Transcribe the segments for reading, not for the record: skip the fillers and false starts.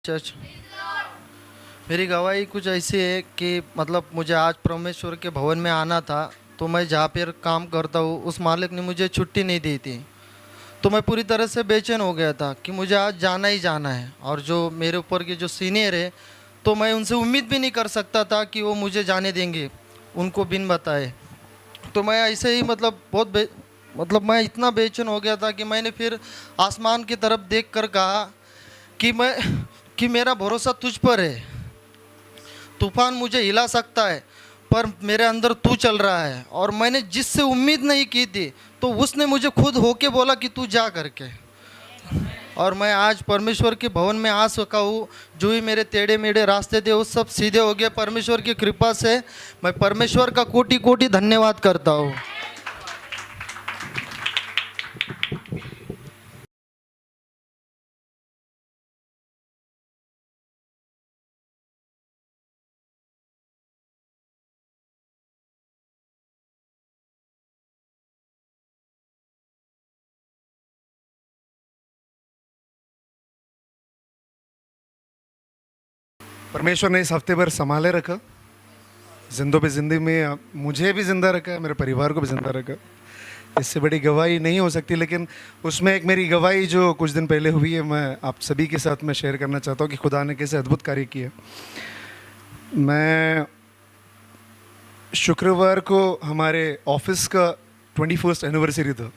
Church. मेरी गवाही कुछ ऐसी है कि मतलब मुझे आज परमेश्वर के भवन में आना था। तो मैं जहाँ पर काम करता हूँ उस मालिक ने मुझे छुट्टी नहीं दी थी। तो मैं पूरी तरह से बेचैन हो गया था कि मुझे आज जाना ही जाना है। और जो मेरे ऊपर के जो सीनियर है, तो मैं उनसे उम्मीद भी नहीं कर सकता था कि वो मुझे जाने देंगे उनको बिन बताए। तो मैं ऐसे ही मतलब मैं इतना बेचैन हो गया था कि मैंने फिर आसमान की तरफ देख कर कहा कि मेरा भरोसा तुझ पर है। तूफान मुझे हिला सकता है, पर मेरे अंदर तू चल रहा है। और मैंने जिससे उम्मीद नहीं की थी, तो उसने मुझे खुद होके बोला कि तू जा करके। और मैं आज परमेश्वर के भवन में आ सका हूँ। जो ही मेरे टेढ़े मेढ़े रास्ते थे वो सब सीधे हो गए परमेश्वर की कृपा से। मैं परमेश्वर का कोटि कोटि धन्यवाद करता हूँ। परमेश्वर ने इस हफ्ते भर संभाले रखा, जिंदों पे जिंदगी में मुझे भी ज़िंदा रखा, मेरे परिवार को भी ज़िंदा रखा। इससे बड़ी गवाही नहीं हो सकती। लेकिन उसमें एक मेरी गवाही जो कुछ दिन पहले हुई है, मैं आप सभी के साथ में शेयर करना चाहता हूँ कि खुदा ने कैसे अद्भुत कार्य किया। मैं शुक्रवार को हमारे ऑफिस का 21st एनिवर्सरी था।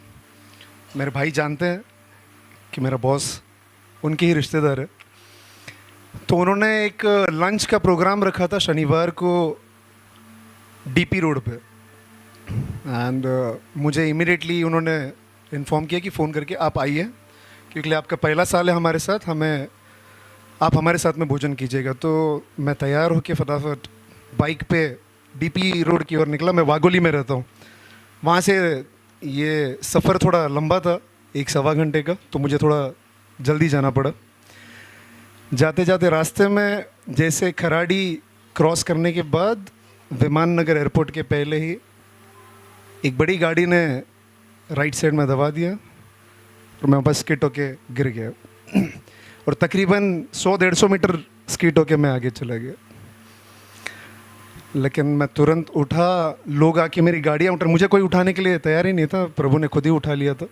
मेरे भाई जानते हैं कि मेरा बॉस उनके ही रिश्तेदार है। तो उन्होंने एक लंच का प्रोग्राम रखा था शनिवार को डीपी रोड पे। एंड मुझे इमिडिएटली उन्होंने इन्फॉर्म किया कि फ़ोन करके आप आइए, क्योंकि आपका पहला साल है हमारे साथ, आप हमारे साथ में भोजन कीजिएगा। तो मैं तैयार होकर फटाफट बाइक पे डीपी रोड की ओर निकला। मैं वागोली में रहता हूँ। वहाँ से ये सफ़र थोड़ा लंबा था, 1 सवा घंटे का, तो मुझे थोड़ा जल्दी जाना पड़ा। जाते जाते रास्ते में जैसे खराड़ी क्रॉस करने के बाद विमान नगर एयरपोर्ट के पहले ही एक बड़ी गाड़ी ने राइट साइड में दबा दिया और मैं बस स्किट होके गिर गया। और तकरीबन 100-150 मीटर स्किट होके मैं आगे चला गया। लेकिन मैं तुरंत उठा, लोग आके मेरी गाड़ियाँ उठा, मुझे कोई उठाने के लिए तैयार ही नहीं था, प्रभु ने खुद ही उठा लिया था।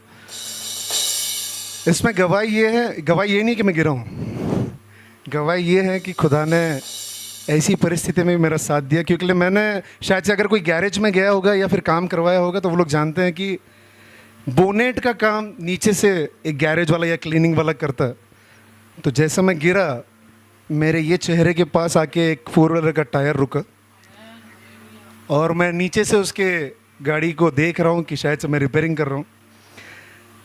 इसमें गवाही ये नहीं कि मैं गिरा हूँ, गवाही ये है कि खुदा ने ऐसी परिस्थिति में मेरा साथ दिया। क्योंकि मैंने शायद से अगर कोई गैरेज में गया होगा या फिर काम करवाया होगा तो वो लोग जानते हैं कि बोनेट का काम नीचे से एक गैरेज वाला या क्लीनिंग वाला करता है। तो जैसा मैं गिरा, मेरे ये चेहरे के पास आके एक 4 व्हीलर का टायर रुका और मैं नीचे से उसके गाड़ी को देख रहा हूँ कि शायद से मैं रिपेयरिंग कर रहा हूँ।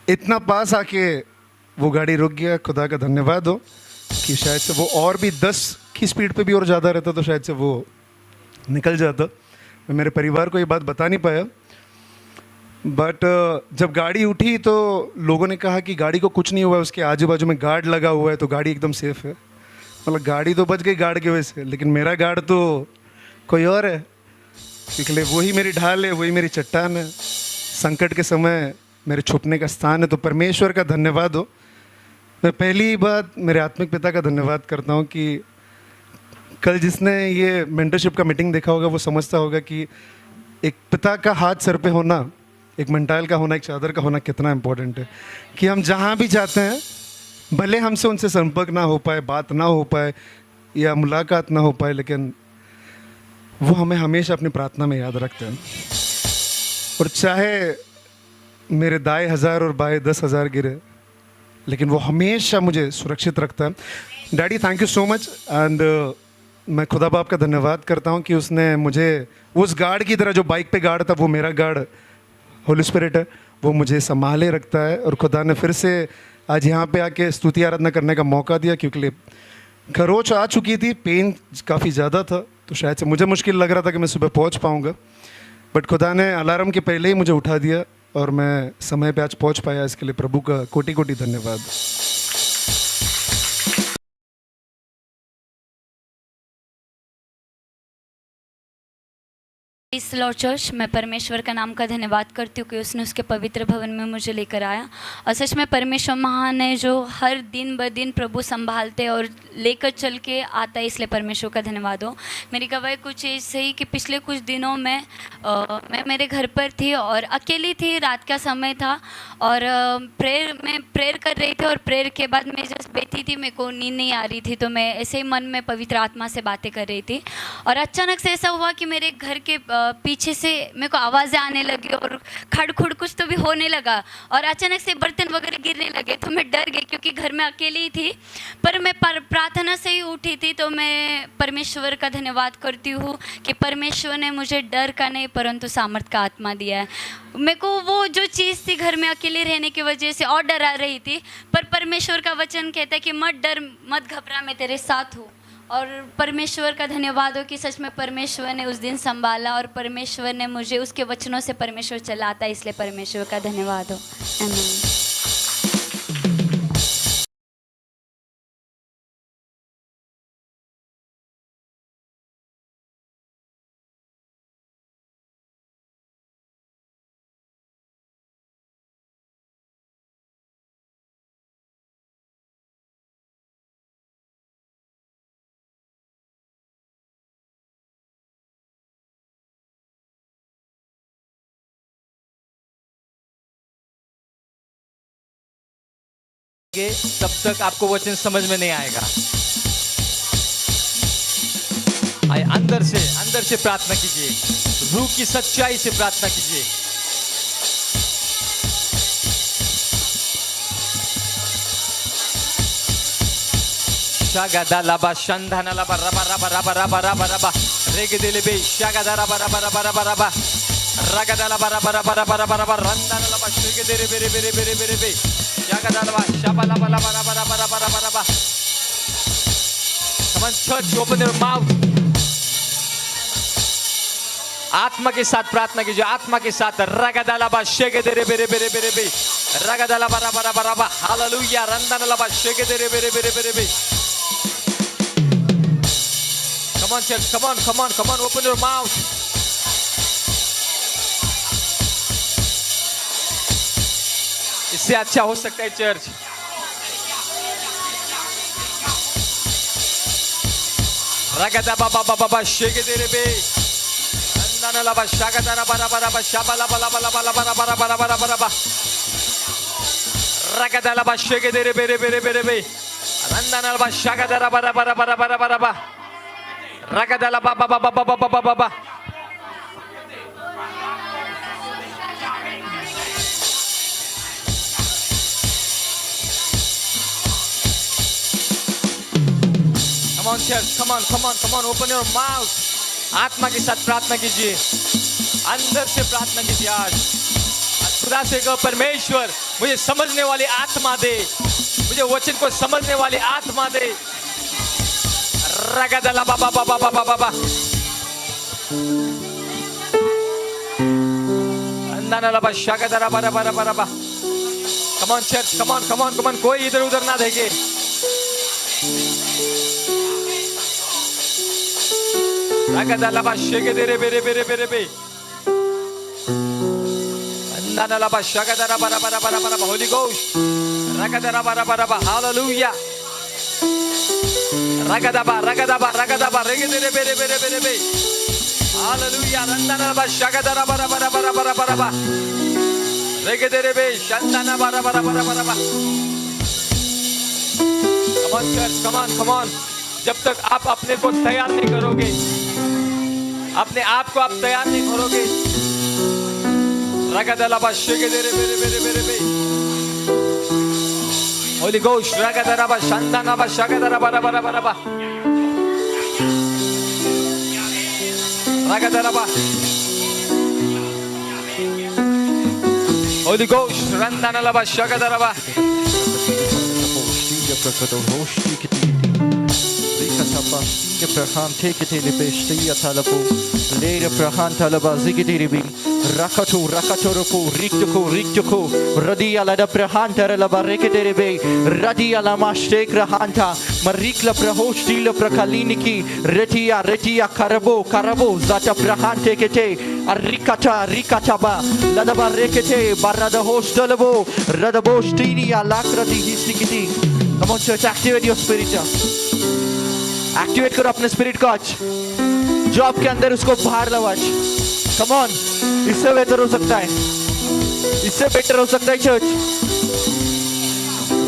इतना पास आके वो गाड़ी रुक गया। खुदा का धन्यवाद हो कि शायद से वो और भी 10 की स्पीड पे भी और ज़्यादा रहता तो शायद से वो निकल जाता। मैं मेरे परिवार को ये बात बता नहीं पाया। बट जब गाड़ी उठी तो लोगों ने कहा कि गाड़ी को कुछ नहीं हुआ है, उसके आजू बाजू में गार्ड लगा हुआ है, तो गाड़ी एकदम सेफ़ है। मतलब गाड़ी तो बच गई गार्ड की वजह से, लेकिन मेरा गार्ड तो कोई और है। इसलिए वही मेरी ढाल है, वही मेरी चट्टान है, संकट के समय मेरे छुपने का स्थान है। तो परमेश्वर का धन्यवाद हो। मैं पहली बात मेरे आत्मिक पिता का धन्यवाद करता हूँ कि कल जिसने ये मेंटरशिप का मीटिंग देखा होगा वो समझता होगा कि एक पिता का हाथ सर पे होना, एक मंटाइल का होना, एक चादर का होना कितना इम्पोर्टेंट है। कि हम जहाँ भी जाते हैं, भले हमसे उनसे संपर्क ना हो पाए, बात ना हो पाए या मुलाकात ना हो पाए, लेकिन वो हमें हमेशा अपनी प्रार्थना में याद रखते हैं। और चाहे मेरे दाएं 1000 और बाएं 10,000 गिरे, लेकिन वो हमेशा मुझे सुरक्षित रखता है। Daddy, thank you so much. And मैं खुदा बाप का धन्यवाद करता हूँ कि उसने मुझे उस गार्ड की तरह, जो बाइक पे गार्ड था वो मेरा गार्ड होली स्पिरिट है, वो मुझे संभाले रखता है। और खुदा ने फिर से आज यहाँ पे आके स्तुति आराधना करने का मौका दिया, क्योंकि खरोच आ चुकी थी, पेन काफ़ी ज़्यादा था, तो शायद से मुझे मुश्किल लग रहा था कि मैं सुबह पहुँच पाऊँगा। बट खुदा ने अलार्म के पहले ही मुझे उठा दिया और मैं समय पे आज पहुँच पाया। इसके लिए प्रभु का कोटि कोटि धन्यवाद। इस लॉर्ड चर्च, मैं परमेश्वर का नाम का धन्यवाद करती हूँ कि उसने उसके पवित्र भवन में मुझे लेकर आया। और सच में परमेश्वर महान है, जो हर दिन ब दिन प्रभु संभालते और लेकर चल के आता है, इसलिए परमेश्वर का धन्यवाद हो। मेरी गवाही कुछ ऐसे ही कि पिछले कुछ दिनों में मैं मेरे घर पर थी और अकेली थी, रात का समय था और प्रेयर कर रही थी और प्रेयर के बाद मैं जस्ट बैठी थी, मेरे को नींद नहीं आ रही थी, तो मैं ऐसे ही मन में पवित्र आत्मा से बातें कर रही थी और अचानक से ऐसा हुआ कि मेरे घर के पीछे से मेरे को आवाज़ें आने लगी और खड़ खुड़ कुछ तो भी होने लगा और अचानक से बर्तन वगैरह गिरने लगे, तो मैं डर गई क्योंकि घर में अकेली ही थी। पर मैं प्रार्थना से ही उठी थी, तो मैं परमेश्वर का धन्यवाद करती हूँ कि परमेश्वर ने मुझे डर का नहीं परंतु सामर्थ का आत्मा दिया है। मेरे को वो जो चीज़ थी घर में अकेले रहने की वजह से और डरा रही थी, पर परमेश्वर का वचन कहता है कि मत डर मत घबरा, मैं तेरे साथ हूँ। और परमेश्वर का धन्यवाद हो कि सच में परमेश्वर ने उस दिन संभाला और परमेश्वर ने मुझे उसके वचनों से परमेश्वर चलाता है, इसलिए परमेश्वर का धन्यवाद हो। आमीन। तब तक आपको वचन समझ में नहीं आएगा। आइए अंदर से प्रार्थना कीजिए, रूह की सच्चाई से प्रार्थना कीजिए। शागादा लाबा शंधाना लाबा रबा रबा रबा रबा रबा रबा रेगेदेले बे शागादा रबा रबा रबा रबा रबा रगादा लाबा रबा रबा रबा रबा रबा रंदाना लाबा शेगेदेले बेरे बेरे बेरे बेरे बे शागादा लाबा शाबा लाबा लाबा रबा रबा रबा रबा रबा। Come on church, open your mouth. आत्मा के साथ प्रार्थना कीजिए, आत्मा के साथ। रगादा लाबा शेगेदेले बेरे बेरे बेरे बे रगादा लाबा रबा रबा रबा हालेलुया रंदाना लाबा शेगेदेले बेरे बेरे बेरे बे। Come on, church. Come on. Open your mouth. इससे अच्छा हो सकता है चर्च। रगदा बाबा बाबा बाबा शेगे दे रे बे अंदाना लाबा शागदा रा बरा बरा बा शाबा ला बला बला बला बरा बरा बरा बरा बरा बा रगदा लाबा शेगे दे रे बे रे बे रे बे रे बे अंदाना लाबा शागदा रा बरा बरा बरा बरा बरा बा रगदा लाबा बाबा बाबा बाबा बाबा। Come on church, come on, open your mouth. आत्मा के साथ प्रार्थना कीजिए, अंदर से प्रार्थना कीजिए। आज खुदा से कहो, परमेश्वर मुझे समझने वाली आत्मा दे, मुझे वचन को समझने वाली आत्मा दे। रगदला बाबा बाबा बाबा बाबा अंदाना लाबा शागदरा बरा बरा बरा बा। Come on church, come on, कोई इधर उधर ना देखे। रगदला बा शेगेदेरे बेरे बेरे बेरे बे अंदाना लाबा शागदरा बरा बरा बरा बरा बा। Holy Ghost रगदरा बरा बरा बा हालेलुया रगदबा रेगेदेरे बेरे बेरे बेरे बे हालेलुया अंदाना लाबा शागदरा बरा बरा बरा बरा बरा बा रेगेदेरे बे शंदाना बरा बरा बरा बरा बा। Come on church, come on. जब तक आप अपने को तैयार नहीं करोगे, अपने आप को आप तैयार नहीं करोगे। रगदला बा शेगेदेरे बेरे बेरे बेरे बे Holy Ghost रगदरा बा शंदाना बा शागदरा बरा बरा बरा बा रगदरा बा Holy Ghost रंदाना लाबा शागदरा बा tapasti prahan take it in besti atalapo lere prahan talaba zigidiribi rakato rakatoroko riktuko radia la da prahan tarala rekederibe radia la mashte krahanta marikla prahosti la prakaliniki retia karabo zata prahan take it rikata ba ladaba rekete barada hostelabo radabostini alakrati hisnikiti. Come on church, activate your spirit. Activate करो अपने spirit को आज जो आपके अंदर उसको बाहर लाओ आज. कम ऑन, इससे बेहतर हो सकता है, इससे बेटर हो सकता है चर्च.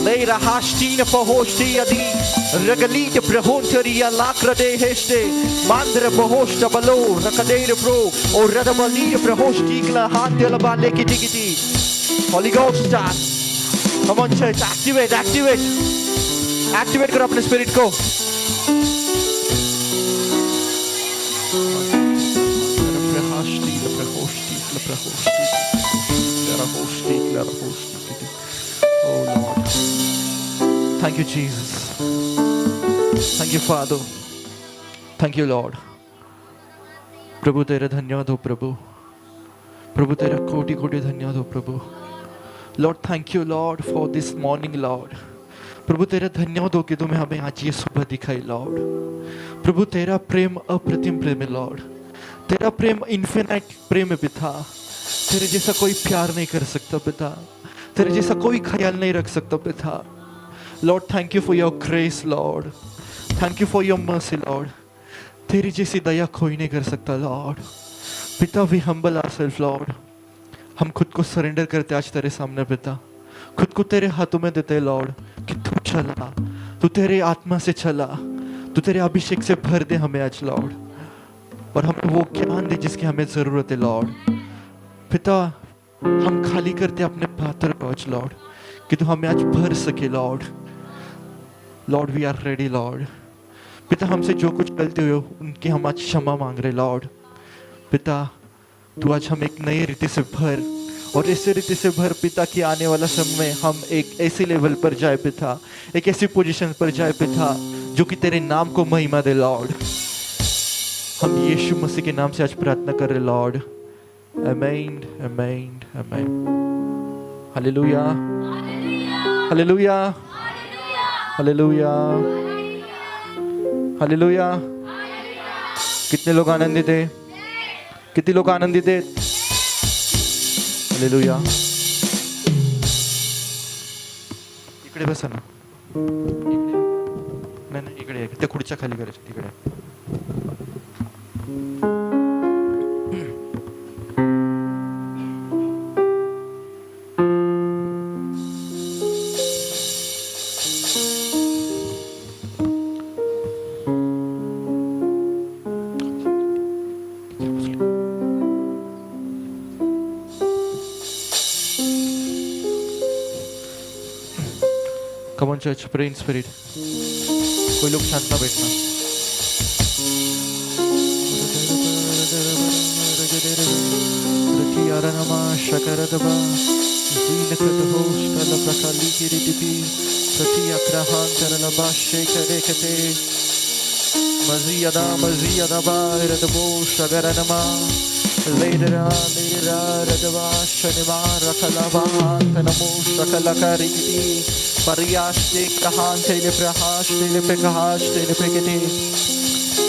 ले रहा स्टीन पहोष्टी यदि रगलीट प्रहोंटरिया लाक्रदे हेस्टे मांद्र पहोष्ट बलो रकदेर प्रो और रदबली प्रहोष्टी क्ला हाथ लबा लेके टिकटी. Holy Ghost start. Come on church, activate करो अपने स्पिरिट को. Oh Lord, thank you Jesus, thank you Father, thank you Lord. प्रभु तेरा धन्यवाद हो प्रभु तेरा कोटि धन्यवाद हो प्रभु. Lord, thank you Lord for this morning Lord. प्रभु तेरा धन्यवाद हो कि तुम्हें हमें आज ये सुबह दिखाई लॉर्ड. प्रभु तेरा प्रेम अप्रतिम प्रेम है लॉर्ड. तेरा प्रेम इन्फिनाइट प्रेम है पिता. तेरे जैसा कोई प्यार नहीं कर सकता पिता. तेरे जैसा कोई ख्याल नहीं रख सकता पिता. Lord thank you for your grace Lord. Thank you for your mercy Lord. तेरी जैसी दया कोई नहीं कर सकता लॉर्ड. पिता वी हम्बल आवरसेल्फ लॉर्ड. हम खुद को सरेंडर करते आज तेरे सामने पिता. खुद को तेरे हाथों में देते लॉर्ड कि तू चला, तू तेरे आत्मा से चला, तू तेरे अभिषेक से भर दे हमें आज लॉर्ड. और हमें वो ज्ञान दे जिसकी हमें जरूरत है लॉर्ड. पिता हम खाली करते अपने पात्र को आज लॉर्ड कि तू हमें आज भर सके lord. Lord we are ready lord. पिता हमसे जो कुछ गलती हुई उनकी हम आज क्षमा मांग रहे लॉर्ड. पिता तू आज हम एक नई रीति से भर और ऐसे रीति से भर पिता कि आने वाला समय हम एक ऐसी लेवल पर जाए पिता, एक ऐसी पोजीशन पर जाए पिता जो कि तेरे नाम को महिमा दे लॉर्ड. हम यीशु मसीह के नाम से आज प्रार्थना कर रहे लॉर्ड. आमीन आमीन आमीन. Hallelujah hallelujah hallelujah hallelujah. कितने लोग आनंदित है? कितने लोग आनंदित है? हालेलुया. इकडे बसा ना. नाही इकडे त्या खुर्च्या खाली करायच्या तिकडे. Come on church, pray in spirit. कोई लोग शांत ना बैठना.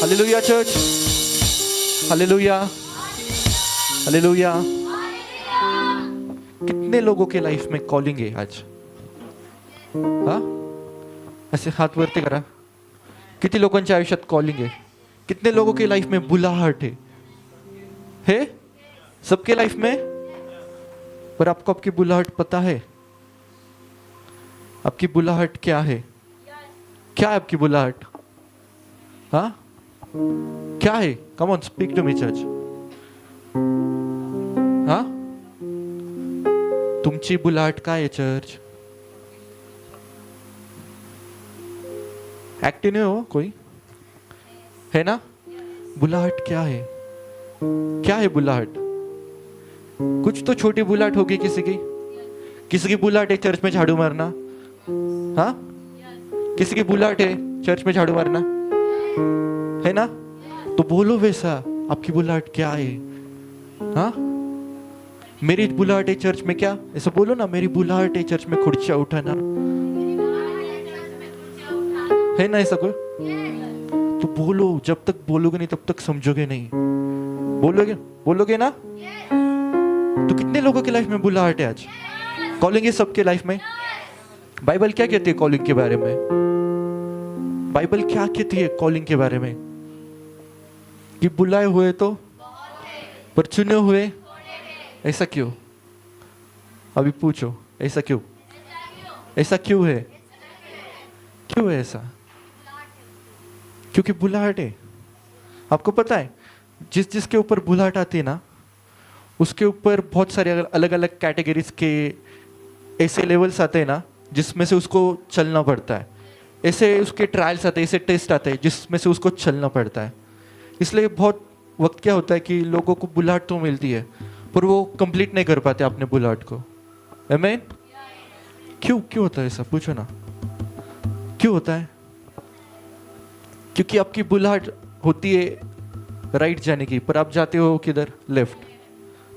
Hallelujah church. Hallelujah. Hallelujah. कितने लोगों के लाइफ में कॉलिंग है आज? हाँ ऐसे हाथ वरती करा. किती लोकांच्या आयुष्यात कॉलिंग है? कितने लोगों के लाइफ में बुलाहट है? सबके लाइफ में. पर आपको आपकी बुलाहट पता है? आपकी बुलाहट क्या है? क्या है आपकी बुलाहट? हाँ क्या है? Come on speak to me church. हाँ तुमची बुलाहट काय आहे चर्च? एक्टिव नहीं हो कोई? है ना? बुलाहट क्या है? क्या है बुलाहट? कुछ तो छोटी बुलाहट होगी किसी की. किसी की बुलाहट है चर्च में झाड़ू मारना. हाँ किसी की बुलाहट है चर्च में झाड़ू मारना. है ना? तो बोलो वैसा, आपकी बुलाहट क्या है? हाँ, मेरी बुलाहट है चर्च में, क्या ऐसा बोलो ना, मेरी बुलाहट है चर्च में खुर्चियां उठाना, है ना ऐसा कोई? तो बोलो, जब तक बोलोगे नहीं तब तक समझोगे नहीं। बोलोगे, बोलोगे ना? तो कितने लोगों की लाइफ में बुलाहट है आज? कॉलिंग है सबके लाइफ में। बाइबल क्या कहती है कॉलिंग के बारे में? बाइबल क्या कहती है कॉलिंग के बारे में? कि बुलाए हुए तो पर चुने हुए ऐसा क्यों? अभी पूछो, ऐसा क्यों? ऐसा क्यों है? क्यों है ऐसा? क्योंकि बुलाहट है। आपको पता है, जिस जिसके ऊपर बुलाहट आती है ना, उसके ऊपर बहुत सारे अलग अलग कैटेगरीज के ऐसे लेवल्स आते हैं ना, जिसमें से उसको चलना पड़ता है। ऐसे उसके ट्रायल्स आते हैं, ऐसे टेस्ट आते हैं जिसमें से उसको चलना पड़ता है। इसलिए बहुत वक्त क्या होता है कि लोगों को बुलाहट तो मिलती है पर वो कंप्लीट नहीं कर पाते अपने बुलाहट को। आमीन? क्यों क्यों होता है ऐसा? पूछो ना, क्यों होता है? क्योंकि आपकी बुलाहट होती है राइट जाने की, पर आप जाते हो किधर? लेफ्ट।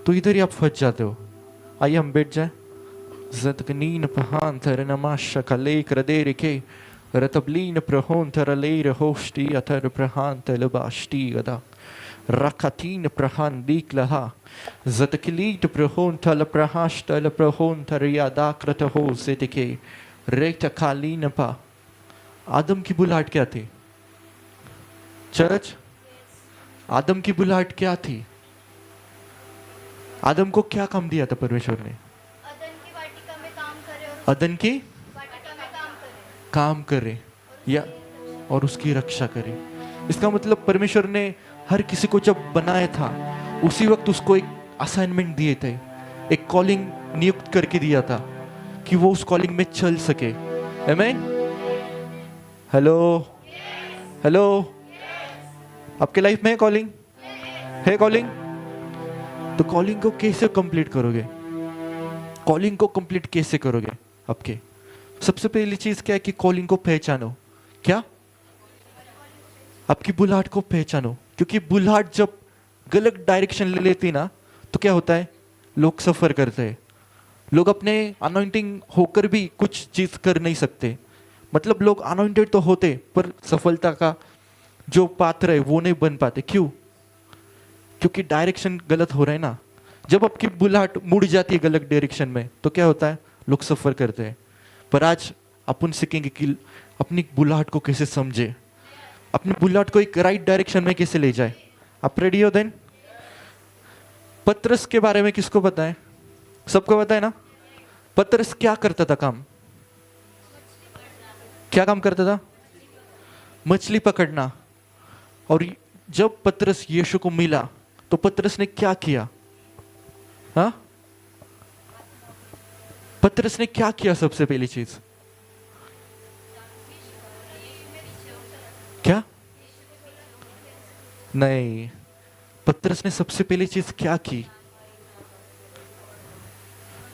तो इधर ही आप फंस जाते हो। आइए हम बैठ जाए। ज़तकनीन पहान थर नमाश कले क्रदे रिके रतबलीन प्रहोन थर ले रहोष्टी अथर प्रहान तलबाष्टी गदा रखतीन प्रहान दीक लहा ज़तकलीट प्रहोन थल प्रहाश तल प्रहोन थर यादा कृत हो ज़ितके रेत खालीन पा। आदम की बुलाहट क्या थी? चर्च, आदम की बुलाहट क्या थी? आदम को क्या काम दिया था परमेश्वर ने? अदन की काम करे या और उसकी रक्षा करे। इसका मतलब परमेश्वर ने हर किसी को जब बनाया था उसी वक्त उसको एक असाइनमेंट दिए थे, एक कॉलिंग नियुक्त करके दिया था कि वो उस कॉलिंग में चल सके। आमीन? हेलो हेलो, आपके लाइफ में है कॉलिंग? है कॉलिंग? तो कॉलिंग को कैसे कंप्लीट करोगे? कॉलिंग को कंप्लीट कैसे करोगे? आपके सबसे पहली चीज क्या है कि कॉलिंग को पहचानो। क्या? आपकी बुलाहट को पहचानो, क्योंकि बुलाहट जब गलत डायरेक्शन ले लेती ना तो क्या होता है? लोग सफर करते हैं। लोग अपने अनॉइंटिंग होकर भी कुछ चीज कर नहीं सकते। मतलब लोग अनॉइंटेड तो होते पर सफलता का जो पात्र है वो नहीं बन पाते। क्यों? क्योंकि डायरेक्शन गलत हो रहा है ना। जब आपकी बुलाहट मुड़ जाती है गलत डायरेक्शन में तो क्या होता है? लोग सफर करते हैं। पर आज अपन सीखेंगे कि अपनी बुलाहट को कैसे समझे, अपनी बुलाहट को एक राइट डायरेक्शन में कैसे ले जाए। आप रेडी हो? देन पतरस के बारे में किसको पता है? सबको पता है ना? पतरस क्या करता था काम? क्या काम करता था? मछली पकड़ना। और जब पतरस यीशु को मिला तो पतरस ने क्या किया? हाँ, पतरस ने क्या किया? सबसे पहली चीज क्या? नहीं, पतरस ने सबसे पहली चीज क्या की?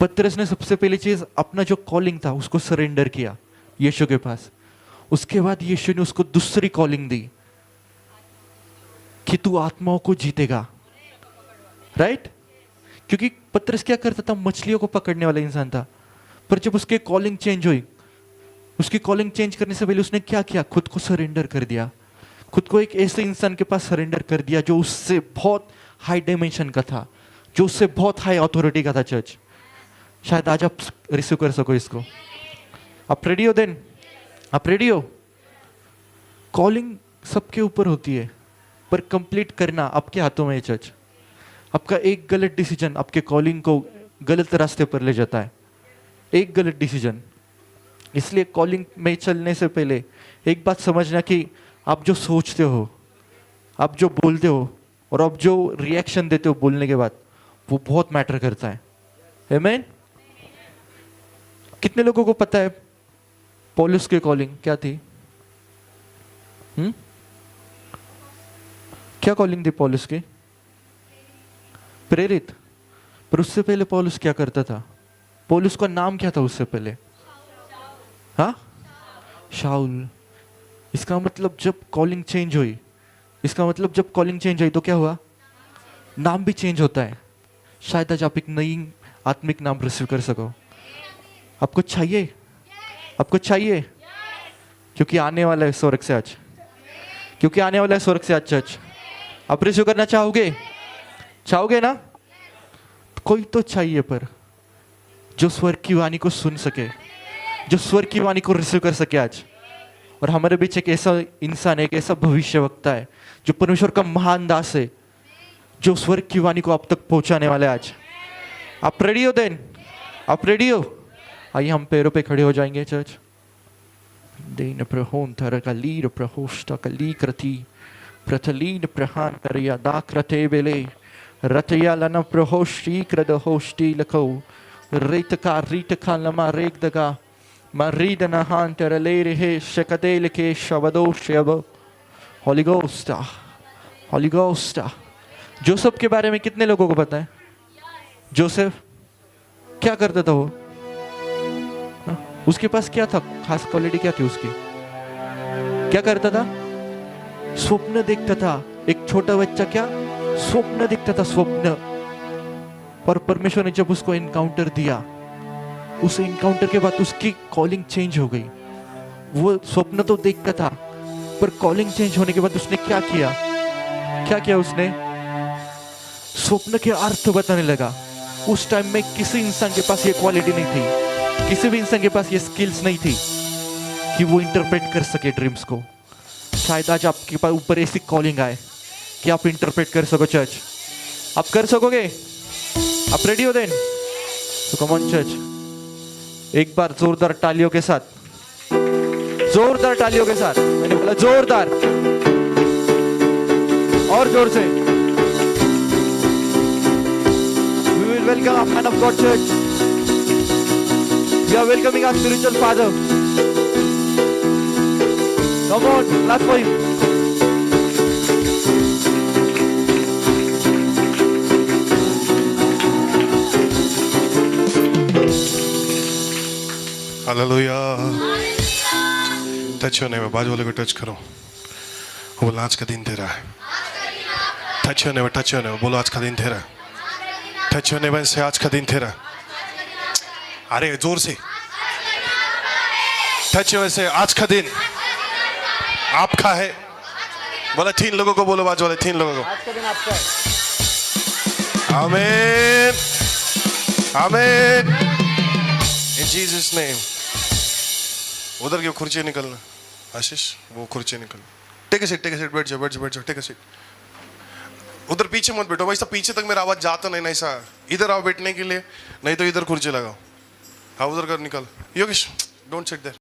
पतरस ने सबसे पहली चीज अपना जो कॉलिंग था उसको सरेंडर किया यीशु के पास। उसके बाद यीशु ने उसको दूसरी कॉलिंग दी कि तू आत्माओं को जीतेगा। राइट? क्योंकि पतरस क्या करता था? मछलियों को पकड़ने वाला इंसान था। पर जब उसकी कॉलिंग चेंज हुई, उसकी कॉलिंग चेंज करने से पहले उसने क्या किया? खुद को सरेंडर कर दिया। खुद को एक ऐसे इंसान के पास सरेंडर कर दिया जो उससे बहुत हाई डायमेंशन का था, जो उससे बहुत हाई अथॉरिटी का था। चर्च, शायद आज आप रिसीव कर सको इसको। आप रेडी हो? देन आप रेडी हो? कॉलिंग सबके ऊपर होती है पर कंप्लीट करना आपके हाथों में है। चर्च, आपका एक गलत डिसीजन आपके कॉलिंग को गलत रास्ते पर ले जाता है। एक गलत डिसीजन। इसलिए कॉलिंग में चलने से पहले एक बात समझना कि आप जो सोचते हो, आप जो बोलते हो और आप जो रिएक्शन देते हो बोलने के बाद, वो बहुत मैटर करता है। आमीन? कितने लोगों को पता है पौलुस की कॉलिंग क्या थी? क्या कॉलिंग थी पौलुस की? प्रेरित। पर उससे पहले पौलुस क्या करता था? पौलुस का नाम क्या था उससे पहले? हाँ, शाऊल। इसका मतलब जब कॉलिंग चेंज हुई, इसका मतलब जब कॉलिंग चेंज हुई तो क्या हुआ? नाम भी चेंज होता है। शायद आज आप एक नई आत्मिक नाम रिसीव कर सको। आपको चाहिए? आपको चाहिए? क्योंकि आने वाला है स्वर्ग से आज, क्योंकि आने वाला है स्वर्ग से आज चर्च। आप रिसीव करना चाहोगे? चाहोगे ना? कोई तो चाहिए पर जो स्वर्ग की वाणी को सुन सके, जो स्वर्ग की वाणी को रिसीव कर सके आज। और हमारे बीच एक ऐसा इंसान है, एक ऐसा भविष्यवक्ता है जो परमेश्वर का महान दास है, जो स्वर्ग की वाणी को आप तक पहुंचाने वाला है आज। आप रेडी हो? देन आप रेडी हो? आइए हम पैरों पे खड़े हो जाएंगे चर्च। देन प्रहोन थर का लीर प्रहोष्टा का ली कृति प्रथलीन प्रहान करया दाक्रते बेले रतया लन प्रहोष्टी कृद होष्टी लखो रीत का लमा रेक दगा मरीद नहान तरले रहे शकते लिखे शब्दो शब। हॉली गोस्ट, हॉली गोस्ट। जोसेफ के बारे में कितने लोगों को पता है? जोसेफ क्या करता था वो? उसके पास क्या था? खास क्वालिटी क्या थी उसकी? क्या करता था? स्वप्न देखता था। एक छोटा बच्चा क्या स्वप्न देखता था, स्वप्न। पर परमेश्वर ने जब उसको एनकाउंटर दिया, उस एनकाउंटर के बाद उसकी कॉलिंग चेंज हो गई। वो स्वप्न तो देखता था पर कॉलिंग चेंज होने के बाद उसने क्या किया? क्या किया उसने? स्वप्न के अर्थ बताने लगा। उस टाइम में किसी इंसान के पास ये क्वालिटी नहीं थी, किसी भी इंसान के पास ये स्किल्स नहीं थी कि वो इंटरप्रेट कर सके ड्रीम्स को। शायद आज आपके पास ऊपर ऐसी कॉलिंग आए कि आप इंटरप्रेट कर सको चर्च। आप कर सकोगे? आप रेडी हो? देन तो कम ऑन चर्च, एक बार जोरदार तालियों के साथ, जोरदार तालियों के साथ, मैंने बोला जोरदार, और जोर से। We will welcome our man of God church. We are welcoming our spiritual father. Come on, clap for him. Hallelujah. Touch होने में बाजू वाले को टच करो, बोलो आज का दिन तेरा है। टच होने में, टच होने में बोलो आज का दिन तेरा है। टच होने में से आज का दिन तेरा। अरे जोर से, टच होने से आज का दिन आपका है। बोला 3 लोगों को, बोलो बाजू वाले 3 लोगों को, आज का दिन आपका है। आमीन, आमीन, इन जीसस नेम। उधर की खुर्ची निकलना, आशीष वो खुर्ची निकलना। Take a seat, take a seat, बैठ जाओ, बैठ जाओ, बैठ जाओ, टेक अ सीट। उधर पीछे मत बैठो भाई साहब, पीछे तक मेरा आवाज जाता नहीं, नहीं सा इधर आओ बैठने के लिए, नहीं तो इधर खुर्ची लगाओ। हाँ उधर कर, निकल। Yogesh don't sit there.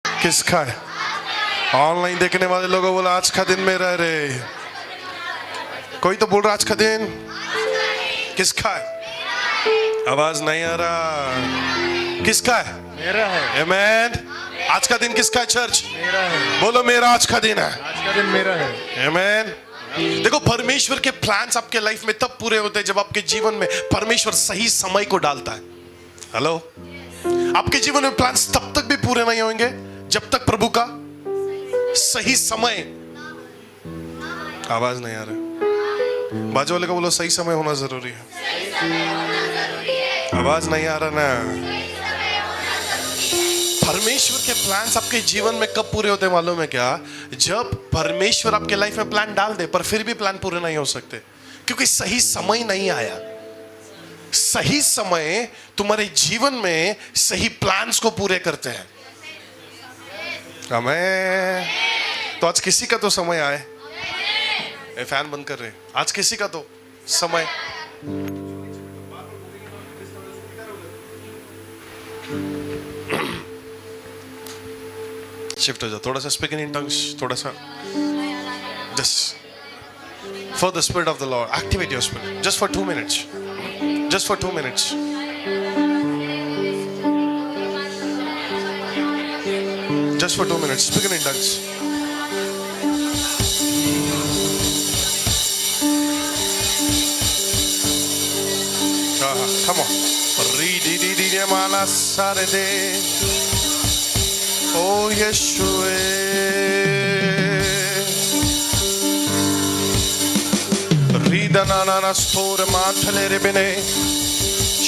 किसका है? ऑनलाइन देखने वाले लोगों बोला आज का दिन मेरा है रे। कोई तो बोल रहा आज का दिन किसका है? आवाज नहीं आ रहा। किसका है? मेरा है। आमेन। आज का दिन किसका है चर्च? मेरा है। बोलो मेरा आज का दिन है। आज का दिन मेरा है। आमेन। देखो परमेश्वर के प्लान्स आपके लाइफ में तब पूरे होते हैं जब आपके जीवन में परमेश्वर सही समय को डालता है। हेलो, आपके जीवन में प्लान्स तब तक भी पूरे नहीं होंगे जब तक प्रभु का सही समय, आवाज नहीं आ रहा, बाजू वाले को बोलो सही समय होना जरूरी है। आवाज नहीं आ रहा ना। परमेश्वर के प्लान्स आपके जीवन में कब पूरे होते हैं मालूम है क्या? जब परमेश्वर आपके लाइफ में प्लान डाल दे पर फिर भी प्लान पूरे नहीं हो सकते क्योंकि सही समय नहीं आया। सही समय तुम्हारे जीवन में सही प्लान्स को पूरे करते हैं। आमेन। तो आज किसी का तो समय आए। ये फैन बंद कर रहे, आज किसी का तो समय। शिफ्ट हो जाओ थोड़ा सा, स्पीकिंग इन टंग्स थोड़ा सा, just for the spirit of the Lord, activate your spirit just for 2 minutes, just for 2 minutes, just for 2 minutes, speaking in tongues. Come on. Re di di di di mana sare de. Oh Yeshua. Rida na na na store manthale rebene.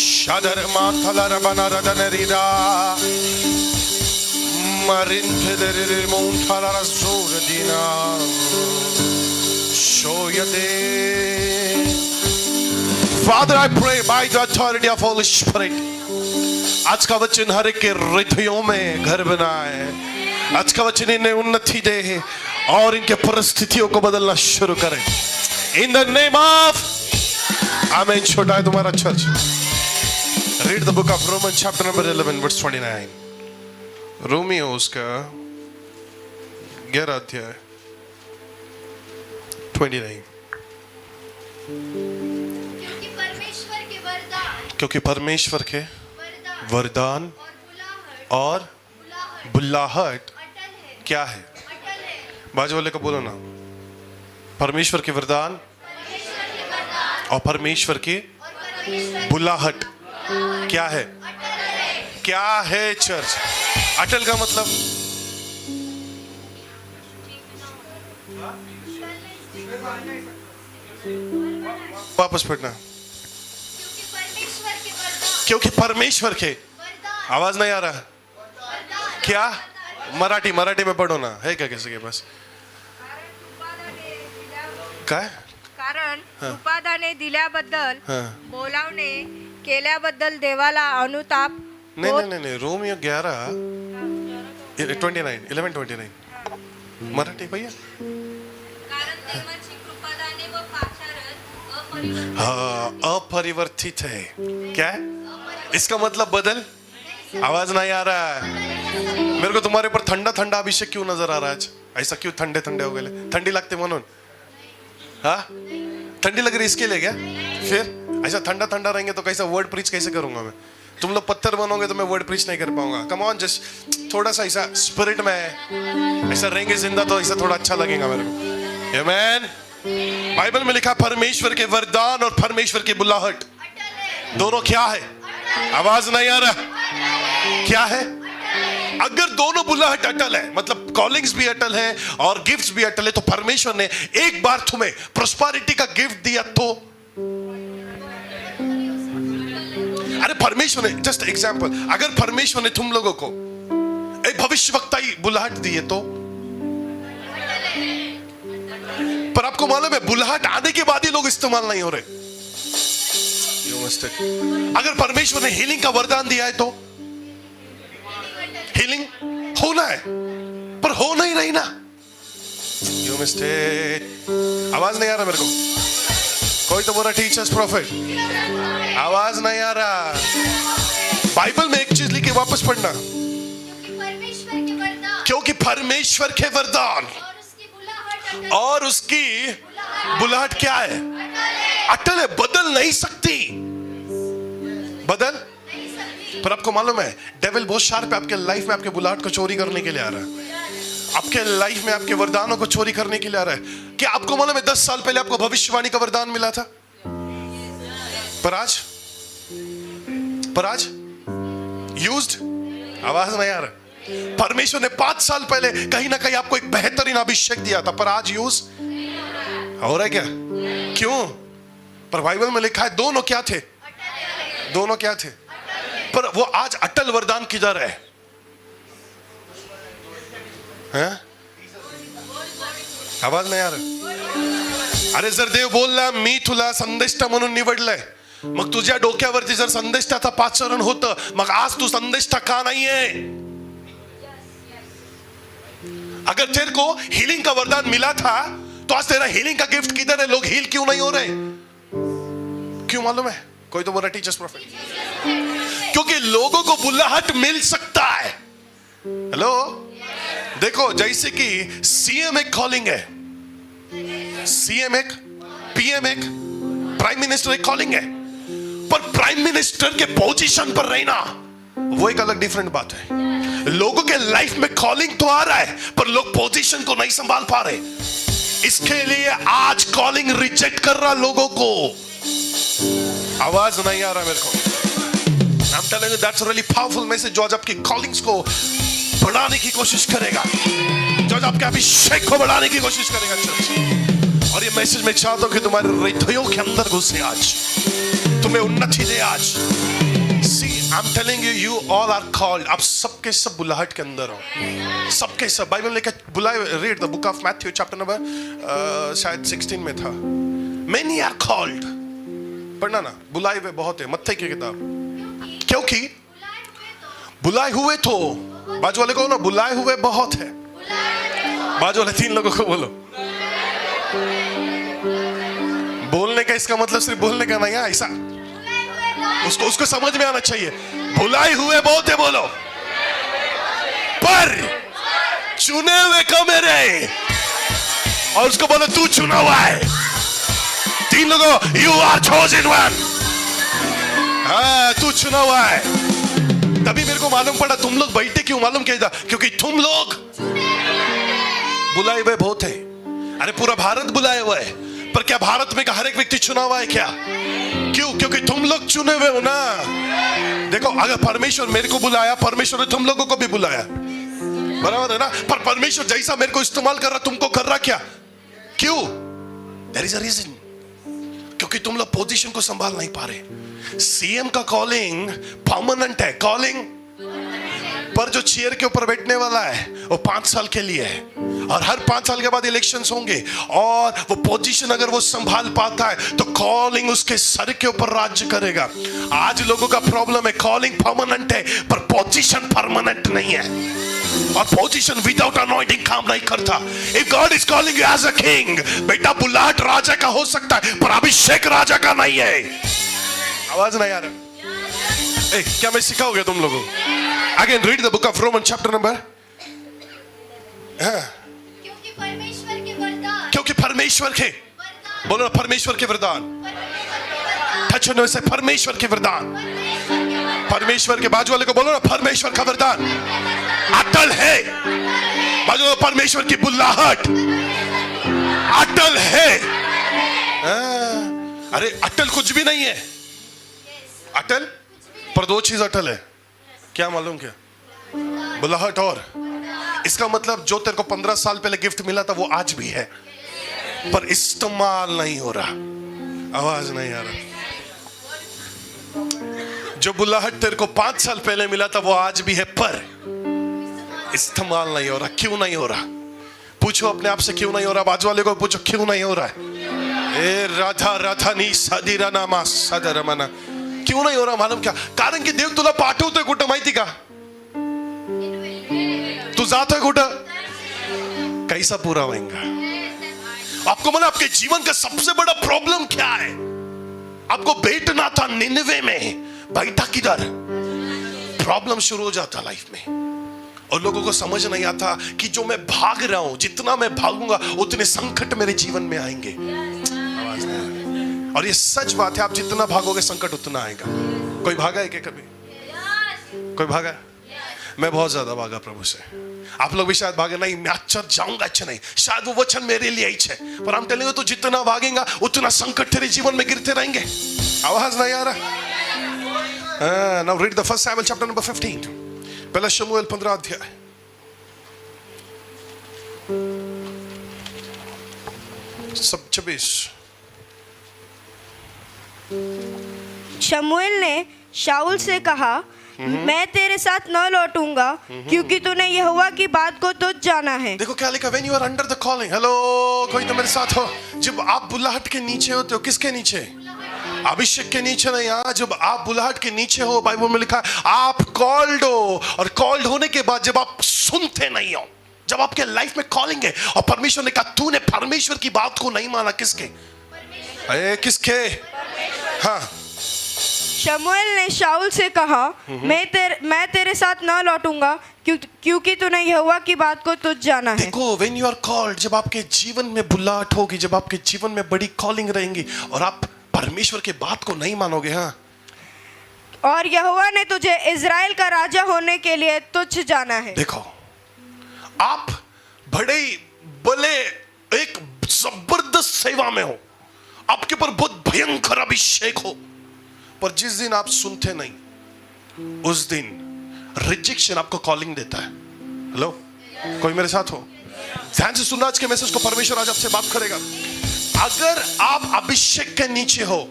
Shadar manthala rabana radana rida. Marinte de monthala razur dina. Shoya de. Father, I pray by the authority of Holy Spirit. आज का वचन हर एक के हृदयों में घर बनाए। आज का वचन इन्हें उन्नति दे और इनके परिस्थितियों को बदलना शुरू करे। In the name of Amen. छोटा है तुम्हारा church. Read the book of Romans chapter number 11 verse 29. रोमियोस का 11 अध्याय 29। क्योंकि परमेश्वर के वरदान और बुल्लाहट क्या है? बाजू वाले को बोलो ना, परमेश्वर के वरदान और परमेश्वर की बुल्लाहट क्या है? क्या है चर्च? अटल का मतलब वापस पढ़ना। क्योंकि परमेश्वर के, आवाज नहीं आ रहा क्या? मराठी में पढ़ो ना, है क्या किसी के पास? काय? कारण उपादाने दिल्याबद्दल, हाँ। बोलावणे केल्याबद्दल देवाला अनुताप नहीं, रोमियो 11:29 मराठी भैया। कारण देवाची कृपादाने व पाचारण हाँ, अपरिवर्तित है। क्या है इसका मतलब? बदल। आवाज नहीं आ रहा है मेरे को। तुम्हारे ऊपर ठंडा ठंडा अभिषेक क्यों नजर आ रहा है आज? ऐसा क्यों ठंडे ठंडे हो गए? ठंडी लगते म्हणून? हाँ, ठंडी लग रही इसके लिए क्या? फिर ऐसा ठंडा ठंडा रहेंगे तो कैसा वर्ड प्रीच कैसे करूंगा मैं? तुम लोग पत्थर बनोगे तो मैं वर्ड प्रीच नहीं कर पाऊंगा। कम ऑन, जस्ट थोड़ा सा ऐसा स्पिरिट में ऐसा रहेंगे जिंदा तो ऐसा थोड़ा अच्छा लगेगा मेरे को। आमेन। बाइबल में लिखा परमेश्वर के वरदान और परमेश्वर की बुल्लाहट दोनों क्या है? आवाज नहीं आ रहा क्या है? अगर दोनों बुल्लाहट अटल है, मतलब कॉलिंग्स भी अटल है और गिफ्ट्स भी अटल है, तो परमेश्वर ने एक बार तुम्हें प्रोस्पेरिटी का गिफ्ट दिया तो, अरे परमेश्वर ने, जस्ट एग्जांपल, अगर परमेश्वर ने तुम लोगों को एक भविष्यवक्ताई बुल्लाहट दी है तो, पर आपको मालूम है बुल्लाहट आने के बाद ही लोग इस्तेमाल नहीं हो रहे। अगर परमेश्वर ने हीलिंग का वरदान दिया है तो हीलिंग होना है पर हो नहीं रही ना। You mistake. आवाज नहीं आ रहा मेरे को। कोई तो बोला टीचर्स प्रॉफिट। आवाज नहीं आ रहा। बाइबल में एक चीज लिखी, वापस पढ़ना। क्योंकि परमेश्वर के वरदान और उसकी बुलाहट क्या है? अटल है, बदल नहीं सकती। बदल पर आपको मालूम है डेविल बहुत शार्प है, आपके लाइफ में आपके बुलाहट को चोरी करने के लिए आ रहा है, आपके लाइफ में आपके वरदानों को चोरी करने के लिए आ रहा है। क्या आपको मालूम है 10 साल पहले आपको भविष्यवाणी का वरदान मिला था, पर आज यूज्ड? आवाज नहीं आ रहा। परमेश्वर ने 5 साल पहले कहीं ना कहीं आपको एक बेहतरीन अभिषेक दिया था, पर आज यूज हो रहा है क्या? क्यों? पर बाइबल में लिखा है दोनों क्या थे? दोनों क्या थे? पर वो आज अटल वरदान किधर है? हैं? आवाज नाही आ रहा. अरे जर देव बोलला मी तुला संदेष्टा म्हणून निवडलंय, मग तुझ्या डोक्यावरती जर संदेष्टाचा पाचारण होतं, मग आज तू संदेष्टा का नाहीये? अगर तेरे को हीलिंग का वरदान मिला था तो आज तेरा हीलिंग का गिफ्ट किधर है? लोग हील क्यों नहीं हो रहे? क्यों मालूम है? कोई तो बोला टीचर्स प्रॉफिट, क्योंकि लोगों को बुलाहट मिल सकता है. हेलो, देखो जैसे कि सीएम एक कॉलिंग है, सीएम एक, पीएम एक, प्राइम मिनिस्टर एक कॉलिंग है, पर प्राइम मिनिस्टर के पोजीशन पर रहना वो एक अलग डिफरेंट बात है. लोगों के लाइफ में कॉलिंग तो आ रहा है, पर लोग पोजीशन को नहीं संभाल पा रहे. इसके लिए आज कॉलिंग रिजेक्ट कर रहा लोगों को. आवाज नहीं आ रहा मेरे को. I'm telling you that's a really powerful message जो आज आपकी कॉलिंग्स को बढ़ाने की कोशिश करेगा, जो आज आपके अभिषेक को बढ़ाने की कोशिश करेगा चर्च. और ये मैसेज मैं चाहता हूं कि तुम्हारे हृदयों के अंदर घुसे आज, तुम्हें उन्नति दे आज. See, I'm telling you, you all are called. आप सबके सब बुलाहट के अंदर हो, सबके सब. बाइबल लेके बुलाए. Read the book of Matthew chapter number शायद 16 में था. Many are called. पढ़ना ना, बुलाए हुए बहुत है. मत्थई की किताब. क्योंकि बुलाए हुए तो, बाजू वाले को ना, बुलाए हुए बहुत है. बाजू वाले 3 लोगों को बोलो. बोलने का इसका मतलब सिर्फ बोलने का नहीं है, ऐसा उसको समझ में आना चाहिए. बुलाए हुए बहुत है बोलो, पर चुने हुए कम है रे. और उसको बोलो तू चुना हुआ है. 3 लोगों, यू आर चोजन वन. हाँ, तू चुना हुआ है. तभी मेरे को मालूम पड़ा तुम लोग बैठे क्यों. मालूम क्या था? क्योंकि तुम लोग बुलाए हुए बहुत है. अरे पूरा भारत बुलाए हुआ है, पर क्या भारत में का हर एक व्यक्ति चुना हुआ है क्या? क्यों? क्योंकि तुम लोग चुने हुए हो ना. देखो, अगर परमेश्वर मेरे को बुलाया, परमेश्वर ने तुम लोगों को भी बुलाया, बराबर है ना. पर परमेश्वर जैसा मेरे को इस्तेमाल कर रहा, तुमको कर रहा क्या? क्यों? There is a reason. क्योंकि तुम लोग पोजीशन को संभाल नहीं पा रहे. सीएम का कॉलिंग परमानेंट है. कॉलिंग पर जो चेयर के ऊपर बैठने वाला है वो 5 साल के लिए है, और हर 5 साल के बाद इलेक्शंस होंगे, और वो पोजीशन अगर वो संभाल पाता है तो कॉलिंग उसके सर के ऊपर राज्य करेगा. आज लोगों का प्रॉब्लम है, कॉलिंग परमानेंट है पर पोजीशन परमानेंट नहीं है, और पोजीशन विदाउट अनॉइंटिंग काम नहीं करता. If God is calling you as a king, बेटा बुलाहट राजा का हो सकता है, पर अभिषेक राजा का नहीं है. आवाज नहीं आ रहा. क्या मैं सिखाओगे तुम लोगों? Again read the book of Roman chapter number. क्योंकि परमेश्वर के वरदान, क्योंकि परमेश्वर के, बोलो ना, परमेश्वर के वरदान. टच ऑन से, परमेश्वर के वरदान. परमेश्वर के, बाजू वाले को बोलो ना, परमेश्वर का वरदान अटल है. बाजू वाले, परमेश्वर की बुलाहट अटल है. अरे अटल कुछ भी नहीं है. अटल पर 2 चीज अटल है. क्या मालूम? क्या? बुलाहट. और इसका मतलब जो तेरे को 15 साल पहले गिफ्ट मिला था वो आज भी है, पर इस्तेमाल नहीं हो रहा. आवाज नहीं आ रहा. जो बुलाहट तेरे को 5 साल पहले मिला था वो आज भी है, पर इस्तेमाल नहीं हो रहा. क्यों नहीं हो रहा? पूछो अपने आप से, क्यों नहीं हो रहा? बाजू वाले को पूछो, क्यों नहीं हो रहा है? ए राधा राधा नी सादिरा नामा सादरमना. क्यों नहीं हो रहा? मालूम क्या? कारण की देव तुला पाठवतोय कुठं माहिती का? तू जातोय कुठं? कैसा पूरा होगा? आपको मालूम आपके जीवन का सबसे बड़ा प्रॉब्लम क्या है? आपको बैठना था निन्वे में, बैठा किधर? प्रॉब्लम शुरू हो जाता लाइफ में, और लोगों को समझ नहीं आता कि जो मैं भाग रहा हूं, जितना मैं भागूंगा उतने संकट मेरे जीवन में आएंगे. आवाज नहीं आ रही. और ये सच बात है, आप जितना भागोगे संकट उतना आएगा. कोई भागा है क्या कभी? कोई भागा? मैं बहुत ज्यादा भागा प्रभु से। आप लोग भी शायद भागे, नहीं मैं चर्च जाऊंगा, अच्छा नहीं, शायद वो वचन मेरे लिए ही है, पर हम टेलिंग तो जितना भागेगा उतना संकट तेरे जीवन में गिरते रहेंगे। आवाज नहीं आ रहा? Now read the first Samuel chapter number 15, पहला शमूएल 15 अध्याय। सब 26। शमूएल ने शाऊल से कहा, मैं तेरे साथ न लौटूंगा क्योंकि तूने यहोवा की बात को तुझ जाना है। देखो क्या लिखा, when you are under the calling. Hello, कोई तो मेरे साथ हो। जब आप बुलाहट के नीचे होते हो, किसके नीचे? अभिषेक के नीचे नहीं। यहाँ जब आप बुलाहट के नीचे हो, बाइबल में लिखा है आप कॉल्ड हो, और कॉल्ड होने के बाद जब आप सुनते नहीं हो, जब आपके लाइफ में कॉलिंग है और परमेश्वर ने कहा तूने परमेश्वर की बात को नहीं माना, किसके? अरे किसके? हाँ। शमूएल ने शाऊल से कहा, मैं तेरे साथ न लौटूंगा क्योंकि तूने यहोवा की बात को तुझ जाना है। देखो, व्हेन यू आर कॉल्ड, जब आपके जीवन में बुलाहट होगी, जब आपके जीवन में बड़ी कॉलिंग रहेंगी और आप परमेश्वर की बात को नहीं मानोगे, हाँ, और यहोवा ने तुझे इजराइल का राजा होने के लिए तुझ जाना है। देखो, आप बड़े भले एक जबरदस्त सेवा में हो, आपके ऊपर बहुत भयंकर अभिषेक हो, पर जिस दिन आप सुनते नहीं, उस दिन रिजेक्शन आपको कॉलिंग देता है। हेलो, कोई मेरे साथ हो? ध्यान से सुनना आज के मैसेज को, परमेश्वर आज आपसे बात करेगा। अगर आप अभिषेक के नीचे हो,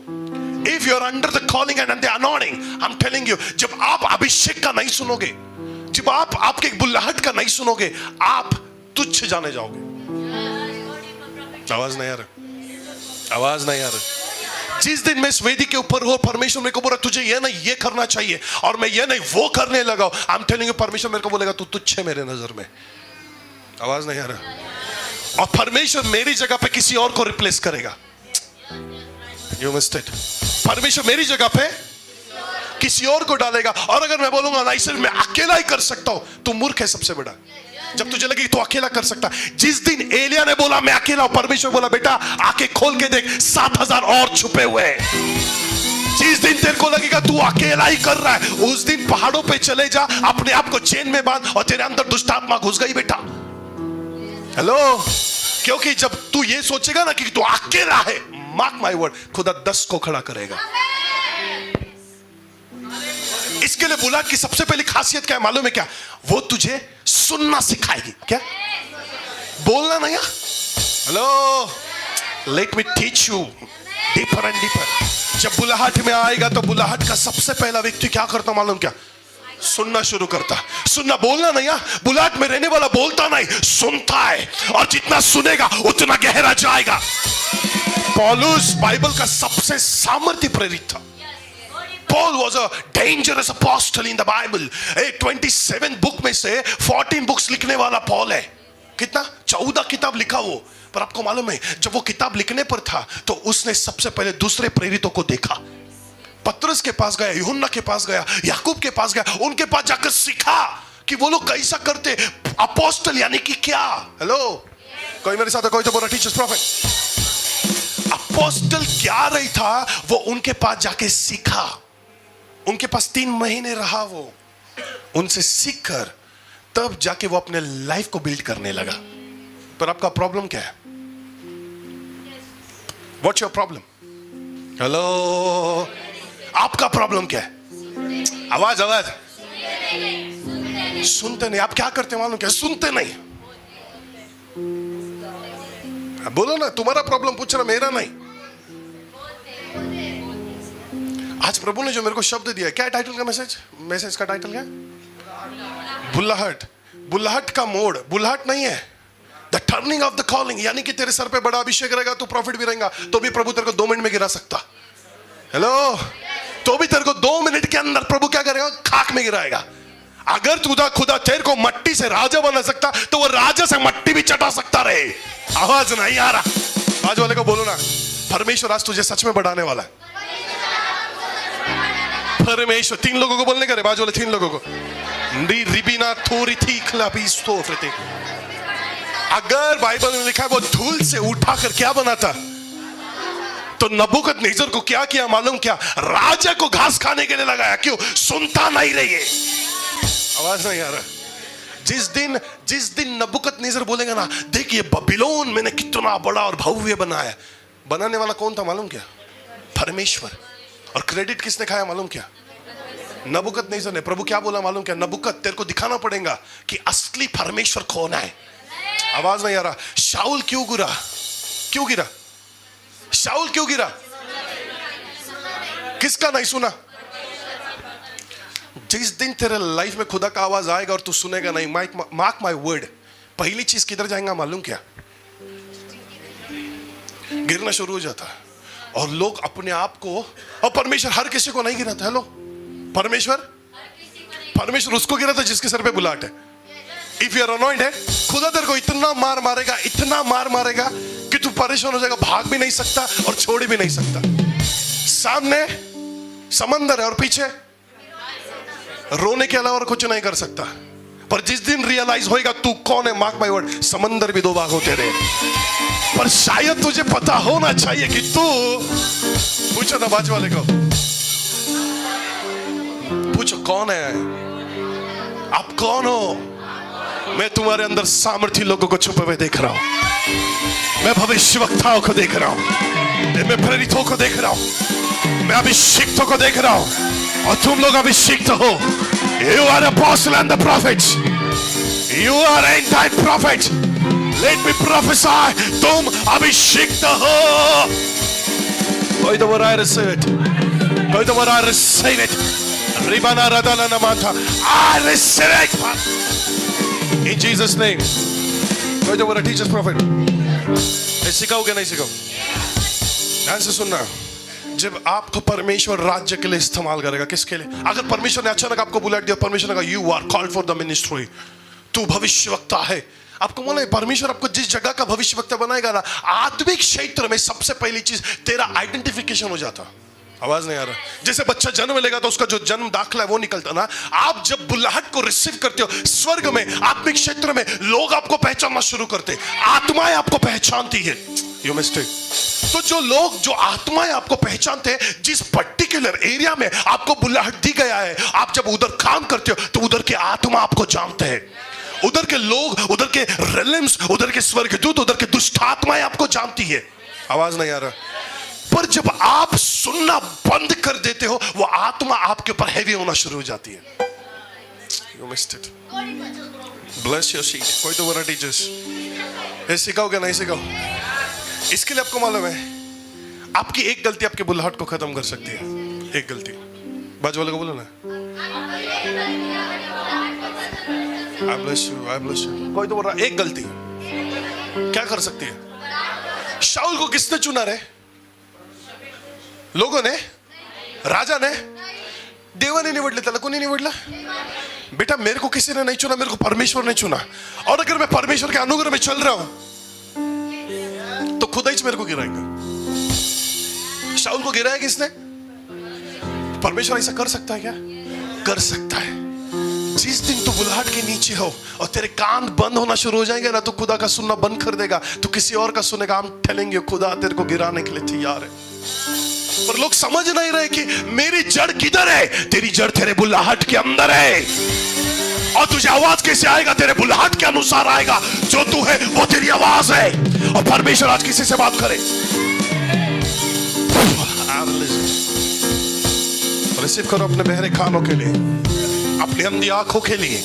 if you are under the calling and the anointing, I am telling you, जब आप अभिषेक का नहीं सुनोगे, जब आप आपके बुलाहट का नहीं सुनोगे, आप तुच्छ जाने जाओगे। आवाज नहीं आ रहा? आवाज नहीं आ रहा? जिस दिन मैं इस वेदी के ऊपर हो, परमेश्वर मेरे को बोला तुझे ये नहीं ये करना चाहिए, और मैं ये नहीं वो करने लगा, आई एम टेलिंग यू, परमेश्वर मेरे को बोलेगा तू तुच्छ है मेरे नजर में। आवाज नहीं आ रहा? और परमेश्वर मेरी जगह पे किसी और को रिप्लेस करेगा। You missed it. परमेश्वर मेरी जगह पे किसी और को डालेगा, और अगर मैं बोलूंगा नहीं सिर्फ मैं अकेला ही कर सकता हूं, तो मूर्ख है सबसे बड़ा। जब तुझे लगे तो अकेला कर सकता, जिस दिन एलिया ने बोला मैं अकेला हूं, परमेश्वर बोला बेटा आंखें खोल के देख 7,000 और छुपे हुए हैं। जिस दिन तेरे को लगेगा तू अकेला ही कर रहा है, उस दिन पहाड़ों पे चले जा, अपने आप को चेन में बांध, और तेरे अंदर दुष्ट आत्मा घुस गई बेटा। हेलो, क्योंकि जब तू ये सोचेगा ना कि तू अकेला है, मार्क माय वर्ड, खुदा 10 को खड़ा करेगा। इसके लिए बुलाहट की सबसे पहली खासियत क्या है मालूम है क्या? वो तुझे सुनना सिखाएगी। क्या? बोलना नहीं। Hello, let me teach you deeper and deeper. जब बुलाहट में आएगा तो बुलाहट का सबसे पहला व्यक्ति क्या करता मालूम क्या? सुनना शुरू करता। सुनना, बोलना नहीं। बुलाहट में रहने वाला बोलता नहीं, सुनता है, और जितना सुनेगा उतना गहरा जाएगा। पौलुस बाइबल का सबसे सामर्थ्य प्रेरित था। Paul was a dangerous apostle in the Bible. 27 book में से 14 बुक्स लिखने वाला पॉल है। कितना? 14 किताब लिखा वो। पर आपको मालूम है, जब वो किताब लिखने पर था तो उसने सबसे पहले दूसरे प्रेरितों को देखा। पतरस के पास गया, यूहन्ना के पास गया, याकूब के पास गया, उनके पास जाकर सीखा कि वो लोग कैसा करते। अपोस्टल यानी कि क्या? हेलो, कोई मेरे साथ है? कोई तो बोला टीचर्स प्रॉफिट। अपोस्टल क्या रही था? वो उनके पास जाके सीखा, उनके पास 3 महीने रहा, वो उनसे सीखकर तब जाके वो अपने लाइफ को बिल्ड करने लगा। पर आपका प्रॉब्लम क्या है? What's your problem? हेलो, आपका प्रॉब्लम क्या है? आवाज आवाज। सुनते नहीं। आप क्या करते मालूम क्या? सुनते नहीं। बोलो ना, तुम्हारा प्रॉब्लम पूछ रहा, मेरा नहीं। आज प्रभु ने जो मेरे को शब्द दिया, क्या टाइटल का मैसेज का टाइटल क्या? बुलाहट। बुलाहट का मोड़, बुलाहट नहीं है, the turning of the calling. यानी कि तेरे सर पे बड़ा अभिषेक रहेगा, तो प्रॉफिट भी रहेगा, तो भी प्रभु तेरे को 2 मिनट में गिरा सकता। हेलो, तो भी तेरे को 2 मिनट के अंदर प्रभु क्या करेगा? खाक में गिराएगा। अगर खुदा तेरे को मट्टी से राजा बना सकता, तो वो राजा से मट्टी भी चटा सकता रहे। आवाज नहीं आ रहा? आज वाले को बोलो ना, परमेश्वर आज तुझे सच में बढ़ाने वाला है। परमेश्वर 3 लोगों को बोलने का, बाजू वाले 3 लोगों को। अगर बाइबल में लिखा है वो धूल से उठाकर क्या बनाता, तो नबूकदनेस्सर को क्या किया मालूम क्या? राजा को घास खाने के लिए लगाया। क्यों? सुनता नहीं रही है। आवाज नहीं आ रहा। जिस दिन नबूकदनेस्सर बोलेगा ना, देखिए बबीलोन मैंने कितना बड़ा और भव्य बनाया, बनाने वाला कौन था मालूम क्या? परमेश्वर। और क्रेडिट किसने खाया मालूम क्या? नबूकदनेस्सर ने। प्रभु क्या बोला मालूम क्या? नबूकद, तेरे को दिखाना पड़ेगा कि असली परमेश्वर कौन है। आवाज नहीं आ रहा। शाऊल क्यों गिरा? क्यों गिरा? शाऊल क्यों गिरा? किसका नहीं सुना? जिस दिन तेरे लाइफ में खुदा का आवाज आएगा और तू सुनेगा नहीं, मार्क माय वर्ड, पहली चीज किधर जाएगा मालूम क्या? गिरना शुरू हो जाता है। और लोग अपने आप को, और परमेश्वर हर किसी को नहीं गिराता। हेलो, परमेश्वर उसको गिराता जिसके सर पे बुलाट है। इफ यू आर अनॉइंटेड, खुदा तेरे को इतना मार मारेगा, इतना मार मारेगा कि तू परेशान हो जाएगा, भाग भी नहीं सकता और छोड़ भी नहीं सकता। सामने समंदर है और पीछे रोने के अलावा और कुछ नहीं कर सकता। पर जिस दिन रियलाइज होएगा तू कौन है, मार्क माय वर्ड, समंदर भी दो भाग होते रहे। पर शायद तुझे पता होना चाहिए कि तू, पूछो ना बाजू वाले को, पूछो कौन है आप? कौन हो? मैं तुम्हारे अंदर सामर्थ्य लोगों को छुपे हुए देख रहा हूं। मैं भविष्यवक्ताओं को देख रहा हूं, मैं प्रेरितों को देख रहा हूं, मैं अभिषिक्तों को देख रहा हूं। और तुम लोग अभिषिक्त हो। You are apostle and the prophets. You are end time prophet. Let me prophesy. तुम अभिषिक्त हो। कोई तो बोल रहा है receive it. कोई तो बोल रहा है receive it. रिबाना रदाना नमाथा। I receive it. In Jesus name. कोई तो बोल रहा है teachers prophet. सिखाओगे नहीं सिखाओ? ध्यान से सुनना। जब आपको परमेश्वर राज्य के लिए इस्तेमाल करेगा, किसके लिए? अगर परमेश्वर ने अचानक आपको बुला दिया, परमेश्वर ने कहा you are called for the ministry, तू भविष्यवक्ता है। आपको मालूम है परमेश्वर आपको जिस जगह का भविष्यवक्ता बनाएगा ना, आत्मिक क्षेत्र में सबसे पहली चीज तेरा आइडेंटिफिकेशन हो जाता। आवाज नहीं आ रहा। जैसे बच्चा जन्म लेगा तो उसका जो जन्म दाखला है वो निकलता ना। आप जब बुलाहट को रिसीव करते हो, स्वर्ग में आत्मिक क्षेत्र में लोग आपको पहचानना शुरू करते, आत्माएं आपको पहचानती है। You mistake. तो जो लोग, जो आत्माएं आपको पहचानते हैं, जिस पर्टिकुलर एरिया में आपको बुलाहट दी गया है, आप जब उधर काम करते हो तो उधर के आत्मा आपको जानते हैं। उधर के लोग, उधर के रेलम्स, उधर के स्वर्गदूत, उधर के दुष्ट आत्माएं आपको जानती है। आवाज नहीं आ रहा। पर जब आप सुनना बंद कर देते हो, वो आत्मा आपके ऊपर हैवी होना शुरू हो जाती है। You missed it. Bless your seat. कोई तो बोला टीचर्स, ये सिखाओगे नहीं सिखाओ? इसके लिए आपको मालूम है, आपकी एक गलती आपके बुलाहट को खत्म कर सकती है। एक गलती। बाजू वाले को बोलो ना, I bless you, I bless you. कोई तो बोल रहा एक गलती क्या कर सकती है? शाऊल को किसने चुना रे? लोगों ने? राजा ने? देवाने निवडले त्याला? कोणी निवडला? बेटा मेरे को किसी ने नहीं चुना, मेरे को परमेश्वर ने चुना। और अगर मैं परमेश्वर के अनुग्रह में चल रहा हूं तो खुदा ही मेरे को गिराएगा। शाऊल को गिराया किसने? परमेश्वर ऐसा कर सकता है क्या? कर सकता है। जिस दिन तू बुलाहट के नीचे हो और तेरे कान बंद होना शुरू हो जाएंगे ना, तो खुदा का सुनना बंद कर देगा, तो किसी और का सुनेगा। हम टेलेंगे खुदा तेरे को गिराने के लिए तैयार है। पर लोग समझ नहीं रहे कि मेरी जड़ किधर है। तेरी जड़ तेरे बुलाहट के अंदर है। और तुझे आवाज कैसे आएगा? तेरे बुलाहट के अनुसार आएगा। जो तू है वो तेरी आवाज है। और परमेश्वर आज किसी से बात करे, रिसीव करो अपने बहरे कानों के लिए, अपनी अंधी आंखों के लिए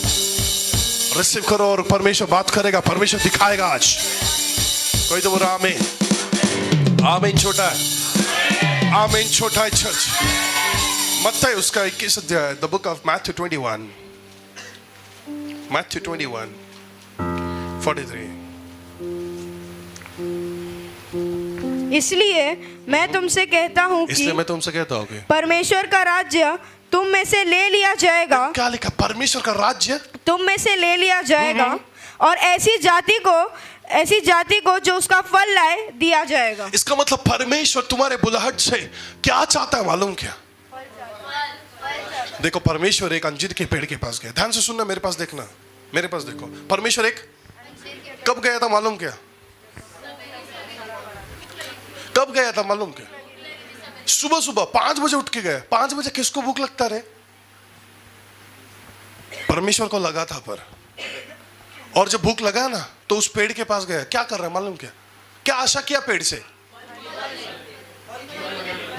रिसीव करो। और परमेश्वर बात करेगा, परमेश्वर दिखाएगा आज। कोई तो बोला आमीन। आमीन छोटा है, आमीन छोटा है चर्च। मत्ती उसका 21 अध्याय, the book of Matthew 21, Matthew 21:43। इसलिए मैं तुमसे कहता हूँ कि इसलिए मैं तुमसे कहता हूँ कि परमेश्वर का राज्य तुम में से ले लिया जाएगा। क्या लिखा? परमेश्वर का राज्य तुम में से ले लिया जाएगा और ऐसी जाति को जो उसका फल लाए दिया जाएगा। इसका मतलब परमेश्वर तुम्हारे बुलाहट से क्या चाहता है मालूम क्या? देखो परमेश्वर एक अंजीर के पेड़ के पास गया। ध्यान से सुनना, मेरे पास देखना, मेरे पास देखो। परमेश्वर एक कब गया था मालूम क्या? कब गया था मालूम क्या? सुबह सुबह 5 बजे उठ के गया। 5 बजे किसको भूख लगता रे? परमेश्वर को लगा था पर, और जब भूख लगा ना तो उस पेड़ के पास गया। क्या कर रहा है मालूम? क्या क्या आशा किया पेड़ से?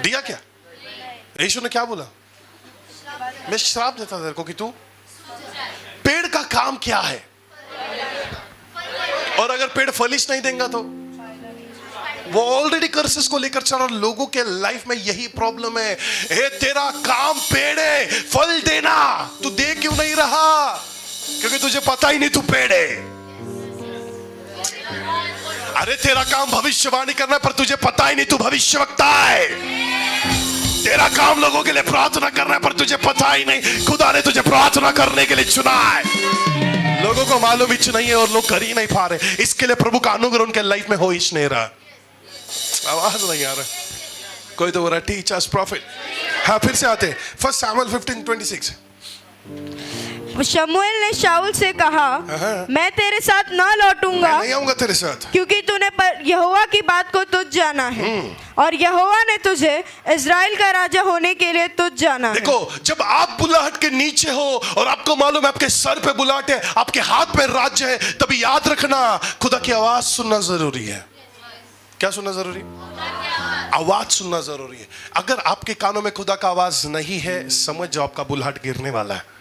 दिया क्या? यीशु ने क्या बोला? मैं श्राप देता तेरे को कि तू, पेड़ का काम क्या है? और अगर पेड़ फलिश नहीं देगा तो वो ऑलरेडी कर्सेस को लेकर चल रहा। लोगों के लाइफ में यही प्रॉब्लम है। हे तेरा काम पेड़ है, फल देना, तू दे क्यों नहीं रहा? क्योंकि तुझे पता ही नहीं तू पेड़ है। अरे तेरा काम भविष्यवाणी करना, पर तुझे पता ही नहीं तू भविष्यवक्ता है। तेरा काम लोगों के लिए प्रार्थना करना है, पर तुझे पता ही नहीं खुदा ने तुझे प्रार्थना करने के लिए चुना है। लोगों को मालूम ही नहीं है और लोग कर ही नहीं पा रहे। इसके लिए प्रभु का अनुग्रह उनके लाइफ में हो ही नहीं रहा। आवाज नहीं आ रहा। कोई तो बोल रहा टीच अस प्रॉफिट। हाँ, फिर से आते 1 Samuel 15:26। शमूएल ने शाऊल से कहा, मैं तेरे साथ न लौटूंगा, मैं नहीं आऊंगा तेरे साथ, क्योंकि तूने यहोवा की बात को तुझ जाना है, और यहोवा ने तुझे इज़राइल का राजा होने के लिए तुझ जाना है। देखो, जब आप बुलाहट के नीचे हो और आपको मालूम है आपके सर पे बुलाहट है, आपके हाथ में राज्य है, तभी याद रखना खुदा की आवाज सुनना जरूरी है। क्या सुनना जरूरी? आवाज सुनना जरूरी है। अगर आपके कानों में खुदा का आवाज नहीं है, समझ जाओ आपका बुलाहट गिरने वाला है।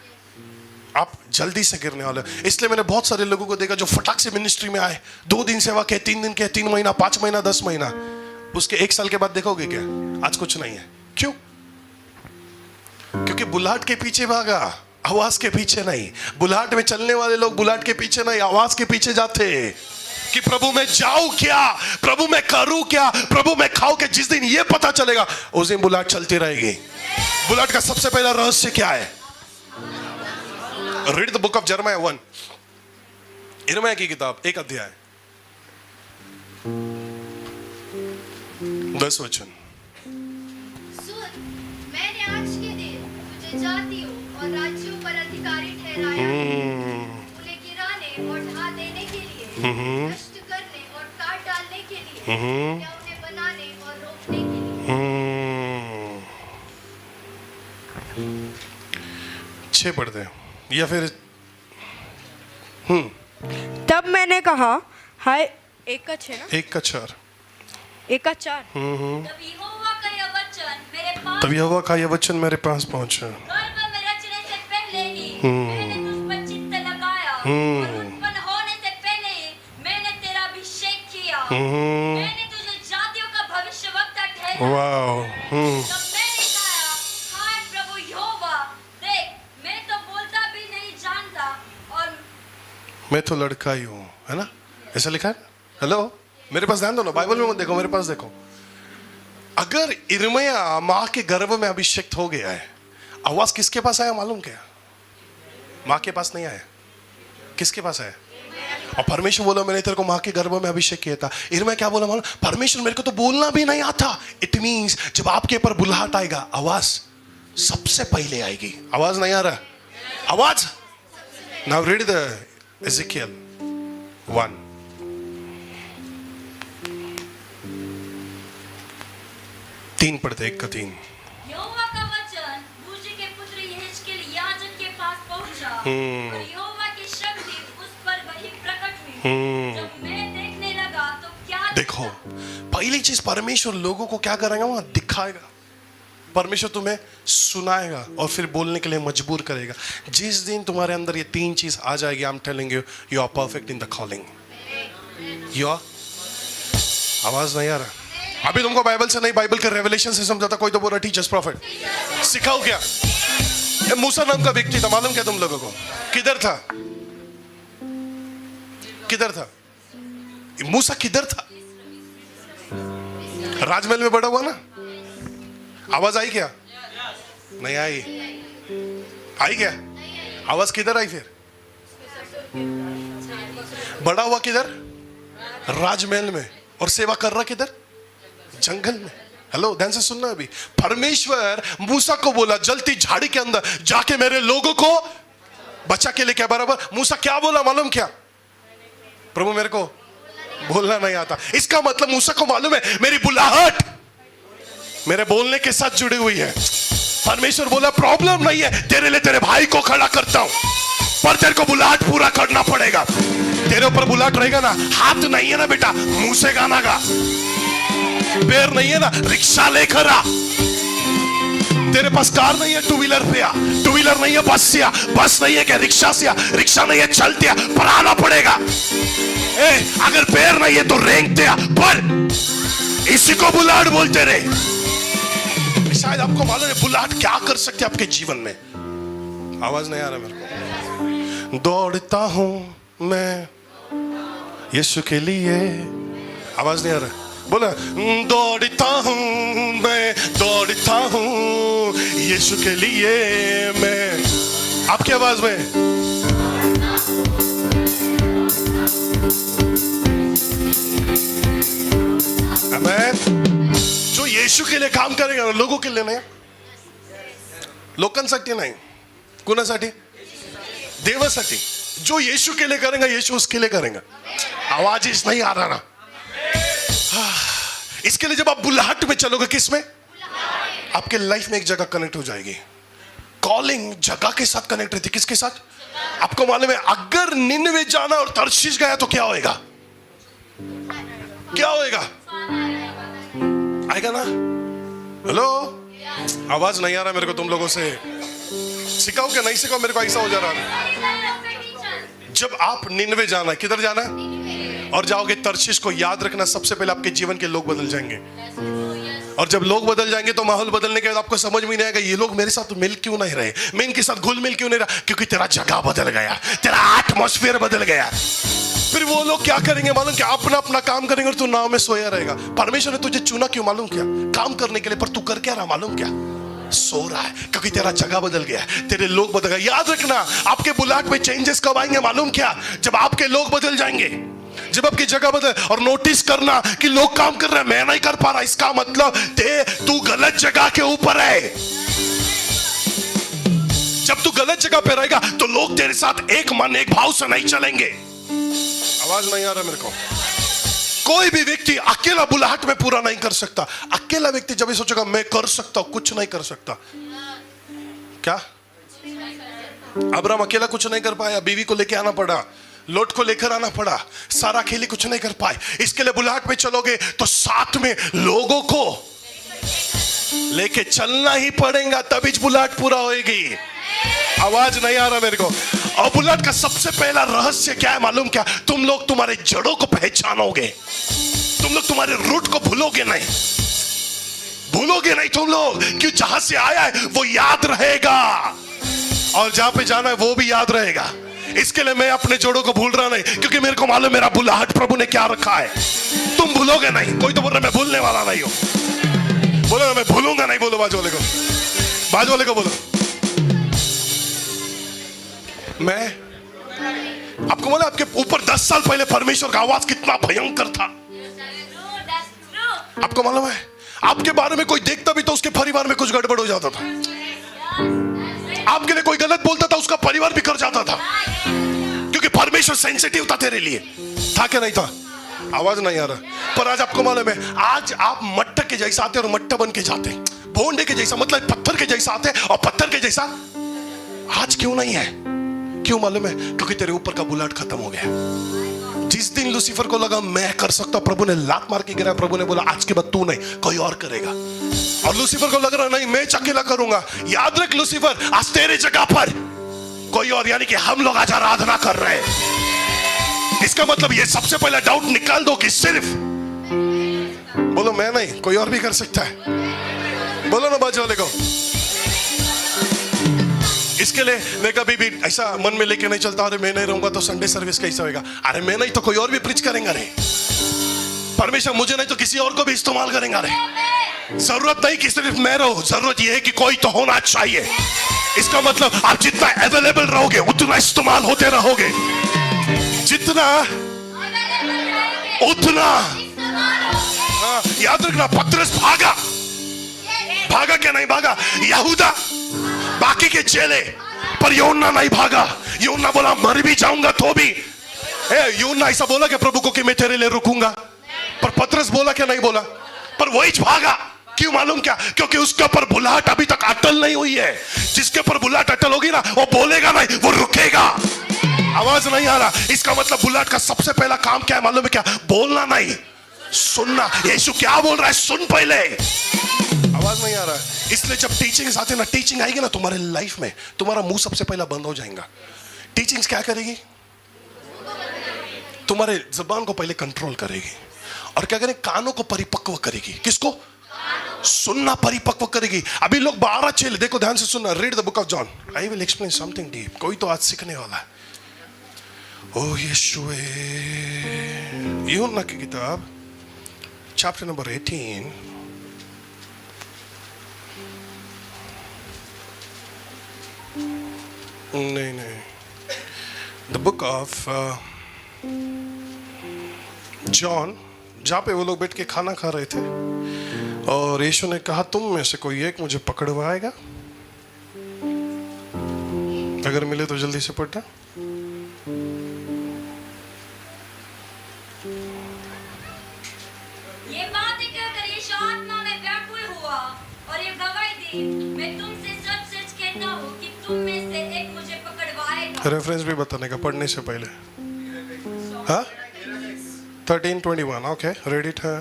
आप जल्दी से गिरने वाले। इसलिए मैंने बहुत सारे लोगों को देखा जो फटाक से मिनिस्ट्री में आए, 2 दिन सेवा के, 3 दिन के, 3 महीना, 5 महीना, 10 महीना, उसके 1 साल के बाद देखोगे क्या आज कुछ नहीं है। क्यों? क्योंकि बुलाहट के पीछे भागा, आवाज के पीछे नहीं। बुलाहट में चलने वाले लोग बुलाहट के पीछे नहीं, आवाज के पीछे जाते कि प्रभु मैं जाऊं क्या, प्रभु मैं करूं क्या, प्रभु मैं खाऊं क्या। जिस दिन ये पता चलेगा उस दिन बुलाहट चलती रहेगी। बुलाहट का सबसे पहला रहस्य क्या है? Read the book of Jeremiah 1, यिर्मयाह की किताब 1 अध्याय 10 वचन। सुन, मैंने आज के दिन तुझे जातियों और राज्यों पर अधिकारी ठहराया है, उन्हें गिराने और ढा देने के लिए, नष्ट करने और काट डालने के लिए, या उन्हें बनाने और रोकने के लिए। 6 पढ़ते हैं या फिर तब मैंने कहा, हाय, 1 का 6 ना, 1 का 4। 1 का 4। तब यहोवा का यह वचन मेरे पास, तब यहोवा का यह वचन मेरे पास पहुंचा। गर्भ में रचने से पहले ही मैंने तुझ पर चित्त लगाया, और उत्पन्न होने से पहले ही मैंने तेरा अभिषेक किया। मैंने तुझे जातियों का भविष्यवक्ता ठहराया। वाओ। तब मैंने कहा, हाय प्रभु यहोवा, देख, मैं तो बोलता भी नहीं जानता, और मैं तो लड़का ही हूँ, है ना? ऐसा लिखा है। हेलो, मेरे पास ध्यान दो ना, बाइबल में मत देखो, मेरे पास देखो। अगर यिर्मयाह माँ के गर्भ में अभिषेक हो गया है, आवाज किसके पास आया मालूम क्या? माँ के पास नहीं आया, किसके पास आया? और परमेश्वर बोला मैंने तेरे को माँ के गर्भ में अभिषेक किया था। यिर्मयाह क्या बोला मालूम? परमेश्वर मेरे को तो बोलना भी नहीं आता। इट मीन्स जब आपके ऊपर बुलाहट आएगा, आवाज सबसे पहले आएगी। आवाज नहीं आ रहा? आवाज। Now read the Ezekiel 1। तीन पढ़ते, 1 का 3। यहोवा का वचन बूजी के पुत्र यहेजकेल याजक के पास पहुंचा, और यहोवा की शक्ति उस पर वही प्रकट हुई। जब मैं देखने लगा तो क्या देखो, पहली चीज परमेश्वर लोगों को क्या करेगा? वहां दिखाएगा। परमेश्वर तुम्हें सुनाएगा और फिर बोलने के लिए मजबूर करेगा। जिस दिन तुम्हारे अंदर ये 3 चीज आ जाएगी, I am telling you, you are perfect in the calling. You are. आवाज नहीं आ रहा? अभी तुमको बाइबल से नहीं, बाइबल के रेवलेशन से समझाता। कोई तो बोल रहा टीचर्स प्रॉफिट सिखाओ क्या? ये मूसा नाम का व्यक्ति था, मालूम क्या तुम लोगों को? किधर था? किधर था मूसा? किधर था? राजमहल में बड़ा हुआ ना। आवाज आई क्या? नहीं आई। आई क्या? आवाज किधर आई फिर? बड़ा हुआ किधर? राजमहल में। और सेवा कर रहा किधर? जंगल में। हेलो, ध्यान से सुनना। अभी परमेश्वर मूसा को बोला जलती झाड़ी के अंदर जाके मेरे लोगों को बचा के लेके। बराबर मूसा क्या बोला मालूम क्या? प्रभु मेरे को बोलना नहीं आता। इसका मतलब मूसा को मालूम है मेरी बुलाहट मेरे बोलने के साथ जुड़ी हुई है। परमेश्वर बोला प्रॉब्लम नहीं है, तेरे लिए तेरे भाई को खड़ा करता हूं। पर तेरे को बुलाहट पूरा करना पड़ेगा। तेरे ऊपर बुलाहट रहेगा ना, हाथ नहीं है ना बेटा, मुंह से गाना गा। पैर नहीं है ना, रिक्शा लेकर आ। तेरे पास कार नहीं है, टू व्हीलर पे आ। टू व्हीलर नहीं है, बस से आ। बस नहीं है, क्या रिक्शा से आ। रिक्शा नहीं है, चलते आ, पर आना पड़ेगा। अगर पैर नहीं है तो रेंगते आ, पर इसी को बुलाहट बोलते रहे। शायद आपको मालूम है बुलाहट क्या कर सकते आपके जीवन में। आवाज नहीं आ रहा मेरे को। दौड़ता हूं मैं यीशु के लिए। आवाज नहीं आ रहा, बोला। दौड़ता हूं मैं, दौड़ता हूं यीशु के लिए मैं। आपकी आवाज में आमेन। जो यीशु के लिए काम करेगा ना, लोगों के लिए नहीं, लोकांसाठी नाही, कुणासाठी? देवासाठी। जो यीशु के लिए करेगा, यीशु उसके लिए करेगा। आवाज इस नहीं आ रहा ना। इसके लिए जब आप बुलाहट में चलोगे, किस में? आपके लाइफ में एक जगह कनेक्ट हो जाएगी। कॉलिंग जगह के साथ कनेक्ट रहती। किसके साथ? आपको मालूम है अगर निनवे जाना और तर्शीश गया तो क्या होएगा? क्या होएगा? आएगा ना? हेलो, आवाज नहीं आ रहा मेरे को तुम लोगों से। सिखाओ क्या नहीं सिखाओ? मेरे को ऐसा हो जा रहा है। जब आप निनवे जाना है, किधर जाना है? और जाओगे तर्शीश को, याद रखना सबसे पहले आपके जीवन के लोग बदल जाएंगे। और जब लोग बदल जाएंगे तो माहौल बदलने के बाद आपको समझ में नहीं आएगा ये लोग मेरे साथ मिल क्यों नहीं रहे, मैं इनके साथ घुल मिल क्यों नहीं रहा। क्योंकि तेरा जगह बदल गया, तेरा एटमॉस्फेयर बदल गया। फिर वो लोग क्या करेंगे मालूम क्या? अपना अपना काम करेंगे और तू नाव में सोया रहेगा। परमेश्वर ने तुझे चुना क्यों मालूम क्या? काम करने के लिए, पर तू कर क्या रहा मालूम क्या? सो रहा है। क्योंकि तेरा जगह बदल गया, तेरे लोग बदल गए। याद रखना आपके बुलाहट में चेंजेस कब आएंगे मालूम क्या? जब आपके लोग बदल जाएंगे, जब आपकी जगह बदल। और नोटिस करना कि लोग काम कर रहे हैं, मैं नहीं कर पा रहा, इसका मतलब तू गलत जगह के ऊपर है। जब तू गलत जगह पे रहेगा तो लोग तेरे साथ एक मन एक भाव से नहीं चलेंगे। आवाज नहीं आ रहा मेरे को। कोई भी व्यक्ति अकेला बुलाहट में पूरा नहीं कर सकता। अकेला व्यक्ति जब ये सोचेगा मैं कर सकता हूं, कुछ नहीं कर सकता। क्या? अब्राहम अकेला कुछ नहीं कर पाया, बीवी को लेके आना पड़ा, लोट को लेकर आना पड़ा, सारा अकेले कुछ नहीं कर पाए। इसके लिए बुलाहट में चलोगे तो साथ में लोगों को लेके चलना ही पड़ेगा, तभी बुलाहट पूरा होएगी। आवाज नहीं आ रहा मेरे को। और बुलाहट का सबसे पहला रहस्य क्या है मालूम क्या? तुम लोग तुम्हारे जड़ों को पहचानोगे। तुम लोग तुम्हारे रूट को भूलोगे नहीं, भूलोगे नहीं तुम लोग। क्यों? जहां से आया है वो याद रहेगा, और जहां पे जाना है वो भी याद रहेगा। इसके लिए मैं अपने जोड़ों को भूल रहा नहीं, क्योंकि मेरे को मालूम मेरा बुलाहट प्रभु ने क्या रखा है। तुम भूलोगे नहीं। कोई तो बोल रहा मैं भूलने वाला नहीं हूं। बोलो ना मैं भूलूंगा नहीं। बोलो बाजू वाले को, बाजू वाले को बोलो। मैं आपको बोला आपके ऊपर 10 साल पहले परमेश्वर का आवाज कितना भयंकर था। आपको मालूम है आपके बारे में कोई देखता भी तो उसके परिवार में कुछ गड़बड़ हो जाता था। आपके लिए कोई गलत बोलता था, उसका परिवार बिखर जाता था, क्योंकि परमेश्वर सेंसिटिव था तेरे लिए। था क्या नहीं था? आवाज नहीं आ रहा। पर आज आपको मालूम है आज आप मट्टा के जैसा आते और मट्टा बन के जाते, भोंडे के जैसा, मतलब पत्थर के जैसा आते और पत्थर के जैसा आज क्यों नहीं है? क्यों मालूम है? क्योंकि तेरे ऊपर का बुलाहट खत्म हो गया। जिस दिन लूसीफर को लगा मैं कर सकता, प्रभु ने लात मार के गिराया। प्रभु ने बोला आज के बाद तू नहीं, कोई और करेगा। और लूसीफर को लग रहा नहीं मैं अकेला करूंगा। याद रख लूसीफर, आज तेरे जगह पर कोई और, यानी कि हम लोग आज आराधना कर रहे हैं। इसका मतलब ये सबसे पहला डाउट निकाल दो कि सिर्फ बोलो मैं नहीं, कोई और भी कर सकता है। बोलो ना बाजू वाले को। इसके लिए मैं कभी भी ऐसा मन में लेके नहीं चलता अरे मैं नहीं रहूंगा तो संडे सर्विस कैसा होगा। अरे मैं नहीं तो कोई और भी प्रीच करेंगे। रे परमेश्वर मुझे नहीं तो किसी और को भी इस्तेमाल करेंगे। रे जरूरत नहीं कि सिर्फ मैं रहूं, जरूरत यह है कि कोई तो होना चाहिए। इसका मतलब आप जितना अवेलेबल रहोगे उतना इस्तेमाल होते रहोगे। जितना उतना याद रखना। पतरस भागा, भागा क्या नहीं भागा? यहूदा बाकी के चेले, पर यूहन्ना नहीं भागा। यूहन्ना बोला मर भी जाऊंगा तो भी। यूहन्ना ऐसा बोला क्या प्रभु को कि मैं तेरे लिए रुकूंगा? पर पतरस बोला क्या नहीं बोला? पर वही भागा। क्यों मालूम क्या? क्योंकि उसके ऊपर बुलाहट अभी तक अटल नहीं हुई है। जिसके ऊपर बुलाहट अटल होगी ना, वो बोलेगा नहीं, वो रुकेगा। आवाज नहीं आ रहा? इसका मतलब बुलाहट का सबसे पहला काम क्या है मालूम है क्या? बोलना नहीं, सुनना। यीशु क्या बोल रहा है? सुन पहले। आवाज नहीं आ रहा है? इसलिए जब टीचिंग्स आते ना, टीचिंग आएगी ना तुम्हारे लाइफ में, तुम्हारा मुंह सबसे पहला बंद हो जाएगा। टीचिंग्स क्या करेगी? तुम्हारे जुबान को पहले कंट्रोल करेगी, और क्या करेगी? कानों को परिपक्व करेगी। किसको? सुनना परिपक्व करेगी। अभी लोग 12 चेले, देखो ध्यान से सुनना। Read the book of John. I will explain something deep. कोई तो आज सीखने वाला है। ओ यीशुए, यूहन्ना की किताब चैप्टर नंबर 18। नहीं, द बुक ऑफ जॉन, जहाँ पे वो लोग बैठ के खाना खा रहे थे, और यीशु ने कहा तुम में से कोई एक मुझे पकड़वाएगा? अगर मिले तो जल्दी से पढ़ना। ये बातें कहकर यीशु आत्मा में व्याकुल हुआ और ये गवाही दी, मैं तुमसे सच सच कहता हूँ कि तुम में से एक मुझे पकड़वाएगा। रेफरेंस भी बताने का पढ़ने से पहले। हाँ, 13:21। ओके, रेड इट है।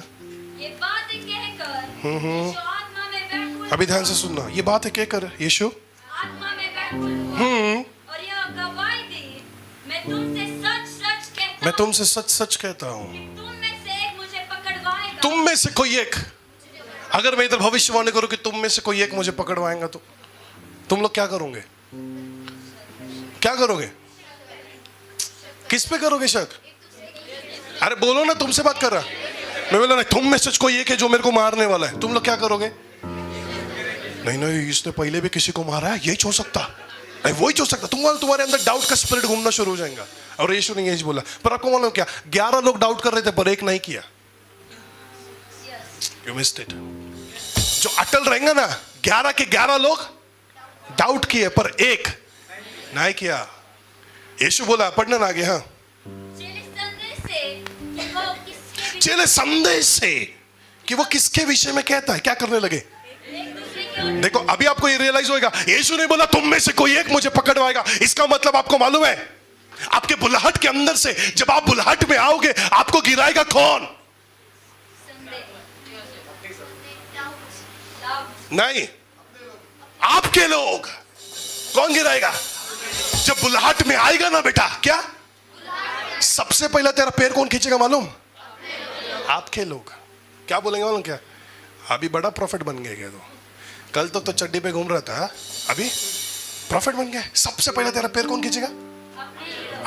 ये बातें कहकर यीशु आत्मा में व्याकुल अभी ध्यान से सुनना। ये बात है कहकर यीशु आत्मा में व्याकुल हुआ और यह गवाही दी, मैं तुमसे सच सच कहता हूँ कहता हूँ, तुम में से एक मुझे पकड़वाएगा। तुम में से कोई एक। अगर मैं इधर भविष्यवाणी करूँ कि तुम में से कोई एक मुझे पकड़वाएगा, तो तुम लोग क्या करोगे? क्या करोगे? किस पे करोगे शक? अरे बोलो ना, तुमसे बात कर रहा। मैं बोला नहीं, तुम में से कोई एक है जो मेरे को मारने वाला है, तुम लोग क्या करोगे? नहीं, इसने पहले भी किसी को मारा है, यही हो सकता नहीं, वही हो सकता। तुम्हारे अंदर डाउट का स्पिरिट घूमना शुरू हो जाएगा। और यीशु ने यही बोला। पर आपको मालूम क्या? 11 लोग डाउट कर रहे थे, पर एक नहीं किया। You missed it. जो अटल रहेंगे ना, 11 के 11 लोग डाउट किए, पर एक नहीं किया। यीशु बोला, पढ़ने ना आगे। हाँ, चेले संदेश से कि वो किसके विषय में कहता है, क्या करने लगे? देखो, अभी आपको ये रियलाइज होगा, यीशु ने बोला तुम में से कोई एक मुझे पकड़वाएगा। इसका मतलब आपको मालूम है, आपके बुलाहट के अंदर से जब आप बुलाहट में आओगे, आपको गिराएगा कौन? नहीं, आपके लोग। कौन गिराएगा? जब बुलाहट में आएगा ना बेटा, क्या सबसे पहला तेरा पैर कौन खींचेगा मालूम? आपके लोग। क्या बोलेंगे मालूम? क्या अभी बड़ा प्रॉफिट बन गया? क्या कल तो चड्डी पे घूम रहा था, अभी प्रॉफिट बन गया। सबसे पहले तेरा पैर कौन खींचेगा?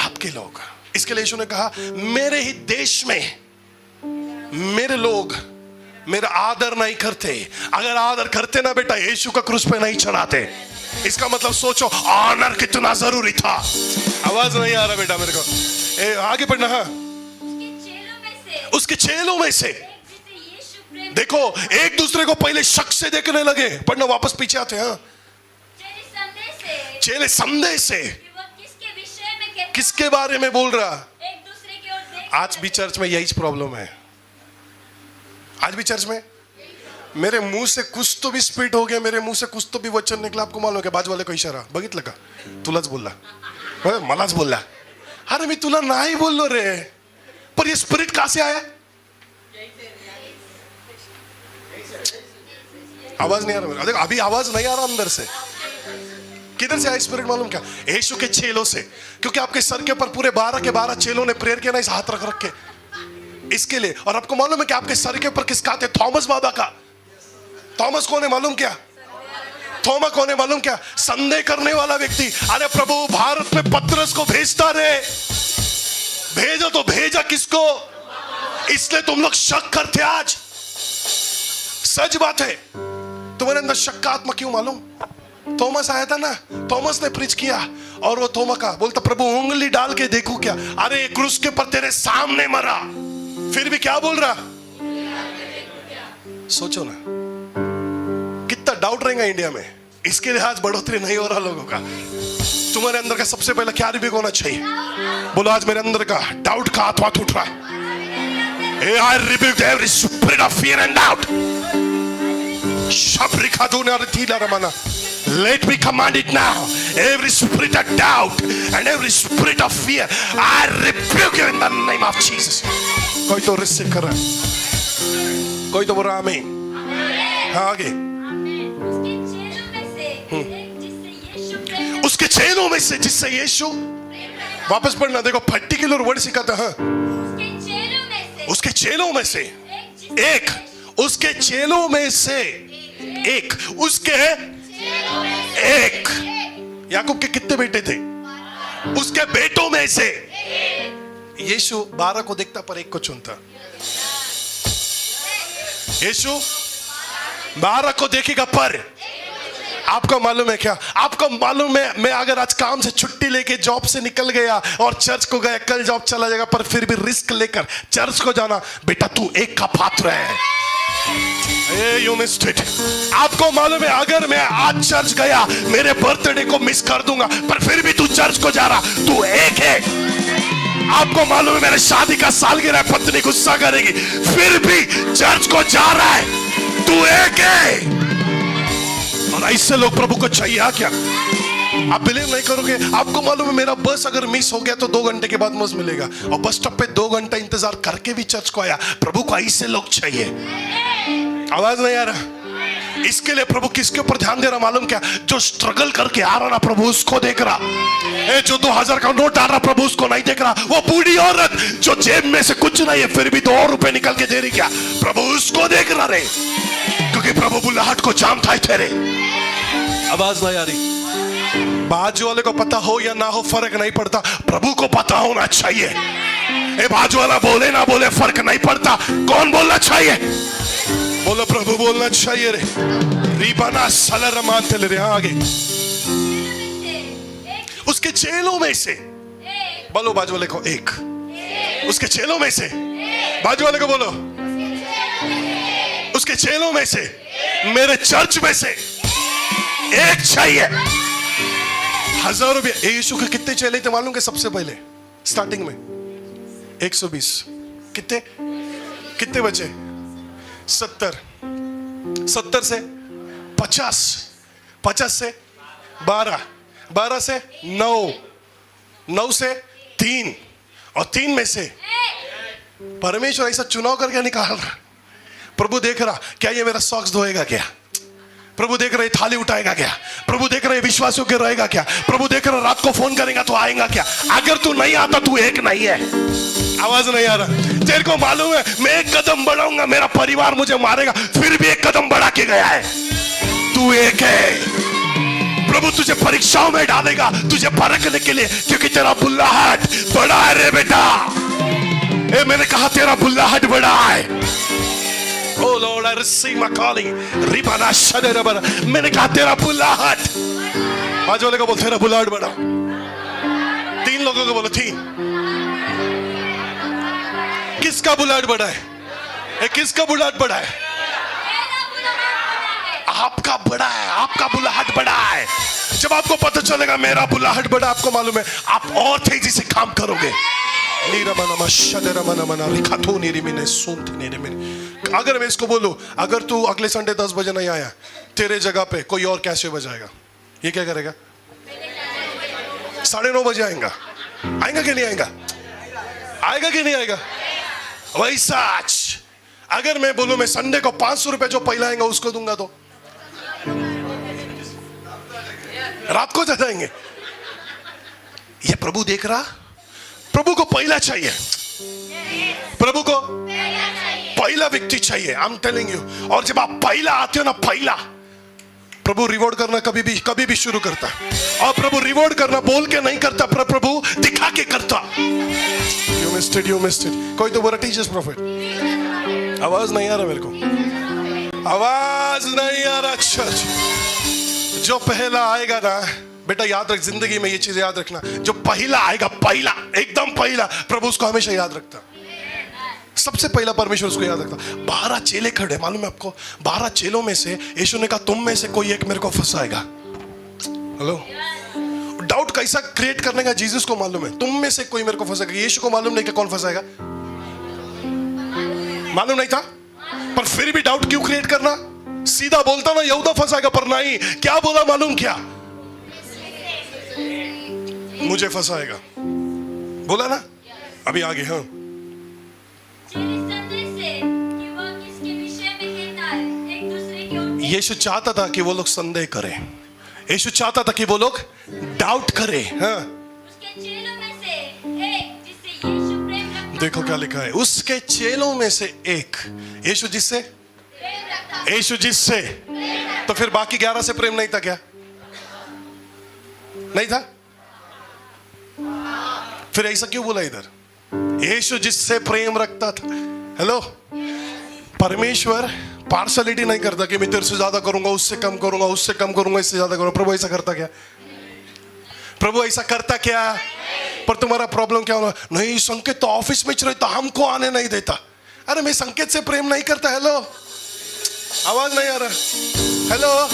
आपके लोग। इसके लिए यीशु ने कहा, मेरे ही देश में मेरे लोग मेरा आदर नहीं करते। अगर आदर करते ना बेटा, यीशु का क्रूस पे नहीं चढ़ाते। इसका मतलब सोचो ऑनर कितना जरूरी था। आवाज नहीं आ रहा बेटा मेरे को। आगे पढ़ना। हाँ, उसके चेलों में से देखो, एक दूसरे को पहले शक से देखने लगे। पढ़ना, वापस पीछे आते हैं। चेले संदेश से किसके बारे में बोल रहा? एक दूसरे की ओर देख। आज भी चर्च में यही प्रॉब्लम है। आज भी चर्च में मेरे मुंह से कुछ तो भी स्पिरिट हो गया, मेरे मुंह से कुछ तो भी वचन निकला। आपको मालूम है? बाजू वाले को इशारा बघितलं का? तुलाच बोलला, मलाच बोलला। अरे मी तुला नाही बोललो रे, पर ये स्पिरिट कहां से आया? आवाज नहीं आ रहा। देखो, अभी आवाज नहीं आ रहा अंदर से। किधर से आया स्पिरिट मालूम क्या? यीशु के चेलों से। क्योंकि आपके सर के ऊपर पूरे 12 के 12 चेलों ने प्रेयर किया ना, इस हाथ रख के इसके लिए। और आपको मालूम है कि आपके सर के ऊपर किसका हाथ है? थॉमस बाबा का। थॉमस कौन है मालूम क्या? थोमा कौन है मालूम क्या? संदेह करने वाला व्यक्ति। अरे प्रभु, भारत में पतरस को भेजता रे, भेजा तो भेजा किसको? इसलिए तुम लोग शक करते। आज सच बात है, तुम्हारे अंदर शक का आत्मा क्यों मालूम? थॉमस आया था ना, थॉमस ने प्रीच किया, और वो थोमा का बोलता, प्रभु उंगली डाल के देखो क्या? अरे क्रूस के पर तेरे सामने मरा, फिर भी क्या बोल रहा? सोचो ना, कितना डाउट रहेगा इंडिया में। इसके लिए आज बढ़ोतरी नहीं हो रहा लोगों का। तुम्हारे अंदर का सबसे पहला क्या रिबेक होना चाहिए? बोलो, आज मेरे अंदर का डाउट का आत्मा उठ रहा है। I rebuke every spirit of fear and doubt. Let me command it now. Every spirit of doubt and every spirit of fear, I rebuke you in the name of Jesus. कोई तो receive कर रहा है, कोई तो बोल रहा आमीन। हाँ आगे। उसके चेलों में से जिससे यीशु, वापस पढ़ना, देखो पर्टिकुलर वर्ड सिखाता है। उसके चेलों में से एक, उसके चेलों में से एक, उसके एक। याकूब के कितने बेटे थे? उसके बेटों में से यीशु 12 को देखता पर एक को चुनता। यीशु 12 को देखेगा पर आपको मालूम है क्या? आपको मालूम है, मैं अगर आज काम से छुट्टी लेके जॉब से निकल गया और चर्च को गया, कल जॉब चला जाएगा, पर फिर भी रिस्क लेकर चर्च को जाना, बेटा तू एक का पात्र है। You missed it. आपको मालूम है अगर मैं आज चर्च गया, मेरे बर्थडे को मिस कर दूंगा, पर फिर भी तू चर्च को जा रहा, तू एक है। आपको मालूम है मेरे शादी का सालगिरह है, पत्नी गुस्सा करेगी, फिर भी चर्च को जा रहा है, तू एक है। और ऐसे लोग प्रभु को चाहिए क्या? आप बिलीव नहीं करोगे, आपको मालूम है मेरा बस अगर मिस हो गया तो 2 घंटे के बाद बस मिलेगा, और बस स्टॉप पे 2 घंटा इंतजार करके भी चर्च को आया। प्रभु को ऐसे लोग चाहिए। आवाज नहीं आ रहा? इसके लिए प्रभु किसके ऊपर ध्यान दे रहा मालूम क्या? जो स्ट्रगल करके आ रहा ना, प्रभु उसको देख रहा। जो 2000 का नोट आ रहा, प्रभु उसको नहीं देख रहा। वो बूढ़ी औरत जो जेब में से कुछ नहीं है फिर भी 2 रुपए निकल के दे रही क्या, प्रभु उसको देख रहा रे, क्योंकि प्रभु बुल्लाहट को जानता है तेरे। आवाज नहीं आ रही? बाजू वाले को पता हो या ना हो फर्क नहीं पड़ता, प्रभु को पता होना चाहिए। बाजू वाला बोले ना बोले फर्क नहीं पड़ता, कौन बोलना चाहिए? बोलो प्रभु बोलना चाहिए रे। रीबाना सलर मानते ले रे। आगे उसके चेलों में से, बोलो बाजू वाले को एक, उसके चेलों में से, बाजू वाले को बोलो उसके चेलों में से, मेरे चर्च में से एक चाहिए। 1000 रुपये। यीशु के कितने चेले थे मालूम? के सबसे पहले स्टार्टिंग में 120, कितने कितने बचे? 70, 70 से 50, 50 से 12, 12 से 9, 9 से 3, और 3 में से परमेश्वर ऐसा चुनाव करके निकाल रहा। प्रभु देख रहा क्या ये मेरा सॉक्स धोएगा क्या? प्रभु देख रहे थाली उठाएगा क्या? प्रभु देख रहे विश्वासियों के रहेगा क्या? प्रभु देख रहा रात को फोन करेगा तो आएगा क्या? अगर तू नहीं आता तू एक नहीं है। आवाज नहीं आ रहा? तेरे को मालूम है मैं एक कदम बढ़ाऊंगा, मेरा परिवार मुझे मारेगा, फिर भी एक कदम बढ़ा के गया है, तू एक है। प्रभु तुझे परीक्षाओं में डालेगा तुझे परखने के लिए, क्योंकि तेरा बुल्लाहट बड़ा है रे बेटा। मैंने कहा तेरा बुल्लाहट बड़ा है। Oh Lord, I receive my calling. रिबाना शदरबर। मैंने कहा तेरा बुल्लाहट, आज वाले को बोल तेरा बुल्लाहट बड़ा। 3 लोगों को बोलो 3। किसका बुल्लाहट बड़ा है? किसका बुल्लाहट बड़ा है? आपका बड़ा है, आपका बुल्लाहट बड़ा है। जब आपको पता चलेगा मेरा बुल्लाहट बड़ा, आपको मालूम है आप और तेजी से काम करोगे। अगर मैं इसको बोलूं, अगर तू अगले संडे 10 बजे नहीं आया, तेरे जगह पे कोई और कैसे बजाएगा, ये क्या करेगा? 9:30 बजे आएगा। आएगा कि नहीं आएगा? आएगा कि नहीं आएगा? वैसा आज अगर मैं बोलूं मैं संडे को 500 रुपए जो पहला आएगा उसको दूंगा, तो रात को जाएंगे। ये प्रभु देख रहा। प्रभु को पहला चाहिए, प्रभु को पहला व्यक्ति चाहिए। आई एम टेलिंग यू। और जब आप पहला आते हो ना, पहला, प्रभु रिवॉर्ड करना कभी भी शुरू करता है। और प्रभु रिवॉर्ड करना बोल के नहीं करता, प्रभु दिखा के करता। You missed it. कोई तो बोला टीचर्स प्रॉफिट। आवाज नहीं आ रहा मेरे को, आवाज नहीं आ रहा। चर्च जो पहला आएगा ना बेटा, याद रख, जिंदगी में ये चीज याद रखना, जो पहला आएगा, पहला, एकदम पहला, प्रभु उसको हमेशा याद रखता। सबसे पहला परमेश्वर उसको याद रखता। 12 चेले खड़े, मालूम है आपको? 12 चेलों में से यीशु ने कहा तुम में से कोई एक मेरे को फंसाएगा। हेलो, डाउट कैसा क्रिएट करने का जीसस को मालूम है, तुम में से कोई मेरे को फंसाएगा। यीशु को मालूम नहीं कि कौन फंसाएगा, मालूम नहीं था, पर फिर भी डाउट क्यों क्रिएट करना? सीधा बोलता ना यहूदा फंसाएगा, पर नहीं, क्या बोला मालूम क्या? मुझे फंसाएगा बोला ना। अभी आगे हाँ, यीशु चाहता था कि वो लोग संदेह करें, यीशु चाहता था कि वो लोग डाउट करें। हाँ देखो क्या लिखा है, उसके चेलों में से एक, यीशु जिससे, यीशु जिससे, तो फिर बाकी 11 से प्रेम नहीं था क्या? नहीं था? फिर ऐसा क्यों बोला इधर? यीशु जिससे प्रेम रखता था। हेलो, परमेश्वर पार्शलिटी नहीं करता कि मैं तेरे से ज्यादा करूंगा, उससे कम करूंगा, उससे कम करूंगा, इससे ज्यादा करूंगा। प्रभु ऐसा करता क्या? प्रभु ऐसा करता क्या? पर तुम्हारा प्रॉब्लम क्या होना? नहीं, संकेत तो ऑफिस में रहता, हमको आने नहीं देता। अरे मैं संकेत से प्रेम नहीं करता। हेलो, आवाज नहीं आ रहा? हेलो,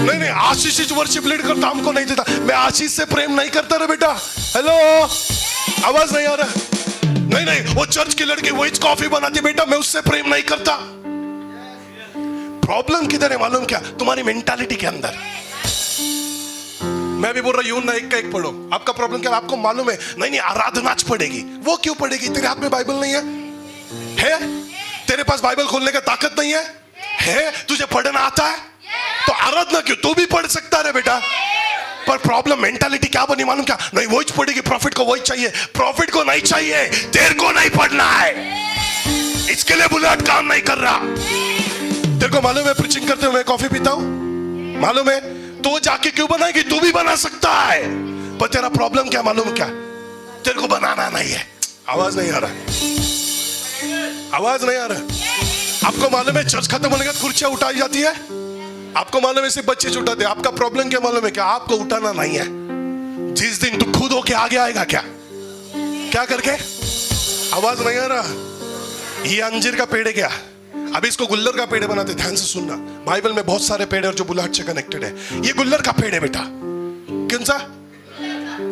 नहीं नहीं, आशीष वर्शिप लीड करता, हमको नहीं देता। मैं आशीष से प्रेम नहीं करता रे बेटा। हेलो, आवाज नहीं आ रहा? नहीं नहीं, वो चर्च की लड़की वही कॉफी बनाती बेटा, मैं उससे प्रेम नहीं करता। प्रॉब्लम किधर है मालूम क्या? तुम्हारी मेंटालिटी के अंदर। मैं भी बोल रहा हूं ना, एक का एक पढ़ो। आपका प्रॉब्लम क्या? आपको मालूम है नहीं नहीं, आराधना पड़ेगी। वो क्यों पड़ेगी? तेरे हाथ में बाइबल नहीं है? है? तेरे पास बाइबल खोलने का ताकत नहीं है? है? तुझे पढ़ना आता है तो आराधना क्यों? तू भी पढ़ सकता है बेटा। पर प्रॉब्लम मेंटालिटी क्या बनी मालूम क्या? नहीं वही पढ़ेगी, प्रॉफिट को वही चाहिए। प्रॉफिट को नहीं चाहिए, तेरे को नहीं पढ़ना है। इसके लिए बुलेट काम नहीं कर रहा। तेरे को मालूम है प्रीचिंग करते हुए मैं कॉफी पीता हूं, मालूम है? तो जाके क्यों बनाएगी? तू भी बना सकता है। पर तेरा प्रॉब्लम क्या मालूम क्या? तेरे को बनाना नहीं है। आवाज नहीं आ रहा? आवाज नहीं आ रहा? आपको मालूम है चर्च खत्म होने के बाद कुर्सियां उठाई जाती है? आपको मालूम है सिर्फ बच्चे उठाते हैं। आपका प्रॉब्लम क्या मालूम है क्या? आपको उठाना नहीं है। जिस दिन तू खुद होके आगे आएगा क्या? क्या करके? आवाज नहीं आ रहा? ये अंजीर का पेड़ है क्या? अभी इसको गुल्लर का पेड़ बनाते। ध्यान से सुनना, बाइबल में बहुत सारे पेड़ है और जो बुलाहट से कनेक्टेड है। ये गुल्लर का पेड़ है बेटा। कौन सा?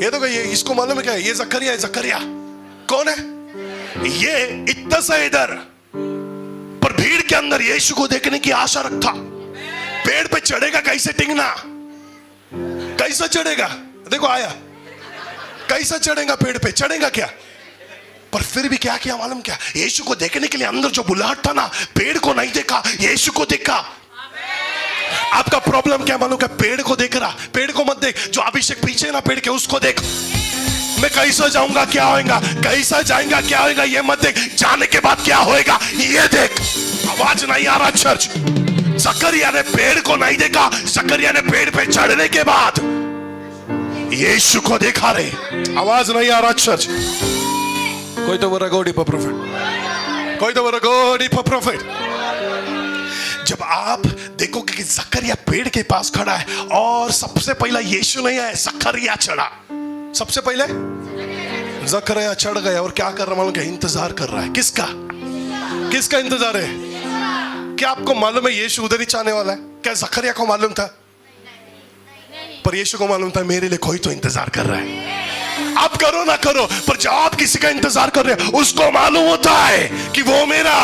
ये तो ये, इसको मालूम है क्या? ये जकरिया है। जकरिया कौन है? ये इतना सा इधर, पर भीड़ के अंदर यीशु को देखने की आशा रखता। पेड़ पे चढ़ेगा कैसे? टिंगना कैसा चढ़ेगा? देखो आया, कैसा चढ़ेगा? पेड़ पे चढ़ेगा क्या? पर फिर भी क्या किया मालूम क्या? यीशु को देखने के लिए अंदर जो बुलाहट था ना, पेड़ को नहीं देखा, यीशु को देखा। आपका प्रॉब्लम क्या मालूम क्या? पेड़ को देख रहा। पेड़ को मत देख, जो अभिषेक पीछे ना पेड़ के, उसको देख। मैं कैसा जाऊंगा, क्या होगा, कैसा जाएगा, क्या होगा, ये मत देख। जाने के बाद क्या होएगा ये देख। आवाज नहीं आ रहा चर्च? जकरिया ने पेड़ को नहीं देखा, जकरिया ने पेड़ पे चढ़ने के बाद यीशु को देखा रे। आवाज नहीं आ रहा चर्च? कोई तो बोला गॉड इज अ प्रॉफिट, कोई तो बोला गॉड इज अ प्रॉफिट। जब आप देखोगे कि जकरिया पेड़ के पास खड़ा है और सबसे पहला यीशु नहीं है, जकरिया चढ़ा। सबसे पहले जकरिया चढ़ गया और क्या कर रहा मालूम क्या? इंतजार कर रहा है। किसका? किसका इंतजार है? क्या आपको मालूम है यीशु उधर ही चाहने वाला है? क्या जकरिया को मालूम था? पर यीशु को मालूम था मेरे लिए कोई तो इंतजार कर रहा है। आप करो ना करो, पर जब आप किसी का इंतजार कर रहे हो, उसको मालूम होता है कि वो मेरा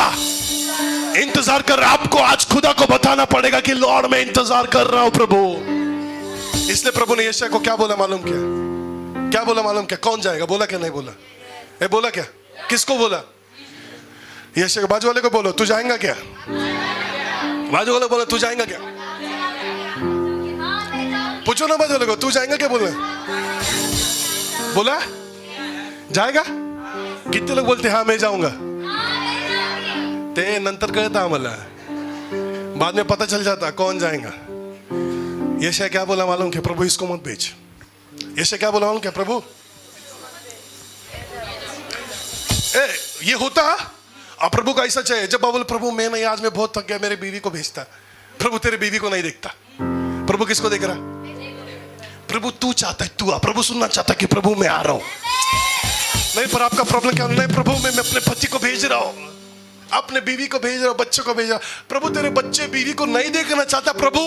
इंतजार कर रहा है। आपको आज खुदा को बताना पड़ेगा कि लॉर्ड मैं इंतजार कर रहा हूं प्रभु। इसलिए प्रभु ने यशायाह को क्या बोला मालूम क्या? क्या बोला मालूम क्या? कौन जाएगा? बोला क्या? नहीं बोला? ए बोला क्या? किसको बोला? यशायाह बाजू वाले को बोलो, तू जाएगा क्या? बाजू वाले बोलो, तू जाएगा क्या? पूछो ना बाजू वाले को, तू जाएगा क्या? बोला जाएगा? कितने लोग बोलते हाँ मैं जाऊंगा? ते नंतर कळतं आम्हाला, बाद में पता चल जाता कौन जाएगा। यशायाह क्या बोला मालूम क्या? प्रभु इसको मत भेज। यशायाह क्या बोला मालूम क्या? प्रभु ये होता अब प्रभु का ऐसा चाहिए। जब बोले प्रभु मैं नहीं, आज मैं बहुत थक गया, मेरे बीवी को भेजता। प्रभु तेरे बीवी को नहीं देखता। प्रभु किसको देख रहा? प्रभु तू चाहता है तू आ। प्रभु सुनना चाहता है कि प्रभु मैं आ रहा हूं। नहीं, पर आपका प्रॉब्लम क्या? नहीं प्रभु मैं अपने पति को भेज रहा हूं, अपने बीवी को भेज रहा हूं, बच्चों को भेज रहा हूं। प्रभु तेरे बच्चे बीवी को नहीं देखना चाहता, प्रभु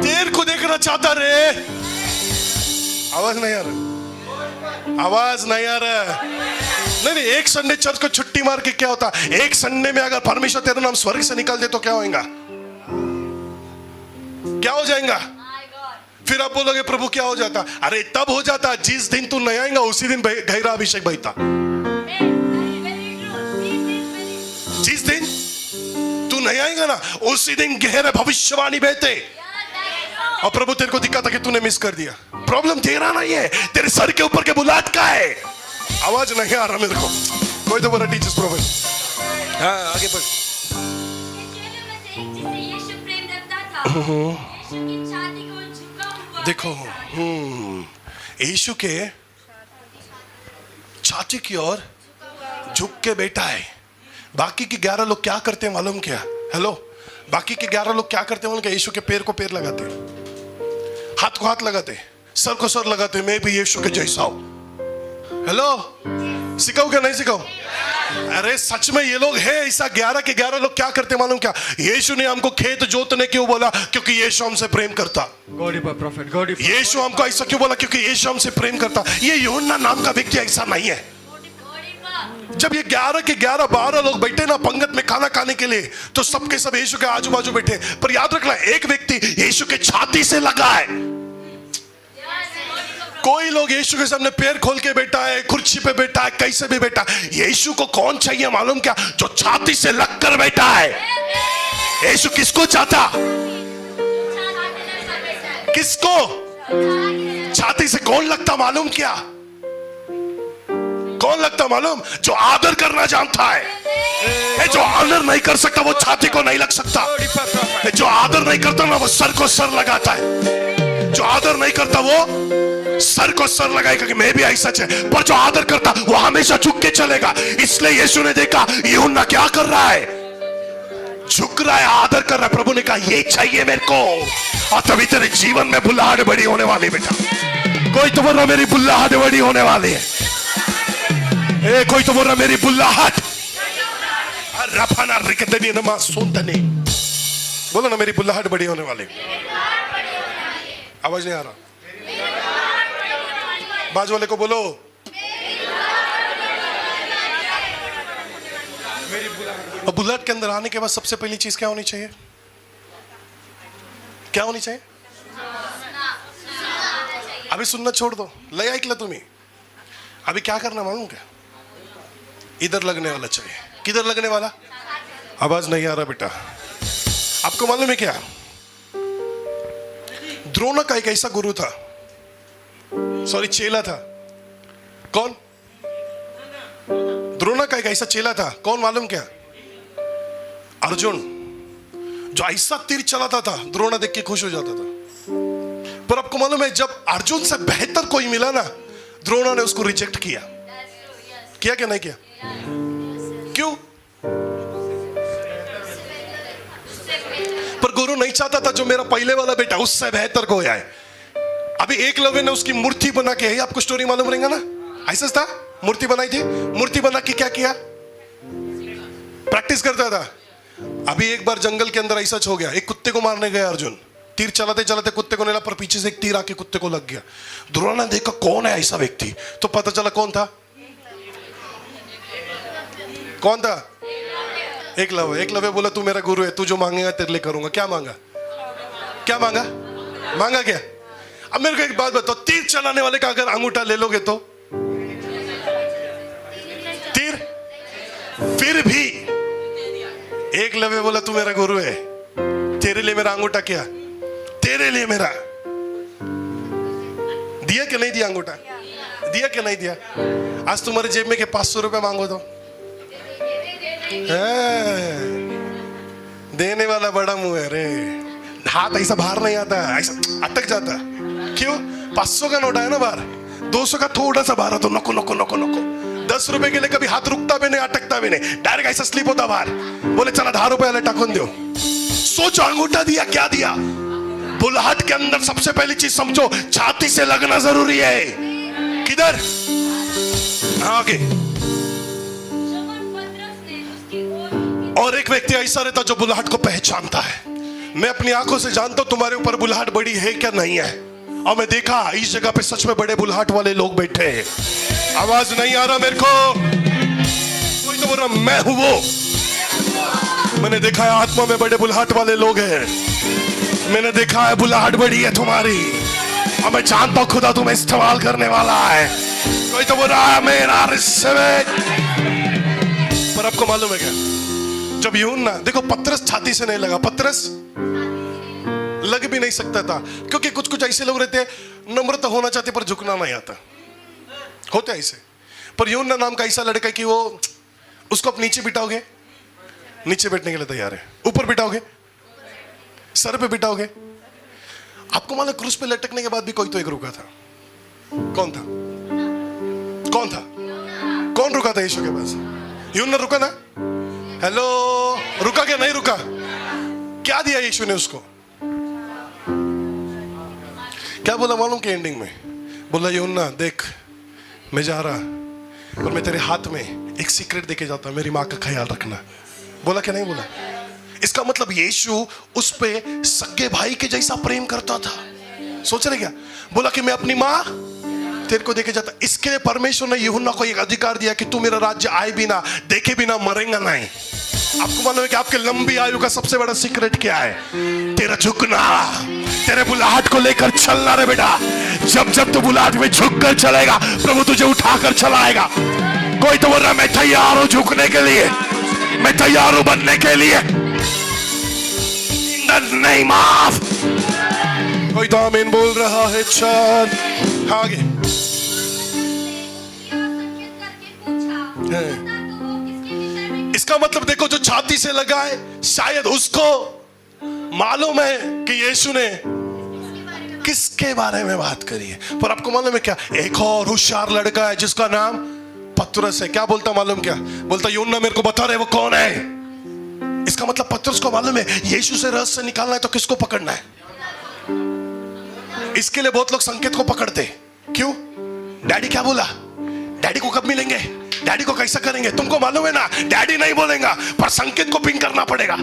तेरे को देखना चाहता रे। आवाज नहीं आ रहा? आवाज नहीं आ रहा? नहीं, एक संडे चर्च को छुट्टी मार के क्या होता? एक संडे में अगर परमेश्वर तेरा नाम स्वर्ग से निकाल दे तो क्या होगा? क्या हो जाएगा? फिर आप बोलोगे प्रभु क्या हो जाता? अरे तब हो जाता जिस दिन तू नहीं आएगा उसी दिन गहरा अभिषेक बहता। जिस दिन तू नहीं आएगा ना उसी दिन गहरे भविष्यवाणी बहते। और प्रभु तेरे को दिखा था कि तूने मिस कर दिया। प्रॉब्लम तेरा नहीं है, तेरे सर के ऊपर के बुलाट का है। आवाज नहीं आ रहा मेरे को। कोई तो बोला टीचर्स प्रॉब्लम। हाँ आगे बढ़। देखो यीशु के छाती की ओर झुक के बैठा है। बाकी के 11 लोग क्या करते हैं मालूम क्या? हेलो, बाकी के 11 लोग क्या करते हैं मालूम क्या? यीशु के पैर को पैर लगाते, हाथ को हाथ लगाते, सर को सर लगाते। मैं भी यीशु के जैसा हूं। हेलो, सिखाओ क्या नहीं सिखाओ? अरे सच में ये लोग है ऐसा। 11 के 11 लोग क्या करते मालूम क्या? यीशु ने हमको खेत जोतने क्यों बोला? क्योंकि यीशु हमसे प्रेम करता। यीशु हमको ऐसा क्यों बोला? क्योंकि यीशु हमसे प्रेम करता। ये यूहन्ना नाम का व्यक्ति ऐसा नहीं है। जब ये 11 के 11 12 लोग बैठे ना पंगत में खाना खाने के लिए, तो सबके सब यीशु के आजू बाजू बैठे। पर याद रखना, एक व्यक्ति यीशु के छाती से लगा है। कोई लोग यीशु के सामने पैर खोल के बैठा है, कुर्सी पे बैठा है, कैसे भी बैठा है। यीशु को कौन चाहिए मालूम क्या? जो छाती से लगकर बैठा है। यीशु किसको चाहता? किसको छाती से कौन लगता मालूम क्या? कौन लगता मालूम? जो आदर करना जानता है। जो आदर नहीं कर सकता वो छाती को नहीं लग सकता। जो आदर नहीं करता ना वो सर को सर लगाता है। जो आदर नहीं करता वो सर को सर लगाएगा कि मैं भी ऐसा है। पर जो आदर करता वो हमेशा झुक के चलेगा। इसलिए यीशु ने देखा यूहन्ना क्या कर रहा है, झुक रहा है, आदर कर रहा है। प्रभु ने कहा ये चाहिए मेरे को। और तभी तेरे जीवन में बुल्लाहट बड़ी होने वाली बेटा। कोई तो बोल रहा मेरी बुल्लाहट बड़ी होने वाली है। कोई तो बोल रहा मेरी बुल्लाहट। रफाना रिकदनी नमा सुनतनी। बोलो ना मेरी बुल्लाहट बड़ी होने वाली। आवाज नहीं आ रहा? बाजू वाले को बोलो और बुल्लाहट के अंदर आने के बाद सबसे पहली चीज क्या होनी चाहिए? क्या होनी चाहिए? अभी सुनना छोड़ दो, लय ऐकलं तुम्ही। अभी क्या करना मालूम क्या? इधर लगने वाला चाहिए। किधर लगने वाला? आवाज नहीं आ रहा बेटा। आपको मालूम है क्या? द्रोण का एक ऐसा गुरु था, सॉरी चेला था। कौन? द्रोण का एक ऐसा चेला था। कौन मालूम क्या? अर्जुन। जो ऐसा तीर चलाता था द्रोण देख के खुश हो जाता था। पर आपको मालूम है जब अर्जुन से बेहतर कोई मिला ना, द्रोण ने उसको रिजेक्ट किया। किया क्या नहीं किया? क्यों? पर गुरु नहीं चाहता था जो मेरा पहले वाला बेटा उससे बेहतर को आए। अभी एकलव्य ने उसकी मूर्ति बना के, आपको स्टोरी मालूम रहेगा ना, ऐसा था। मूर्ति बनाई थी, मूर्ति बना के क्या किया? प्रैक्टिस करता था। अभी एक बार जंगल के अंदर ऐसा हो गया, एक कुत्ते को मारने गया अर्जुन। तीर चलाते चलाते कुत्ते को नेला, पर पीछे से एक तीर आके कुत्ते को लग गया। द्रोण ने देखा कौन है ऐसा व्यक्ति, तो पता चला कौन था? कौन था? एकलव्य। एकलव्य बोला तू मेरा गुरु है, तू जो मांगेगा तेरे लिए करूंगा। क्या मांगा? क्या मांगा? मांगा क्या? अब मेरे को एक बात बताओ, तीर चलाने वाले का अगर अंगूठा ले लोगे तो तीर, फिर भी एकलव्य बोला तू मेरा गुरु है, तेरे लिए मेरा अंगूठा क्या? तेरे लिए मेरा। दिया कि नहीं दिया अंगूठा? दिया कि नहीं दिया? आज तुम्हारे जेब में के 500 रुपए मांगो तो देने वाला बड़ा मुंह है रे। हाथ ऐसा बाहर नहीं आता, ऐसा अटक जाता। क्यों? 500 का नोट है ना बाहर, 200 का थोड़ा सा बाहर तो नको नको नको नको। 10 रुपए के लिए कभी हाथ रुकता भी नहीं, अटकता भी नहीं, डायरेक्ट ऐसा स्लिप होता बाहर। बोले चला 10 रुपए वाले टाकून दो। सोचो अंगूठा दिया, क्या दिया? बुल्लाहट के अंदर सबसे पहली चीज समझो, छाती से लगना जरूरी है। किधर? आगे। और एक व्यक्ति ऐसा रहता जो बुल्लाहट को पहचानता है। मैं अपनी आंखों से जानता हूं तुम्हारे ऊपर बुल्लाहट बड़ी है क्या नहीं है। और मैं देखा इस जगह पे सच में बड़े बुल्लाहट वाले लोग बैठे हैं। आवाज नहीं आ रहा मेरे को? कोई तो बोल रहा मैं हूं वो। मैंने देखा है आत्मा में बड़े बुल्लाहट वाले लोग हैं। मैंने देखा है बुलाहट बड़ी है तुम्हारी, और मैं जानता हूं खुदा तुम्हें इस्तेमाल करने वाला है। कोई तो बोल रहा है मेरा रिसीव। पर आपको मालूम है क्या, जब यूहन्ना, देखो पतरस छाती से नहीं लगा, पतरस लग भी नहीं सकता था, क्योंकि कुछ कुछ ऐसे लोग रहते हैं नम्रता होना चाहते पर झुकना नहीं आता, होते ऐसे। पर यूहन्ना नाम का ऐसा लड़का कि वो, उसको आप नीचे बिठाओगे, नीचे बैठने के लिए तैयार है, ऊपर बिठाओगे, सर पे बिठाओगे। आपको मालूम क्रूस पे लटकने के बाद भी कोई तो एक रुका था। कौन था? कौन था? कौन रुका था यीशु के पास? यूहन्ना रुका ना? हेलो, रुका क्या? नहीं रुका। क्या दिया यीशु ने उसको? क्या बोला मालूम के एंडिंग में? बोला यूहन्ना देख, मैं जा रहा और मैं तेरे हाथ में एक सीक्रेट देके जाता हूं, मेरी माँ का ख्याल रखना। बोला क्या? नहीं बोला। इसका मतलब यीशु उस पे सगे भाई के जैसा प्रेम करता था। सोच रहे क्या? बोला कि मैं अपनी माँ तेरे को देके जाता। इसके लिए परमेश्वर ने यूहन्ना को एक अधिकार दिया कि तू मेरा राज्य आए बिना, देखे बिना मरेगा नहीं। आपको मालूम है कि आपके लंबी आयु का सबसे बड़ा सीक्रेट क्या है? तेरा झुकना, तेरे बुलाहट को लेकर चलना रे बेटा। जब जब तू बुलाहट में झुक कर चलेगा, प्रभु तुझे उठाकर चलाएगा। कोई तो बोल रहा मैं तैयार हूं झुकने के लिए, मैं तैयार हूं बनने के लिए। In the name of, कोई तो आमीन बोल रहा है। चल आगे। इसका मतलब देखो, जो छाती से लगा है शायद उसको मालूम है कि यीशु ने किसके बारे में बात करी है। पर आपको मालूम है क्या, एक और होशियार लड़का है जिसका नाम पतरस है। क्या बोलता मालूम? क्या बोलता? यूहन्ना मेरे को बता रहे वो कौन है। इसका मतलब पतरस को मालूम है यीशु से रहस्य निकालना है तो किसको पकड़ना है। इसके लिए बहुत लोग संकेत को पकड़ते। क्यों? डैडी क्या बोला, डैडी को कब मिलेंगे, डैडी को कैसा करेंगे। तुमको मालूम है ना, डैडी नहीं बोलेगा पर संकेत को पिंग करना पड़ेगा,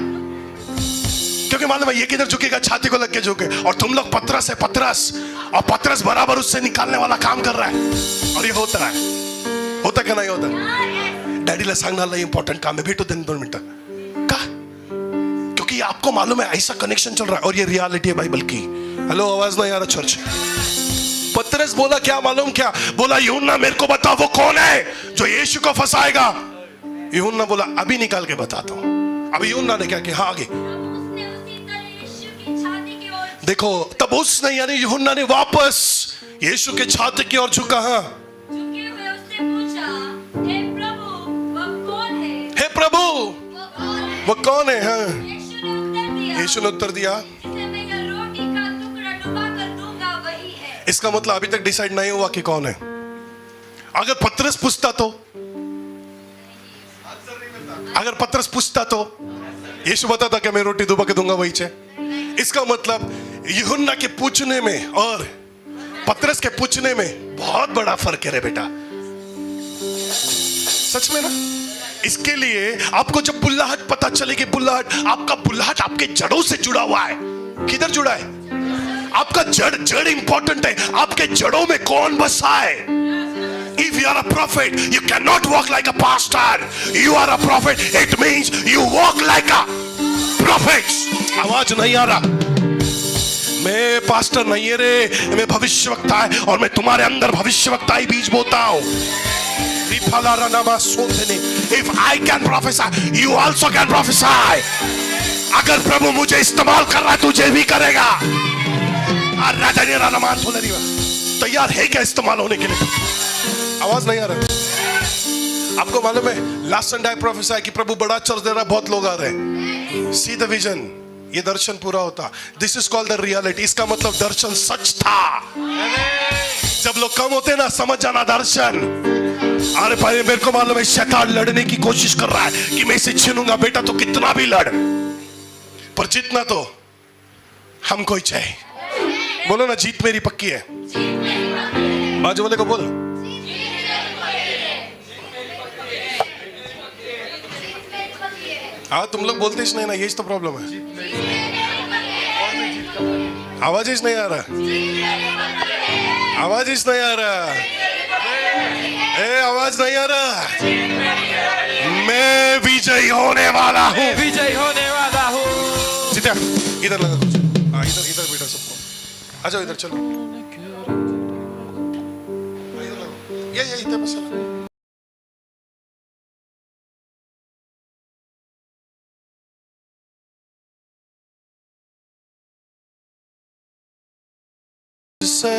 क्योंकि मालूम है ये किधर झुकेगा, छाती को लग के झुके। और तुम लोग पतरस है, पतरस, और पतरस बराबर उससे निकालने वाला काम कर रहा है। और ये होता है, होता क्या नहीं होता? डैडीला सांगना लई इंपॉर्टेंट काम है, भेटो दिन 2 मिनट का, क्योंकि आपको मालूम है ऐसा कनेक्शन चल रहा है और ये रियलिटी है बाइबल की। हेलो, आवाज नहीं आ रहा चर्च? पतरस बोला क्या मालूम? क्या बोला? यूहन्ना मेरे को बता वो कौन है जो यीशु को फंसाएगा। यूहन्ना बोला अभी निकाल के बताता हूं। अभी यूहन्ना ने क्या किया? हाँ आगे देखो। तब उसने यानी यूहन्ना ने वापस यीशु के छाती की ओर झुका। हाँ, हे प्रभु वो कौन है? हाँ, यीशु ने उत्तर दिया। इसका मतलब अभी तक डिसाइड नहीं हुआ कि कौन है। अगर पतरस पूछता तो, अगर पतरस पूछता तो यीशु बताता कि मैं रोटी दुबा के दूंगा वही चे। इसका मतलब यूहन्ना के पूछने में और पतरस के पूछने में बहुत बड़ा फर्क है रे बेटा, सच में ना। इसके लिए आपको जब बुल्लाहट पता चलेगी, बुल्लाहट, आपका बुल्लाहट आपके जड़ों से जुड़ा हुआ है। किधर जुड़ा है? आपका जड़ इंपॉर्टेंट है। आपके जड़ों में कौन बसा है? If you are a prophet, you cannot walk like a pastor. You are a prophet. It means you walk like a prophet. आवाज नहीं आ रहा? मैं पास्टर नहीं है रे, मैं भविष्यवक्ता है और मैं तुम्हारे अंदर भविष्यवक्ता ही बीज बोता हूं। If I can prophesy, you also can prophesy. अगर प्रभु मुझे इस्तेमाल कर रहा है, तुझे भी करेगा। तैयार है क्या इस्तेमाल होने के लिए? आवाज नहीं आ रहा? आपको मालूम है लास्ट संडे आई प्रोफेसाई कि प्रभु बड़ा चर्च दे रहा, बहुत लोग आ रहे हैं। सी द विजन, ये दर्शन पूरा होता। This is called the reality. इसका मतलब दर्शन सच था। जब लोग कम होते ना, समझ जाना दर्शन। अरे भाई मेरे को मालूम है शैतान लड़ने की कोशिश कर रहा है कि मैं इसे छीनूंगा। बेटा तो कितना भी लड़, पर जीतना तो हमको ही चाहिए। बोलो ना, जीत मेरी पक्की है। बाजू वाले को बोलो। हाँ, तुम लोग बोलते ही नहीं ना, यही तो प्रॉब्लम है। आवाज ही नहीं आ रहा, आवाज ही नहीं आ रहा, आवाज नहीं आ रहा। मैं विजयी होने वाला हूँ, विजयी होने वाला हूँ। सीधा इधर लगा कुछ। हाँ, इधर आ जाओ इधर चलो, ये इधर बस। से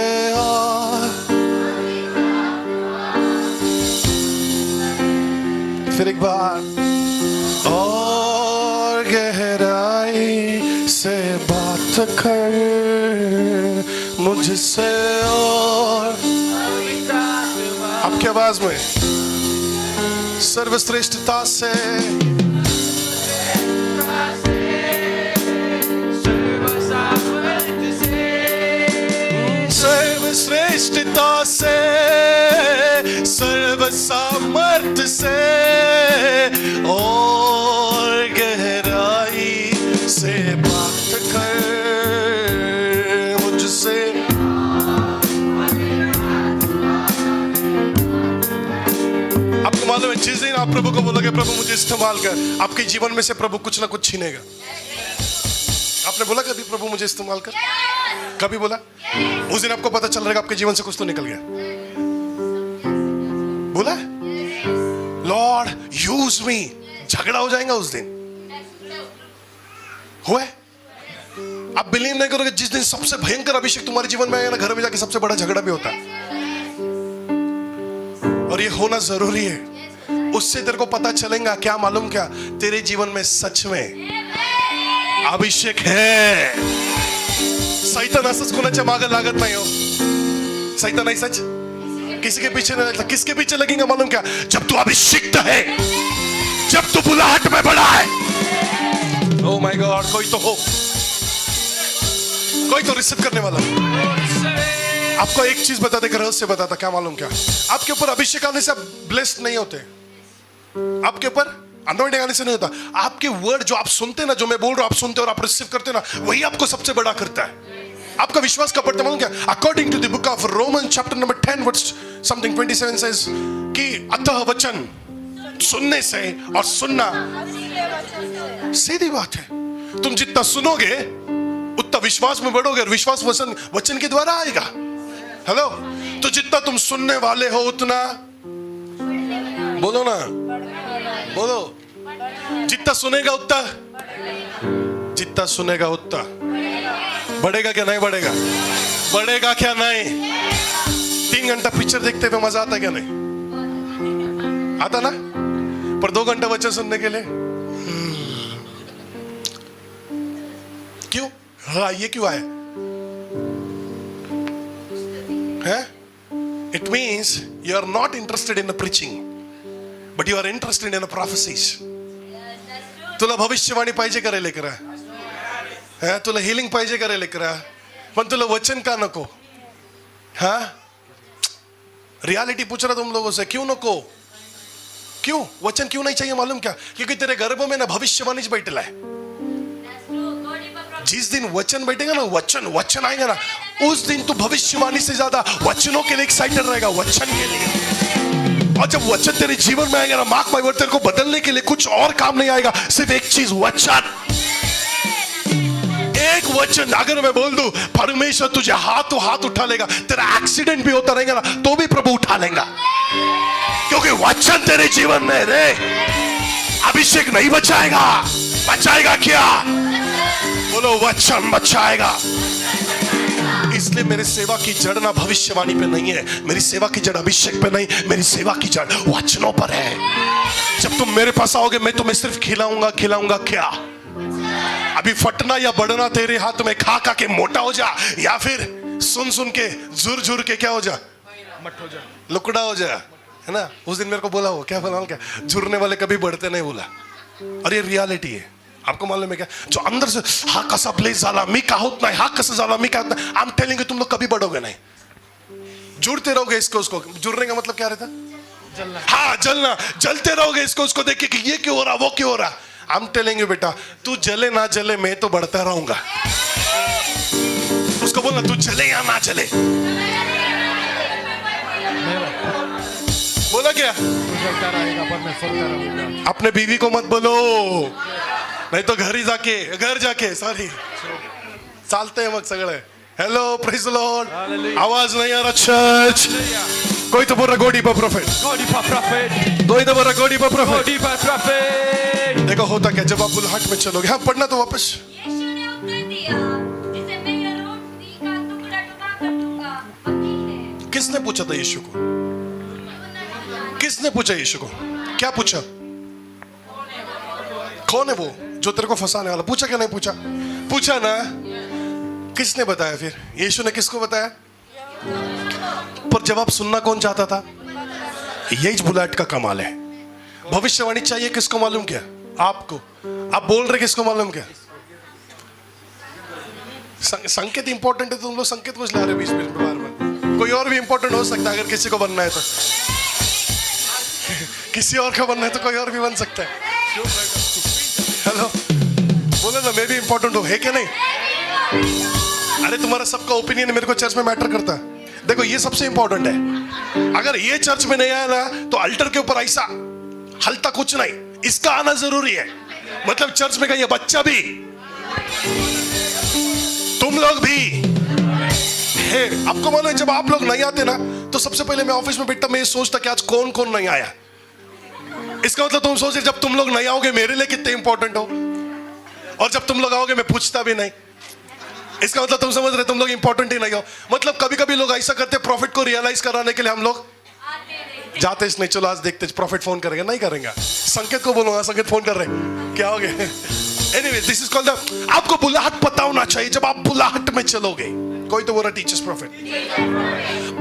फिर एक बार और गहराई से बात कर मुझसे, और आपकी आवाज में सर्वश्रेष्ठता से सर्वश्रेष्ठता से सर्वसामर्थ्य से और गहराई से बात कर मुझसे। आपको मालूम है जिस दिन आप प्रभु को बोलोगे प्रभु मुझे इस्तेमाल कर, आपके जीवन में से प्रभु कुछ ना कुछ छीनेगा। आपने बोला कभी प्रभु मुझे इस्तेमाल कर? कभी बोला? उस दिन आपको पता चल रहा है आपके जीवन से कुछ तो निकल गया। बोला लॉर्ड यूज मी, झगड़ा हो जाएगा उस दिन। हुआ? आप बिलीव नहीं करोगे, जिस दिन सबसे भयंकर अभिषेक तुम्हारे जीवन में आएगा ना, घर में जाके सबसे बड़ा झगड़ा भी होता है। और ये होना जरूरी है, उससे तेरे को पता चलेगा क्या मालूम क्या, तेरे जीवन में सच में अभिषेक है। सैतान असंच कोणाच्या मागे लागत नाही हो। सैतान नहीं सच किसी के पीछे नहीं लगता। किसके पीछे लगेगा मालूम क्या? जब तू अभिषिक्त है, जब तू बुलाहट में बड़ा है। ओह माय गॉड, कोई तो हो, कोई तो रिसीव करने वाला। आपको एक चीज बताते, एक रहस्य बताता, क्या मालूम क्या, आपके ऊपर अभिषेक आने से आप ब्लेस्ड नहीं होते। आपके ऊपर अनॉइंटिंग आने से नहीं होता। आपके वर्ड जो आप सुनते ना, जो मैं बोल रहा हूं आप सुनते और आप रिसीव करते ना, वही आपको सबसे बड़ा करता है। आपका विश्वास कब बढ़ता है मालूम क्या? According to the book of Roman chapter number 10 verse something 27 says कि अतः वचन सुनने से और सुनना सीधी बात है। तुम जितना सुनोगे उतना विश्वास में बढ़ोगे, और विश्वास वचन के द्वारा आएगा। हेलो, तो जितना तुम सुनने वाले हो उतना बोलो ना, बोलो, जितना सुनेगा उतना, जितना सुनेगा उतना बढ़ेगा क्या नहीं बढ़ेगा? बढ़ेगा क्या नहीं? 3 घंटा पिक्चर देखते हुए मजा आता क्या नहीं? आता ना? पर 2 घंटा वचन सुनने के लिए क्यों? हाँ, ये क्यों आया है? It means you are not interested in the preaching, but you are interested in the prophecies. तुला भविष्यवाणी पाहिजे का रे लेकरा? है तुला हीलिंग पाहिजे का रे लेकरा? पण तुला वचन का नको? हाँ, रियलिटी पूछ रहा तुम लोगों से, क्यों नको? क्यों वचन क्यों नहीं चाहिए मालूम क्या? क्योंकि तेरे गर्भ में ना भविष्यवाणी बैठला है। जिस दिन वचन बैठेगा ना, वचन आएगा ना, उस दिन तू भविष्यवाणी से ज्यादा वचनों के लिए एक्साइटेड रहेगा, वचन के लिए। और जब वचन तेरे जीवन में आएगा ना, मार्क माय वर्ड, तेरे को बदलने के लिए कुछ और काम नहीं आएगा, सिर्फ एक चीज, वचन। एक वचन अगर मैं बोल दूं, परमेश्वर तुझे हाथ उठा लेगा। तेरा एक्सीडेंट भी होता रहेगा ना, तो भी प्रभु उठा लेगा, क्योंकि वचन तेरे जीवन में रे। अभिषेक नहीं बचाएगा, बचाएगा क्या? बोलो, वचन बचाएगा। इसलिए मेरे सेवा की जड़ ना भविष्यवाणी पे नहीं है, मेरी सेवा की जड़ अभिषेक पे नहीं, मेरी सेवा की जड़ वचनों पर है। जब तुम मेरे पास आओगे, मैं तुम्हें सिर्फ खिलाऊंगा क्या? अभी फटना या बढ़ना तेरे हाथ में, खा के मोटा हो जा, या फिर सुन के झुर के क्या हो जा, मट हो जा, लुकड़ा हो जा, है ना? उस दिन मेरे को बोला हो, क्या बोला, क्या झुरने वाले कभी बढ़ते नहीं बोला। और ये रियलिटी है। आपको मालूम है क्या? जो अंदर से हा कसा प्लेस झाला, मी का होत नाही, हा कसा झाला, मी का होत नाही, आई एम टेलिंग यू, तुम लोग कभी बढ़ोगे नहीं। जुड़ते रहोगे इसको उसको। जुड़ने का मतलब क्या रहता? जलना। हाँ, जलना। जलते रहोगे इसको उसको देख के, ये क्यों हो रहा, वो क्यों हो रहा। आई एम टेलिंग यू बेटा, तू जले ना जले, मैं तो बढ़ता रहूंगा। उसको बोलना, तू जले या ना जले। बोला क्या? अपने बीवी को मत बोलो, नहीं तो घर जाके सॉरी चालते हैं मग सगळे। Hello praise the Lord. आवाज नहीं आ रहा चर्च। कोई तो बोल रहा गॉड पर profit, God is a prophet. कोई तो बोल रहा गॉड पर profit. God is a prophet. देखो होता क्या जब आप बुलहट में चलोगे, हाँ पढ़ना तो वापस। यीशु ने उत्तर दिया, जिसे मैं यह रोटी का टुकड़ा डुबा कर दूंगा, वही है। किसने पूछा था यीशु को? किसने पूछा यीशु को? क्या पूछा? कौन है वो जो तेरे को फंसाने वाला? पूछा क्या नहीं पूछा? पूछा ना। किसने बताया फिर? यीशु ने किसको बताया? पर जवाब सुनना कौन चाहता था? यही बुलाहट का कमाल है। भविष्यवाणी चाहिए किसको मालूम क्या? आपको। आप बोल रहे किसको मालूम क्या? संकेत इंपॉर्टेंट है तो तुम लोग संकेत कुछ ला रहे हो बीच बीच में बार बार। कोई और भी इंपॉर्टेंट हो सकता है अगर किसी को बनना है तो। किसी और का बनना है तो कोई और भी बन सकता है। हेलो बोलो ना, मैं भी इंपॉर्टेंट हूँ, है क्या नहीं? अरे तुम्हारा सबका ओपिनियन मेरे को चर्च में मैटर करता है। देखो ये सबसे इंपॉर्टेंट है। अगर ये चर्च में नहीं आया ना तो अल्टर के ऊपर ऐसा हलता कुछ नहीं, इसका आना जरूरी है। मतलब चर्च में का ये बच्चा भी, तुम लोग भी है। आपको मालूम है जब आप लोग नहीं आते ना तो सबसे पहले मैं ऑफिस में बैठता, मैं ये सोचता कि आज कौन कौन नहीं आया। इसका मतलब तुम सोच रहे जब तुम लोग नहीं आओगे मेरे लिए कितने इंपॉर्टेंट हो, और जब तुम लोग आओगे मैं पूछता भी नहीं। इसका मतलब तुम समझ रहे तुम लोग इंपॉर्टेंट ही नहीं हो। मतलब कभी कभी लोग ऐसा करते हैं प्रॉफिट को रियलाइज कराने के लिए हम लोग जाते नहीं, चलो आज देखते प्रॉफिट फोन करेंगे, नहीं करेंगे। संकेत को बोलूंगा, संकेत फोन कर रहे क्या हो गए? Anyway this is called the, आपको बुलाहट पता होना चाहिए। जब आप बुलाहट में चलोगे, कोई तो बोल रहा टीचर्स प्रॉफिट,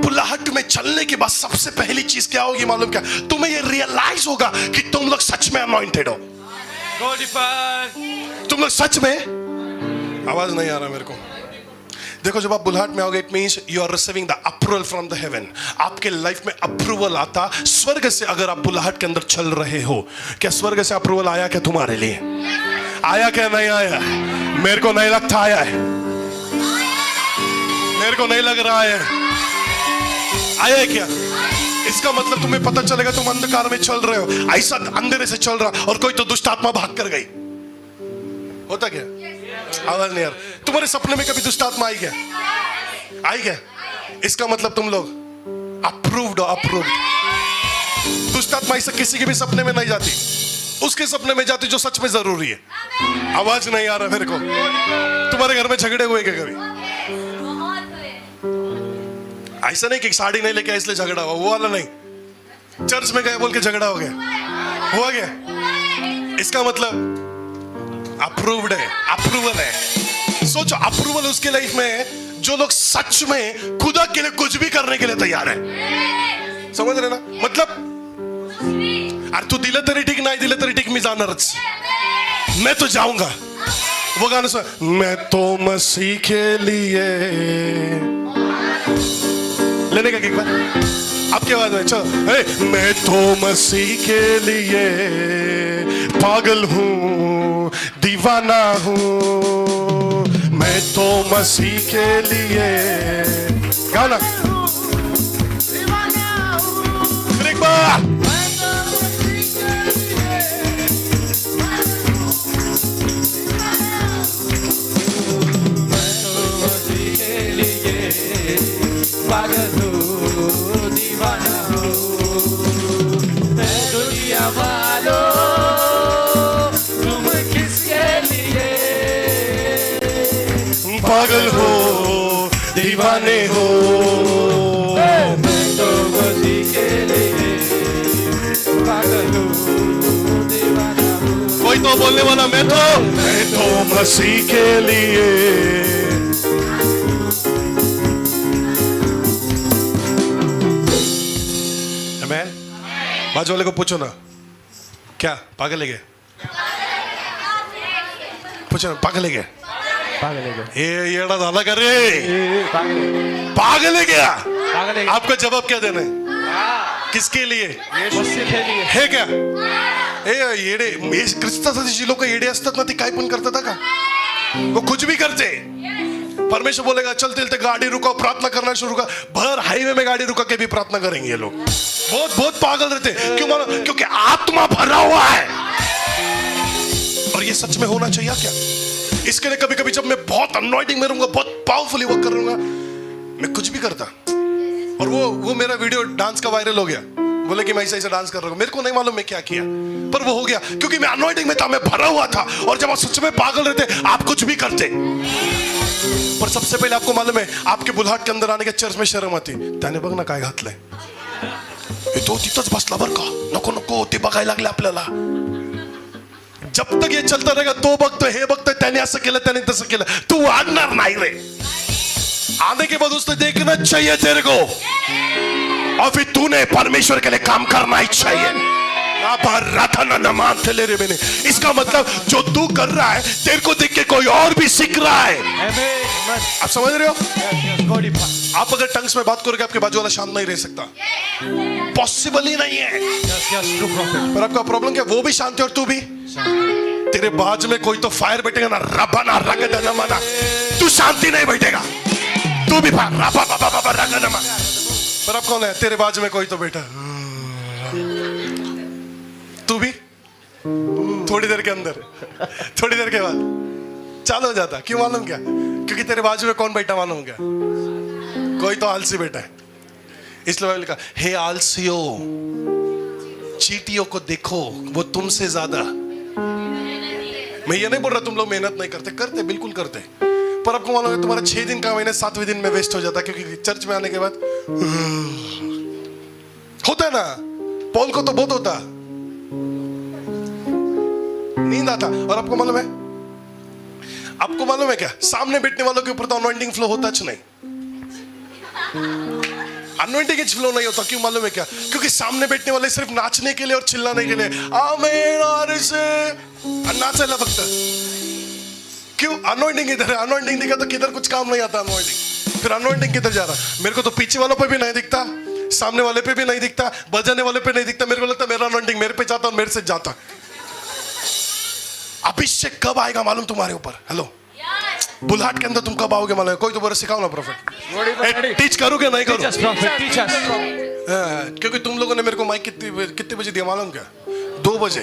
बुलाहट में चलने के बाद सबसे पहली चीज क्या होगी मालूम क्या? तुम्हें ये रियलाइज होगा कि तुम लोग सच में अनॉइंटेड हो। God is a तुम लोग सच में, आवाज नहीं आ रहा मेरे को। देखो जब आप बुलाहट में आओगे it means you are receiving the approval from the heaven. आपके लाइफ में अप्रूवल आता स्वर्ग से। अगर आप बुलाहट के अंदर चल रहे हो, क्या स्वर्ग से अप्रूवल आया क्या तुम्हारे लिए? आया क्या नहीं आया? मेरे को नहीं लगता आया है, मेरे को नहीं लग रहा है आया है क्या? इसका मतलब तुम्हें पता चलेगा तुम अंधकार में चल रहे हो, ऐसा अंधेरे से चल रहा और कोई तो दुष्ट आत्मा भाग कर गई। होता क्या? आवाज नहीं यार। तुम्हारे सपने में कभी दुष्ट आत्मा आई क्या? आई क्या? इसका मतलब तुम लोग अप्रूव्ड हो, अप्रूव्ड। दुष्ट आत्मा ऐसा किसी के भी सपने में नहीं जाती, उसके सपने में जाती जो सच में जरूरी है। आवाज नहीं आ रहा मेरे को। तुम्हारे घर में झगड़े हुए क्या कभी? ऐसा नहीं कि साड़ी नहीं लेके इसलिए झगड़ा हुआ, वो वाला नहीं। चर्च में गए बोल के झगड़ा हो गया, हुआ गया। इसका मतलब अप्रूव्ड है, अप्रूवल है। सोचो अप्रूवल उसके लाइफ में है जो लोग सच में खुदा के लिए कुछ भी करने के लिए तैयार है। समझ रहे ना? मतलब अरे तू दिलं तरी ठीक, नाही दिलं तरी ठीक, मी जाणारच, मैं तो जाऊंगा। वो गाना सुन, मैं तो मसीह के लिए लेने का एक बार आपकी आवाज में चलो। मैं तो मसीह के लिए पागल हूँ, दीवाना हूँ, मैं तो मसीह के लिए। गाना फिर एक बार। पागल हूँ, दीवाना हूँ, मैं दुनिया वालों तुम किसके लिए? पागल हो, दीवाने हो, मैं तो मसीह के लिए पागल हूँ, दीवाना हूँ। कोई तो बोलने वाला मैं तो मसीह के लिए। बाजू वाले को पूछो ना, क्या पागल है क्या? पूछो ना, पागल है क्या? ये येड़ा झाला का रे? पागल है क्या? आपका जवाब क्या देना है? किसके लिए है क्या? येडे ख्रिस्तासाठी लोक येडे असतात ना, ती काय पण करतात का? वो कुछ भी करते। परमेश्वर बोलेगा चलते चलते गाड़ी रुको, प्रार्थना करना शुरू कर। भर हाईवे में गाड़ी रुका के भी प्रार्थना करेंगे ये लोग। बहुत बहुत पागल रहते। क्यों मानो? क्योंकि आत्मा भरा हुआ है। और ये सच में होना चाहिए क्या? इसके लिए कभी कभी जब मैं बहुत अनॉइंटिंग में रहूंगा, बहुत पावरफुली वर्क करूंगा, मैं कुछ भी करता। और वो मेरा वीडियो डांस का वायरल हो गया, बोले कि मैं ऐसे ऐसे डांस कर रहा हूँ, मेरे को नहीं मालूम मैं क्या किया, पर वो हो गया क्योंकि मैं अनॉइंटिंग में था, मैं भरा हुआ था। और जब आप सच में पागल रहते आप कुछ भी करते। पर सबसे पहले आपको मालूम है, आपके बुल्हाट के अंदर आने के चर्च में शर्म आती, त्याने बघ ना काय घातलंय, तो तिथंच बसला बर का, नको नको ते बघायला लागले आपल्याला। जब तक ये चलता रहेगा, तो बघतोय हे बघतोय, त्याने असं केलं त्याने तसं केलं, तू वाढणार नहीं रे। आने के बाद उसने देखना चाहिए तेरे को, और फिर तूने परमेश्वर के लिए काम करना ही चाहिए। इसका मतलब जो तू कर रहा है, तेरे को देख के कोई और भी सीख रहा है। आप समझ रहे हो? आप अगर टंग्स में बात करोगे, आपके बाजू वाला शांत नहीं रह सकता, पॉसिबल ही नहीं है। पर आपका प्रॉब्लम क्या, वो भी शांत है और तू भी। तेरे बाजू में कोई तो फायर बैठेगा ना, रबाना रगदनमा, तू शांति नहीं बैठेगा, तू भी रगदनमा। पर आप कौन है, तेरे बाजू में कोई तो बैठा, तू भी थोड़ी देर के अंदर, थोड़ी देर के बाद चालू हो जाता। क्यों मालूम क्या? क्योंकि तेरे बाजू में कौन बैठा मालूम क्या? कोई तो आलसी बैठा है। इसलिए लिखा, हे आलसियों, चींटियों को देखो, वो तुमसे ज्यादा। मैं ये नहीं बोल रहा तुम लोग मेहनत नहीं करते, करते बिल्कुल करते, पर आपको मालूम है तुम्हारा 6 दिन का महीने 7वें दिन में वेस्ट हो जाता, क्योंकि चर्च में आने के बाद होता है ना। पॉल को तो बहुत होता, नींद आता। और आपको मालूम है क्या, सामने बैठने वालों के ऊपर तो अनॉइंटिंग फ्लो होता नहीं, अनॉइंटिंग फ्लो नहीं होता। क्यों मालूम है क्या? क्योंकि सामने बैठने वाले सिर्फ नाचने के लिए और चिल्लाने के लिए आमीन और इसे नाचेला फक्त। क्यों? अनॉइंटिंग इधर है, अनॉइंटिंग दिखा तो किधर कुछ काम नहीं आता अनॉइंटिंग। फिर अनॉइंटिंग किधर जा रहा? मेरे को तो पीछे वालों पे भी नहीं दिखता, सामने वाले पे भी नहीं दिखता, बजाने वाले पे नहीं दिखता। मेरे को लगता मेरा अनॉइंटिंग मेरे पे जाता और मेरे से जाता। अभिषेक कब आएगा मालूम तुम्हारे ऊपर? हेलो, बुल्हाट के अंदर तुम कब आओगे मालूम? कोई तो बोले सिखाओ ना प्रोफेट, टीच करोगे नहीं करो? क्योंकि तुम लोगों ने मेरे को माइक कितने बजे दिया मालूम क्या? 2 बजे।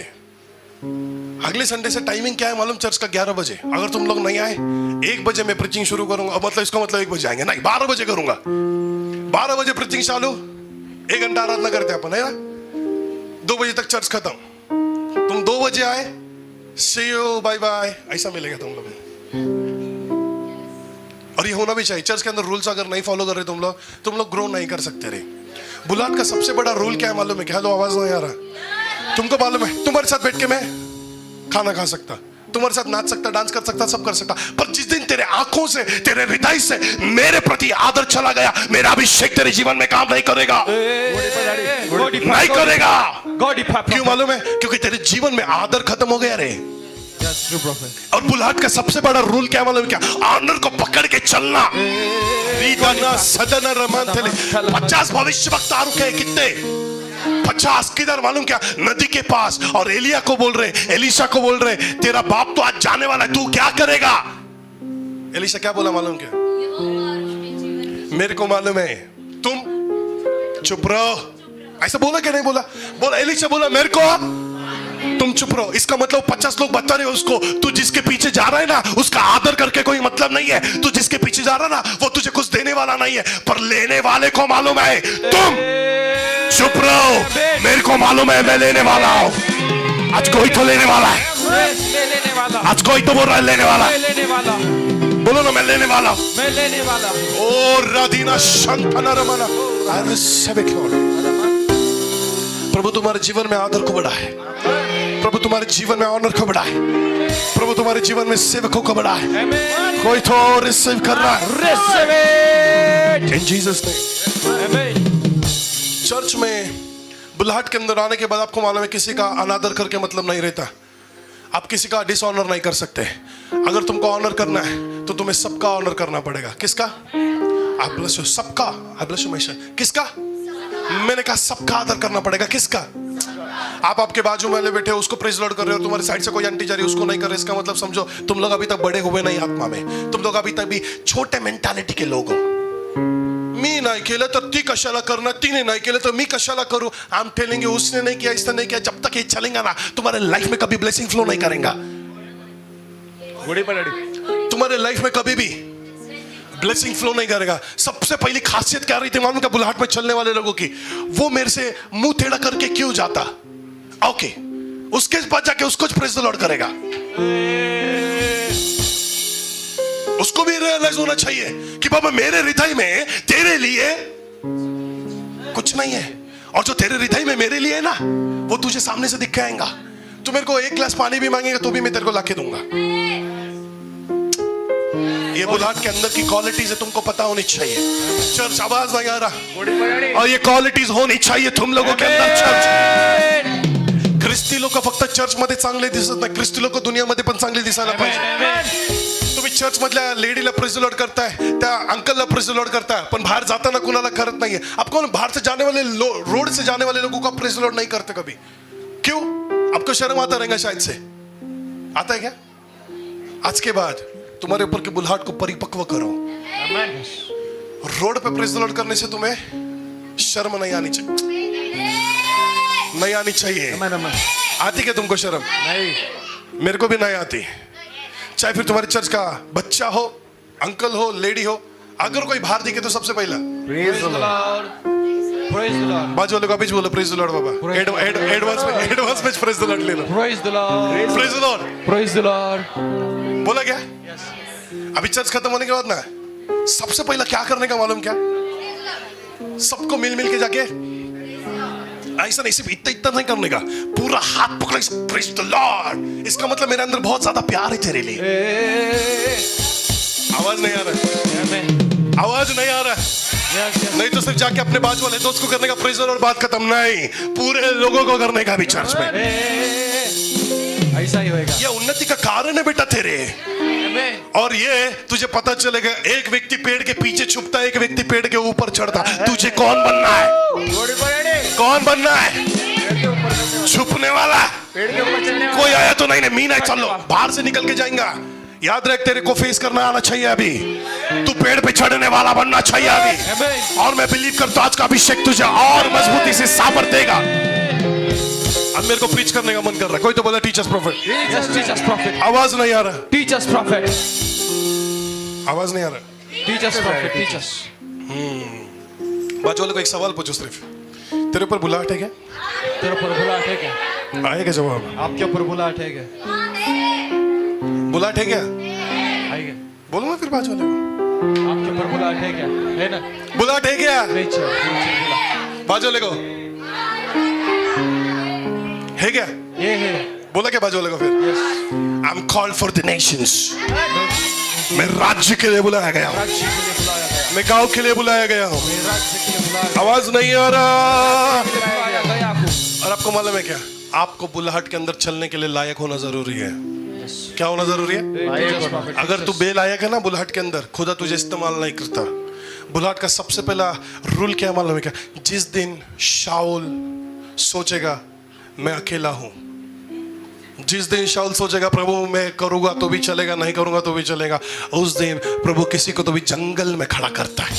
अगले संडे से टाइमिंग क्या है मालूम? चर्च का 11 बजे। अगर तुम लोग नहीं आए, 1 बजे मैं प्रीचिंग शुरू करूंगा। मतलब इसका मतलब 1 बजे आएंगे नहीं, 12 बजे करूंगा। 12 बजे प्रीचिंग चालू, 1 घंटा आराधना करते अपन, है ना? 2 बजे तक चर्च खत्म। तुम 2 बजे आए, सी यू बाय बाय, ऐसा मिलेगा तुम लोग। और ये होना भी चाहिए। चर्च के अंदर रूल्स अगर नहीं फॉलो कर रहे तुम लोग ग्रो नहीं कर सकते रे। बुलाट का सबसे बड़ा रूल क्या है मालूम है क्या? हेलो, आवाज नहीं आ रहा? तुमको मालूम है, तुम्हारे साथ बैठ के मैं खाना खा सकता, तुम्हारे साथ नाच सकता, डांस कर सकता, सब कर सकता, पर जिस दिन तेरे आंखों से, तेरे हृदय से मेरे प्रति आदर चला गया, मेरा अभिषेक तेरे जीवन में काम नहीं करेगा, नहीं करेगा। क्यों मालूम है? क्योंकि तेरे जीवन में आदर खत्म हो गया रे। और बुल्हाट का सबसे बड़ा रूल क्या मालूम क्या? ऑनर को पकड़ के चलना। 50 भविष्यवक्ता रुके, कितने? 50। किधर मालूम क्या? नदी के पास। और एलिया को बोल रहे, एलिशा को बोल रहे, तेरा बाप तो आज जाने वाला है, तू क्या करेगा? एलिशा क्या बोला मालूम क्या? मेरे को मालूम है, तुम चुप रहो। ऐसा बोला क्या? नहीं बोला? बोला, एलिशा बोला मेरे को तुम चुप रहो। इसका मतलब 50 लोग बता रहे हो उसको, तू जिसके पीछे जा रहा है ना, उसका आदर करके कोई मतलब नहीं है। तू जिसके पीछे जा रहा है ना, वो तुझे कुछ देने वाला नहीं है, पर लेने वाले को मालूम है। तुम चुप रहो, मेरे को मालूम है मैं लेने वाला हूं। आज कोई तो लेने वाला है, आज कोई तो बोल रहा है लेने वाला। बोलो ना, मैं लेने वाला हूं, मैं लेने वाला। ओ राधीना शंतना रमना, आई रिसीव इट लॉर्ड। प्रभु तुम्हारे जीवन में आदर को बढ़ाए, प्रभु तुम्हारे जीवन में ऑनर को बढ़ाए, प्रभु तुम्हारे जीवन में सेवकों को बढ़ाए। कोई तो रिसीव कर रहा है इन जीसस नेम। चर्च में बुल्हाट के अंदर आने के बाद आपको मालूम है, किसी का अनादर करके मतलब नहीं रहता। आप किसी का डिसऑनर नहीं कर सकते। अगर तुमको ऑनर करना है तो तुम्हें सबका ऑनर करना पड़ेगा। किसका? आप ब्लेस यू, सबका। आई ब्लेस यू मैशन। किसका? मैंने कहा सबका आदर करना पड़ेगा। किसका? आप आपके बाजू में बैठे हो, उसको प्रेज लॉर्ड कर रहे हो, तुम्हारी साइड से कोई आंटी जा रही है, उसको नहीं कर रहे। इसका मतलब समझो तुम लोग अभी तक बड़े हुए नहीं आत्मा में, तुम लोग अभी तक भी छोटे मेंटालिटी के लोग हो। मी नाही केलं तर ती कशाला करणार, तिने नाही केलं तर मी कशाला करूं। आई एम टेलिंग यू, उसने नहीं किया, इसने नहीं किया, जब तक ये चलेगा ना, तुम्हारे लाइफ में कभी ब्लेसिंग फ्लो नहीं करेगा। तुम्हारे लाइफ में कभी भी ब्लेसिंग फ्लो नहीं करेगा। सबसे पहली खासियत क्या रही थी मालूम क्या बुलाहट में चलने वाले लोगों की? वो मेरे से मुंह टेढ़ा करके क्यों जाता? ओके, उसके बाद जाके उसको प्रेज द लॉर्ड करेगा। उसको भी रियलाइज होना चाहिए कि बाबा मेरे हृदय में तेरे लिए कुछ नहीं है, और जो तेरे हृदय में मेरे लिए है ना, वो तुझे सामने से दिख के आएगा। तू मेरे को 1 गिलास पानी भी मांगेगा तो भी मैं तेरे को लाके दूंगा। ये बुलाहट के अंदर की क्वालिटीज है, तुमको पता होनी चाहिए। चर्च आवाज नहीं आ रहा, और ये क्वालिटीज होनी चाहिए तुम लोगों के अंदर। चर्च ख्रिस्ती लोक फक्त चर्च मध्ये चांगले दिसत नाही, ख्रिस्ती लोक दुनियामध्ये पण चांगले दिसायला पाहिजे। तुम्ही चर्च मधल्या लेडीला प्रेज द लॉर्ड करताय, त्या अंकलला प्रेज द लॉर्ड करताय, पण बाहर जाताना कुणाला करत नाहीये। आपको बाहर से जाने वाले रोड से जाने वाले लोगों का प्रेज द लॉर्ड नहीं करते कभी। क्यों? आपको शर्म आता रहेगा शायद से। आता है क्या? आज के बाद तुम्हारे ऊपर की बुलाहट को परिपक्व करो। रोड पे प्रेज द लॉर्ड करने से तुम्हें शर्म नहीं आनी चाहिए, नहीं आनी चाहिए। आती क्या तुमको शर्म? नहीं, मेरे को भी नहीं आती। चाहे फिर तुम्हारे चर्च का बच्चा हो, अंकल हो, लेडी हो, अगर कोई बाहर दिखे तो सबसे पहला praise the lord, praise the lord, बाजू वाले को अभी बोलो प्रेज द लॉर्ड बाबा। एडवांस में प्रेज द लॉर्ड ले लो। Praise the lord, praise the lord, praise the lord. बोला क्या? अभी चर्च खत्म होने के बाद ना सबसे पहला क्या करने का मालूम क्या? सबको मिल मिल के जाके ऐसा नहीं, सिर्फ इतना इतना नहीं करने का, पूरा हाथ पकड़ के प्रेज द लॉर्ड। इसका मतलब मेरे अंदर बहुत ज्यादा प्यार है तेरे लिए। आवाज नहीं आ रहा, आवाज नहीं आ रहा। नहीं तो सिर्फ जाके अपने बाजू वाले दोस्त को करने का प्रेज द लॉर्ड, बात खत्म। नहीं, पूरे लोगों को करने का भी चर्च में। ऐसा ही होएगा। ये उन्नति का कारण है बेटा तेरे। और ये तुझे पता चलेगा, एक व्यक्ति पेड़ के पीछे छुपता है, एक व्यक्ति पेड़ के ऊपर चढ़ता। तुझे कौन बनना है? कौन बनना है? छुपने वाला? कोई आया तो नहीं, मीन है, चलो बाहर से निकल के जाएगा। याद रख, तेरे को फेस करना आना चाहिए अभी। तू पेड़ पे चढ़ने वाला बनना चाहिए अभी। और मैं बिलीव करता हूं आज का अभिषेक तुझे और मजबूती से सामर्थ देगा। अब मेरे को प्रीच करने का मन कर रहा है। कोई तो बोला टीचर्स प्रॉफिट, टीचर्स प्रॉफिट, आवाज नहीं आ रहा, टीचर्स प्रॉफिट, आवाज नहीं आ रहा। Teachers profit, teachers. बाजू वाले को एक सवाल पूछो सिर्फ, तेरे ऊपर बुलाहट है क्या? तेरे ऊपर बुलाहट है क्या? आएगा जवाब। आपके ऊपर बुलाहट है क्या? बुलाहट है क्या? आएगा। बोलो मैं फिर बाजू वाले को, आपके ऊपर बुलाहट है क्या? है ना? बुलाहट है क्या? नीचे बाजू वाले को है क्या? ये है। बोला क्या बाजू वाले को फिर? I am called for the Nations. मैं राज्य के लिए बुलाया गया हूँ, मैं गांव के लिए बुलाया गया हूँ। आवाज नहीं आ रहा। और आपको मालूम है क्या, आपको बुलाहट के अंदर चलने के लिए लायक होना जरूरी है। क्या होना जरूरी है? अगर तू बेलायक है ना बुलाहट के अंदर, खुदा तुझे इस्तेमाल नहीं करता। बुलाहट का सबसे पहला रूल क्या मालूम है क्या? जिस दिन शाऊल सोचेगा मैं अकेला हूं, जिस दिन शाऊल सोचेगा प्रभु मैं करूंगा तो भी चलेगा, नहीं करूंगा तो भी चलेगा, उस दिन प्रभु किसी को तो भी जंगल में खड़ा करता है।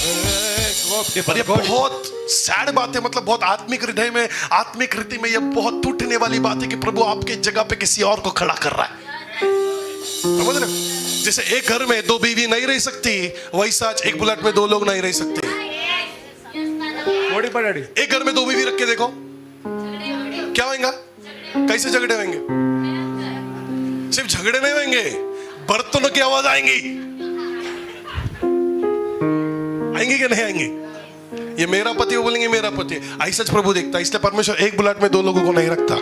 पर ये बहुत सैड बात है, मतलब बहुत आत्मिक हृदय में, आत्मिक रीति में ये बहुत टूटने वाली बात है कि प्रभु आपके जगह पे किसी और को खड़ा कर रहा है। समझ रहे? जैसे एक घर में 2 बीवी नहीं रह सकती, वैसा आज एक बुलेट में 2 लोग नहीं रह सकते। एक घर में 2 बीवी रख के देखो क्या होगा, कैसे झगड़े होंगे। सिर्फ झगड़े नहीं होंगे, बर्तनों की आवाज आएंगी, आएंगी कि नहीं आएंगी? ये मेरा पति, वो बोलेंगे मेरा पति। ऐसा प्रभु देखता है, इसलिए परमेश्वर एक बुलेट में 2 लोगों को नहीं रखता।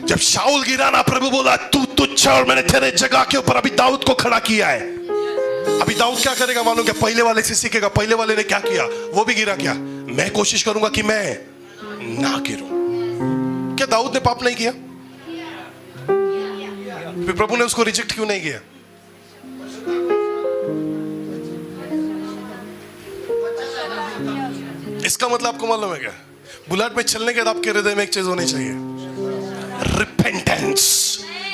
जब शाऊल गिरा ना, प्रभु बोला तू तुच्छ और मैंने तेरे जगह के ऊपर अभी दाऊद को खड़ा किया है। अभी दाऊद क्या करेगा मालूम क्या? पहले वाले से सीखेगा। पहले वाले ने क्या किया, वो भी गिरा। क्या मैं कोशिश करूंगा कि मैं ना गिरूं। क्या दाऊद ने पाप नहीं किया? फिर प्रभु ने उसको रिजेक्ट क्यों नहीं किया? इसका मतलब आपको मालूम है क्या? बुलेट में चलने के बाद आपके हृदय में एक चीज होनी चाहिए, रिपेंटेंस,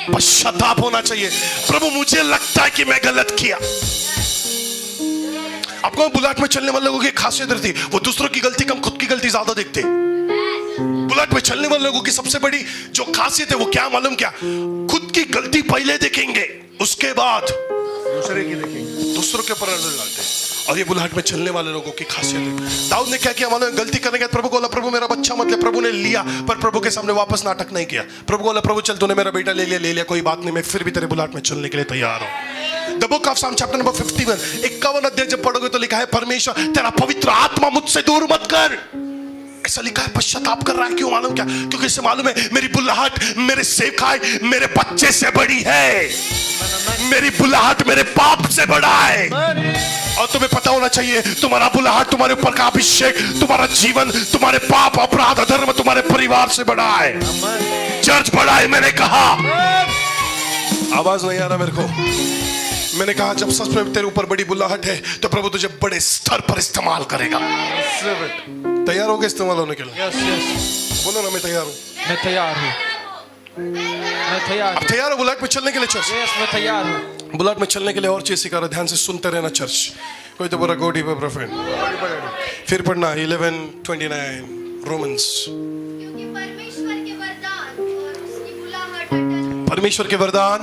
पश्चाताप होना चाहिए। प्रभु मुझे लगता है कि मैं गलत किया। आपको बुलेट में चलने वाले लोगों की खासियत रहती, वो दूसरों की गलती कम, खुद की गलती ज्यादा देखते। बुलेट में चलने वाले लोगों की सबसे बड़ी जो खासियत है वो क्या मालूम क्या? खुद की गलती पहले देखेंगे, उसके बाद दूसरे की देखेंगे, दूसरों के ऊपर नजर डालते हैं। और ये बुलाहट में चलने वाले लोगों की खासियत है। दाऊद ने क्या किया मालूम है? गलती करने के बाद प्रभु को बोला, प्रभु मेरा बच्चा मत ले। प्रभु ने लिया, पर प्रभु के सामने वापस नाटक नहीं किया। प्रभु को बोला, प्रभु चल तूने मेरा बेटा ले लिया, कोई बात नहीं, मैं फिर भी तेरे बुलाहट में चलने के लिए तैयार हूँ। द बुक ऑफ साम चैप्टर नंबर 51 51 अध्याय जब पढ़ोगे तो लिखा है, परमेश्वर तेरा पवित्र आत्मा मुझसे दूर मत कर। ऐसा लिखा है, पश्चाताप कर रहा है। क्यों मालूम क्या? क्योंकि इसे मालूम है मेरी बुलाहट मेरे सेवकाई मेरे बच्चे से बड़ी है, मेरी बुलाहट मेरे पाप से बड़ा है। और तुम्हें पता होना चाहिए, तुम्हारा बुलाहट, तुम्हारे ऊपर का अभिषेक, तुम्हारा जीवन, तुम्हारे पाप अपराध अधर्म तुम्हारे परिवार से बड़ा है, चर्च बड़ा है। मैंने कहा, आवाज नहीं आ रहा मेरे को? मैंने कहा जब सच में तेरे ऊपर बड़ी बुलाहट है तो प्रभु तुझे बड़े स्तर पर इस्तेमाल करेगा। तैयार हो गए इस्तेमाल होने के लिए? यस यस, बोलो ना, मैं तैयार हूँ। मैं तैयार हूँ, मैं तैयार अब तैयार हो बुलाहट में चलने के लिए चर्च? यस, मैं तैयार हूँ। बुलाहट में चलने के लिए और चीज सिखा रहा, ध्यान से सुनते रहना चर्च। कोई तो बोला गोडी पर फ्रेंड, फिर पढ़ना 11:29 रोमन्स। क्योंकि परमेश्वर के वरदान और उसकी बुलाहट अटल, परमेश्वर के वरदान,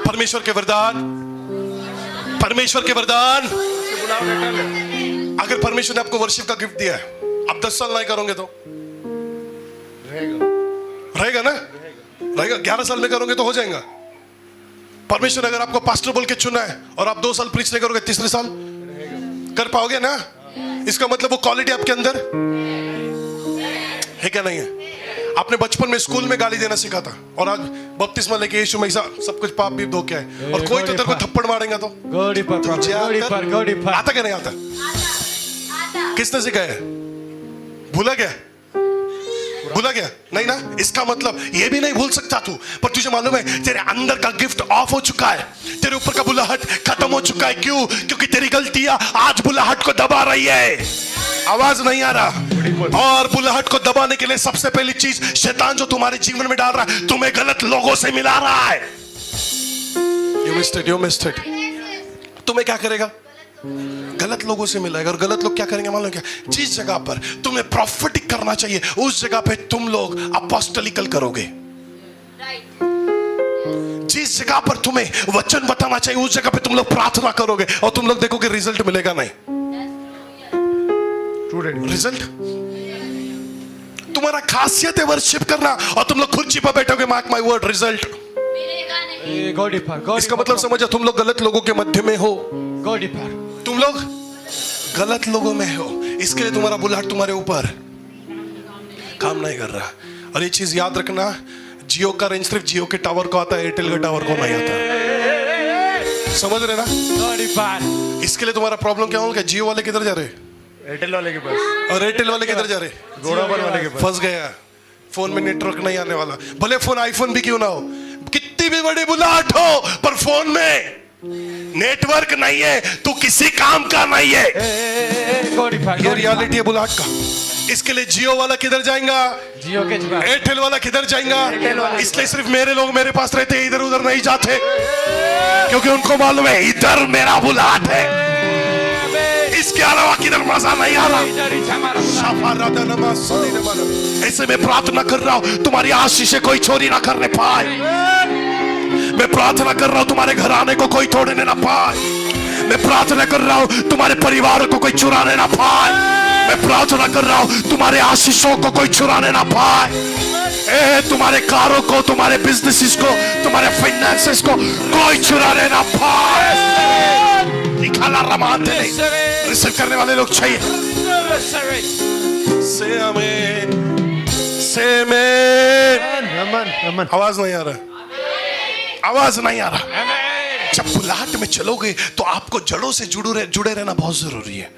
परमेश्वर के वरदान, परमेश्वर के वरदान। अगर परमेश्वर ने आपको वर्शिप का गिफ्ट दिया है, आप 10 साल नहीं करोगे तो रहेगा ना? रहेगा। 11 साल में करोगे तो हो जाएगा। परमेश्वर ने अगर आपको पास्टर बोल के चुना है और आप 2 साल प्रीच नहीं करोगे, तीसरे साल कर पाओगे ना? इसका मतलब वो क्वालिटी आपके अंदर है क्या नहीं है? आपने बचपन में स्कूल में गाली देना सीखा था और आज बपतिस्मा लेके यीशु में सब कुछ पाप भी धो के आए, और कोई तो तेरे को थप्पड़ मारेगा तो गोड़ी पर, गोड़ी पर। आता क्या नहीं आता? किसने सिखाया? भूला गया? भूला गया नहीं ना? इसका मतलब ये भी नहीं भूल सकता तू, पर तुझे मालूम है तेरे अंदर का गिफ्ट ऑफ हो चुका है, तेरे ऊपर का बुलाहट खत्म हो चुका है। क्यों? क्योंकि तेरी गलतियां आज बुलाहट को दबा रही है। आवाज नहीं आ रहा? और बुलाहट को दबाने के लिए सबसे पहली चीज शैतान जो तुम्हारे जीवन में डाल रहा है, तुम्हें गलत लोगों से मिला रहा है। You missed it. तुम्हें क्या करेगा? गलत लोगों से मिलाएगा। और गलत लोग क्या करेंगे मालूम क्या? जिस जगह पर तुम्हें प्रॉफिटिक करना चाहिए उस जगह पे तुम लोग अपोस्टलिकल करोगे। जिस जगह पर तुम्हें वचन बताना चाहिए उस जगह पे तुम लोग प्रार्थना करोगे, और तुम लोग देखोगे रिजल्ट मिलेगा नहीं। रिजल्ट तुम्हारा खासियत है वर्शिप करना, और तुम लोग खुर्ची पर बैठोगे, मार्क माय वर्ड, रिजल्ट गोड़ी पर, गोड़ी इसका पर। मतलब समझो, तुम लोग गलत लोगों के मध्य में हो। गोड़ी पर तुम लोग गलत लोगों में हो, इसके लिए तुम्हारा बुलाहट तुम्हारे ऊपर काम नहीं कर रहा। और ये चीज याद रखना, जियो का रेंज सिर्फ जियो के टावर को आता है, एयरटेल के टावर को नहीं आता। समझ रहे ना? गोड़ी पर। इसके लिए तुम्हारा प्रॉब्लम क्या होगा? जियो वाले किधर जा रहे? एयरटेल वाले के पास, और एयरटेल वाले किधर जा रहे? घोड़ापर वाले के पास। फंस गया, फोन में नेटवर्क नहीं आने वाला। भले फोन आईफोन भी क्यों ना हो, कितनी भी बड़ी बुलाहट हो, पर फोन में नेटवर्क नहीं है तो किसी काम का नहीं है। गोड़ी पर, ये रियलिटी है बुलाहट का। इसके लिए जियो वाला किधर जाएगा? जियो के पास। एयरटेल वाला किधर जाएगा? इसलिए सिर्फ मेरे लोग मेरे पास रहते हैं, इधर उधर नहीं जाते, क्योंकि उनको मालूम है इधर मेरा बुलाहट है, इसके अलावा किधर मजा नहीं आ रहा। ऐसे में प्रार्थना कर रहा हूं तुम्हारी आशीष कोई चोरी ना करने पाए। मैं प्रार्थना कर रहा हूं तुम्हारे घराने को कोई तोड़ने ना पाए। मैं प्रार्थना कर रहा हूं तुम्हारे परिवार को कोई चुराने ना पाए। मैं प्रार्थना कर रहा हूं तुम्हारे आशीषों को कोई चुराने ना पाए। तुम्हारे कारों को, तुम्हारे बिजनेसेस को, तुम्हारे फाइनेंसेस को कोई चुराने ना पाए। निकाला रमाते नहीं, रिसीव करने वाले लोग चाहिए। से आमीन, से आमीन। आवाज नहीं आ रहा? आवाज नहीं आ रहा? जब बुलाहट में चलोगे तो आपको जड़ों से जुड़े रहना बहुत जरूरी है।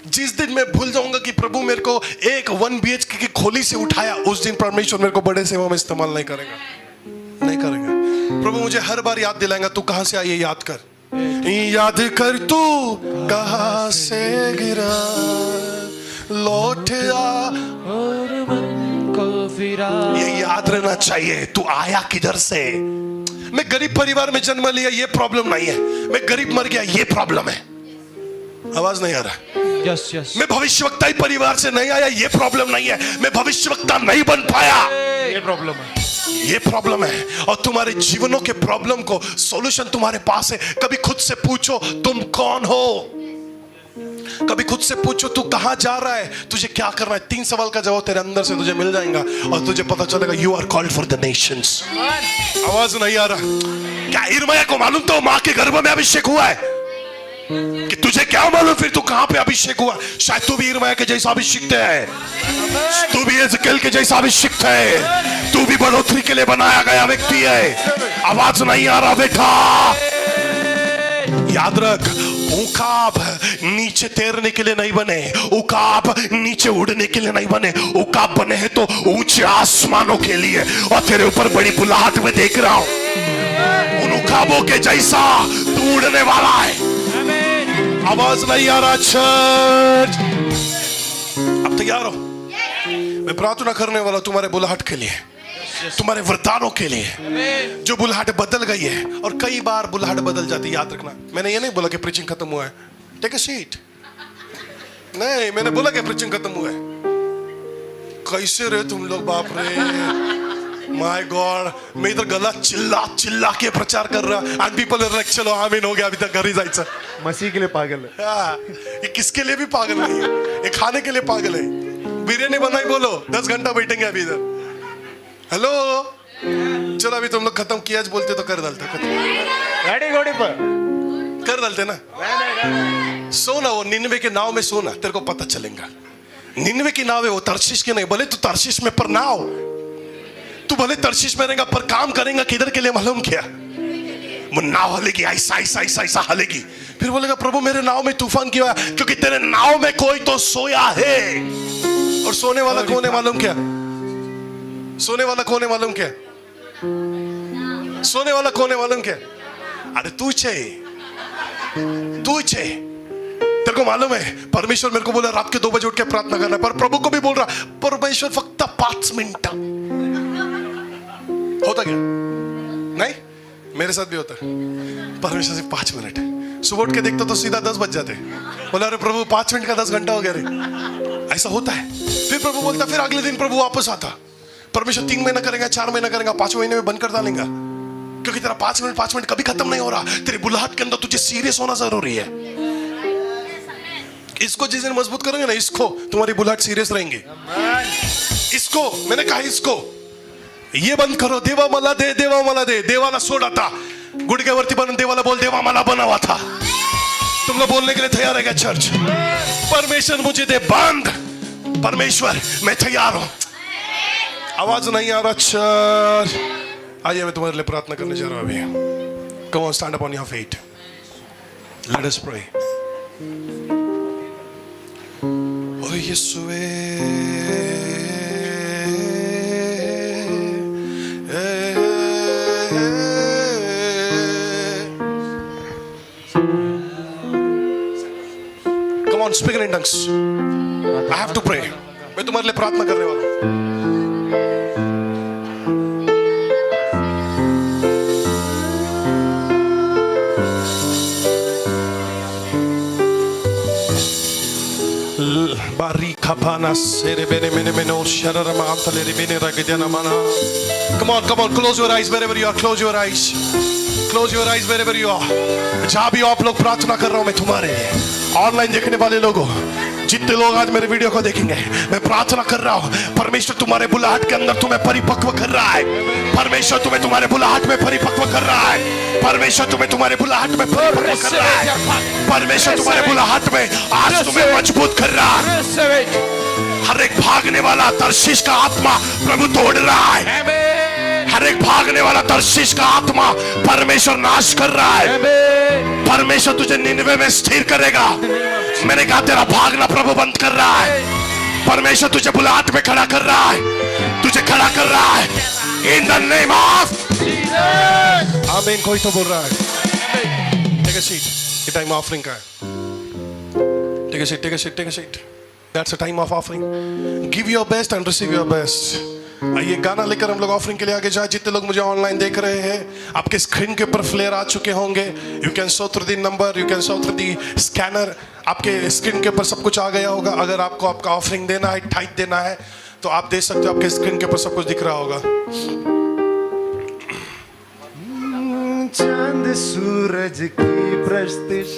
जिस दिन मैं भूल जाऊंगा कि प्रभु मेरे को एक 1 BHK की खोली से उठाया, उस दिन परमेश्वर मेरे को बड़े सेवा में इस्तेमाल नहीं करेगा, नहीं करेगा। प्रभु मुझे हर बार याद दिलाएगा, तू कहां से आई है, याद कर, याद कर तू कहां से गिरा, लौट आ और मन को फिरा। ये याद रहना चाहिए, तू आया किधर से। मैं गरीब परिवार में जन्म लिया, ये प्रॉब्लम नहीं है। मैं गरीब मर गया, ये प्रॉब्लम है। आवाज नहीं आ रहा? Yes yes. मैं भविष्यवक्ता परिवार से नहीं आया, ये प्रॉब्लम नहीं है। मैं भविष्यवक्ता नहीं बन पाया, ये प्रॉब्लम है। ये प्रॉब्लम है और तुम्हारे जीवनों के प्रॉब्लम को सॉल्यूशन तुम्हारे पास है। कभी खुद से पूछो तुम कौन हो, कभी खुद से पूछो तू कहां जा रहा है, तुझे क्या करना है। 3 सवाल का जवाब तेरे अंदर से तुझे मिल जाएगा और तुझे पता चलेगा you are called for the nations. आवाज नहीं आ रहा क्या? यिर्मयाह को मालूम तो मां के गर्भ में अभिषेक हुआ है कि तुझे क्या मालूम फिर तू कहां पे अभिषेक हुआ? शायद तू भी यिर्मयाह के जैसा अभिषिक्त है, तू भी एजकेल के जैसा अभिषिक्त है, तू भी बढ़ोतरी के लिए बनाया गया व्यक्ति है। आवाज नहीं आ रहा बेटा? याद रख, उकाब नीचे तैरने के लिए नहीं बने, उकाब नीचे उड़ने के लिए नहीं बने, उकाब बने हैं तो ऊंचे आसमानों के लिए। और तेरे ऊपर बड़ी बुलाहट में देख रहा हूं, उन उकाबों के जैसा तू उड़ने वाला है। आवाज नहीं आ रहा चर्च? अब तैयार हो? मैं प्रार्थना करने वाला तुम्हारे बुलाहट के लिए, तुम्हारे वरदानों के लिए। जो बुलाहट बदल गई है, और कई बार बुलाहट बदल जाती है, याद रखना। मैंने ये नहीं बोला कि प्रीचिंग खत्म हुआ है, टेक अ सीट। नहीं, मैंने बोला कि प्रीचिंग खत्म हुआ है। कैसे रहे तुम लोग, बाप रे, माय गॉड। मैं इधर गला चिल्ला चिल्ला के प्रचार कर रहा, एंड पीपल आर लाइक चलो आमीन हो गया, अभी तक घर ही जायचं। मसीह के लिए पागल है। हाँ, ये किसके लिए भी पागल नहीं है, ये खाने के लिए पागल है। बिरयानी बनाई बोलो, 10 घंटा बैठेंगे अभी इधर। हेलो, चलो अभी तुम लोग खत्म किया बोलते तो कर डालते, गाड़ी घोड़ी पर कर डालते ना। सोना, वो निन्वे के नाव में सोना, तेरे को पता चलेगा। निन्वे की नाव है वो, तरशीश की नहीं। भले तू तरशीश में पर नाव, तू भले तरशीश में रहेगा पर काम करेगा किधर के लिए मालूम क्या? वो नाव हलेगी, ऐसा ऐसा ऐसा ऐसा हलेगी। फिर बोलेगा प्रभु मेरे नाव में तूफान क्यों आया? क्योंकि तेरे नाव में कोई तो सोया है। और सोने वाला कौन है मालूम क्या? सोने वाला कौन है मालूम क्या? सोने वाला कौन है मालूम क्या? अरे तू छे, तू छे। तेरे को मालूम है परमेश्वर मेरे को बोला रात के 2 बजे उठ के प्रार्थना करना, पर प्रभु को भी बोल रहा परमेश्वर फक्त 5 मिनट। होता क्या? नहीं, मेरे साथ भी होता है। परमेश्वर सिर्फ 5 मिनट। सुबह उठ के देखता तो सीधा 10 बज जाते। बोला अरे प्रभु 5 मिनट का 10 घंटा हो गया रे। ऐसा होता है। फिर प्रभु बोलता, फिर अगले दिन प्रभु वापस आता। परमेश्वर 3 महीना करेगा, 4 महीना करेगा, 5 महीने में बंद कर डालेगा। क्योंकि तेरा 5 मिनट कभी खत्म नहीं हो रहा। तेरी बुलाहट के अंदर तुझे सीरियस होना जरूरी है। इसको जिस दिन मजबूत करेंगे ना, इसको तुम्हारी बुलाहट सीरियस रहेंगे। इसको मैंने कहा, इसको ये बंद करो। देवा मला दे, देवा मला दे। देवाला सोड आता, गुडघ्यावरती बनून देवाला बोल, देवा मला बनावा था। तुम लोग बोलने के लिए तैयार है क्या चर्च? परमेश्वर मुझे दे बंद। परमेश्वर मैं तैयार हूं। आवाज नहीं आ रहा चर्च? आइए मैं तुम्हारे लिए प्रार्थना करने जा रहा हूं अभी। Come on, stand up on your feet, let us pray. ओ यीशुवे, come on, speak in tongues. I have to pray. मैं तुम्हारे लिए प्रार्थना करने वाला हूं। Come on, close your eyes wherever you are. Close your eyes. Close your eyes wherever you are. जहाँ भी आप लोग प्रार्थना कर रहा हूँ मैं तुम्हारे ऑनलाइन देखने वाले लोगों, जितने लोग आज मेरे वीडियो को देखेंगे, मैं प्रार्थना कर रहा हूँ परमेश्वर तुम्हारे बुलाहट के अंदर तुम्हें परिपक्व कर रहा है। परमेश्वर तुम्हें तुम्हारे बुलाहट में परिपक्व कर रहा है। परमेश्वर तुम्हें तुम्हारे बुलाहट में परिपक्व कर रहा है। परमेश्वर तुम्हारे बुलाहट में आज तुम्हें मजबूत कर रहा है। हर एक भागने वाला तर्शीश का आत्मा प्रभु तोड़ रहा है। हर एक भागने वाला तर्शीश का आत्मा परमेश्वर नाश कर रहा है। परमेश्वर तुझे निन्वे में स्थिर करेगा। मैंने कहा तेरा भागना प्रभु बंद कर रहा है। परमेश्वर तुझे बुलाहट में खड़ा कर रहा है, तुझे खड़ा कर रहा है। इन द नेम ऑफ आमीन। कोई तो बोल रहा है टेक अ सीट। ये टाइम ऑफरिंग का है। Take a seat, take a seat, take a seat. That's a time of offering. Give your best and receive your best. आइए गाना लेकर हम लोग ऑफरिंग के लिए आगे जाए। जितने लोग मुझे ऑनलाइन देख रहे हैं, आपके स्क्रीन के ऊपर फ्लेयर आ चुके होंगे। You can so through the number, you can so through the scanner. आपके स्क्रीन के ऊपर सब कुछ आ गया होगा। अगर आपको आपका ऑफरिंग देना है, टाइट देना है, तो आप दे सकते हो। आपके स्क्रीन के ऊपर सब कुछ दिख रहा होगा। चांद सूरज की प्रस्तिश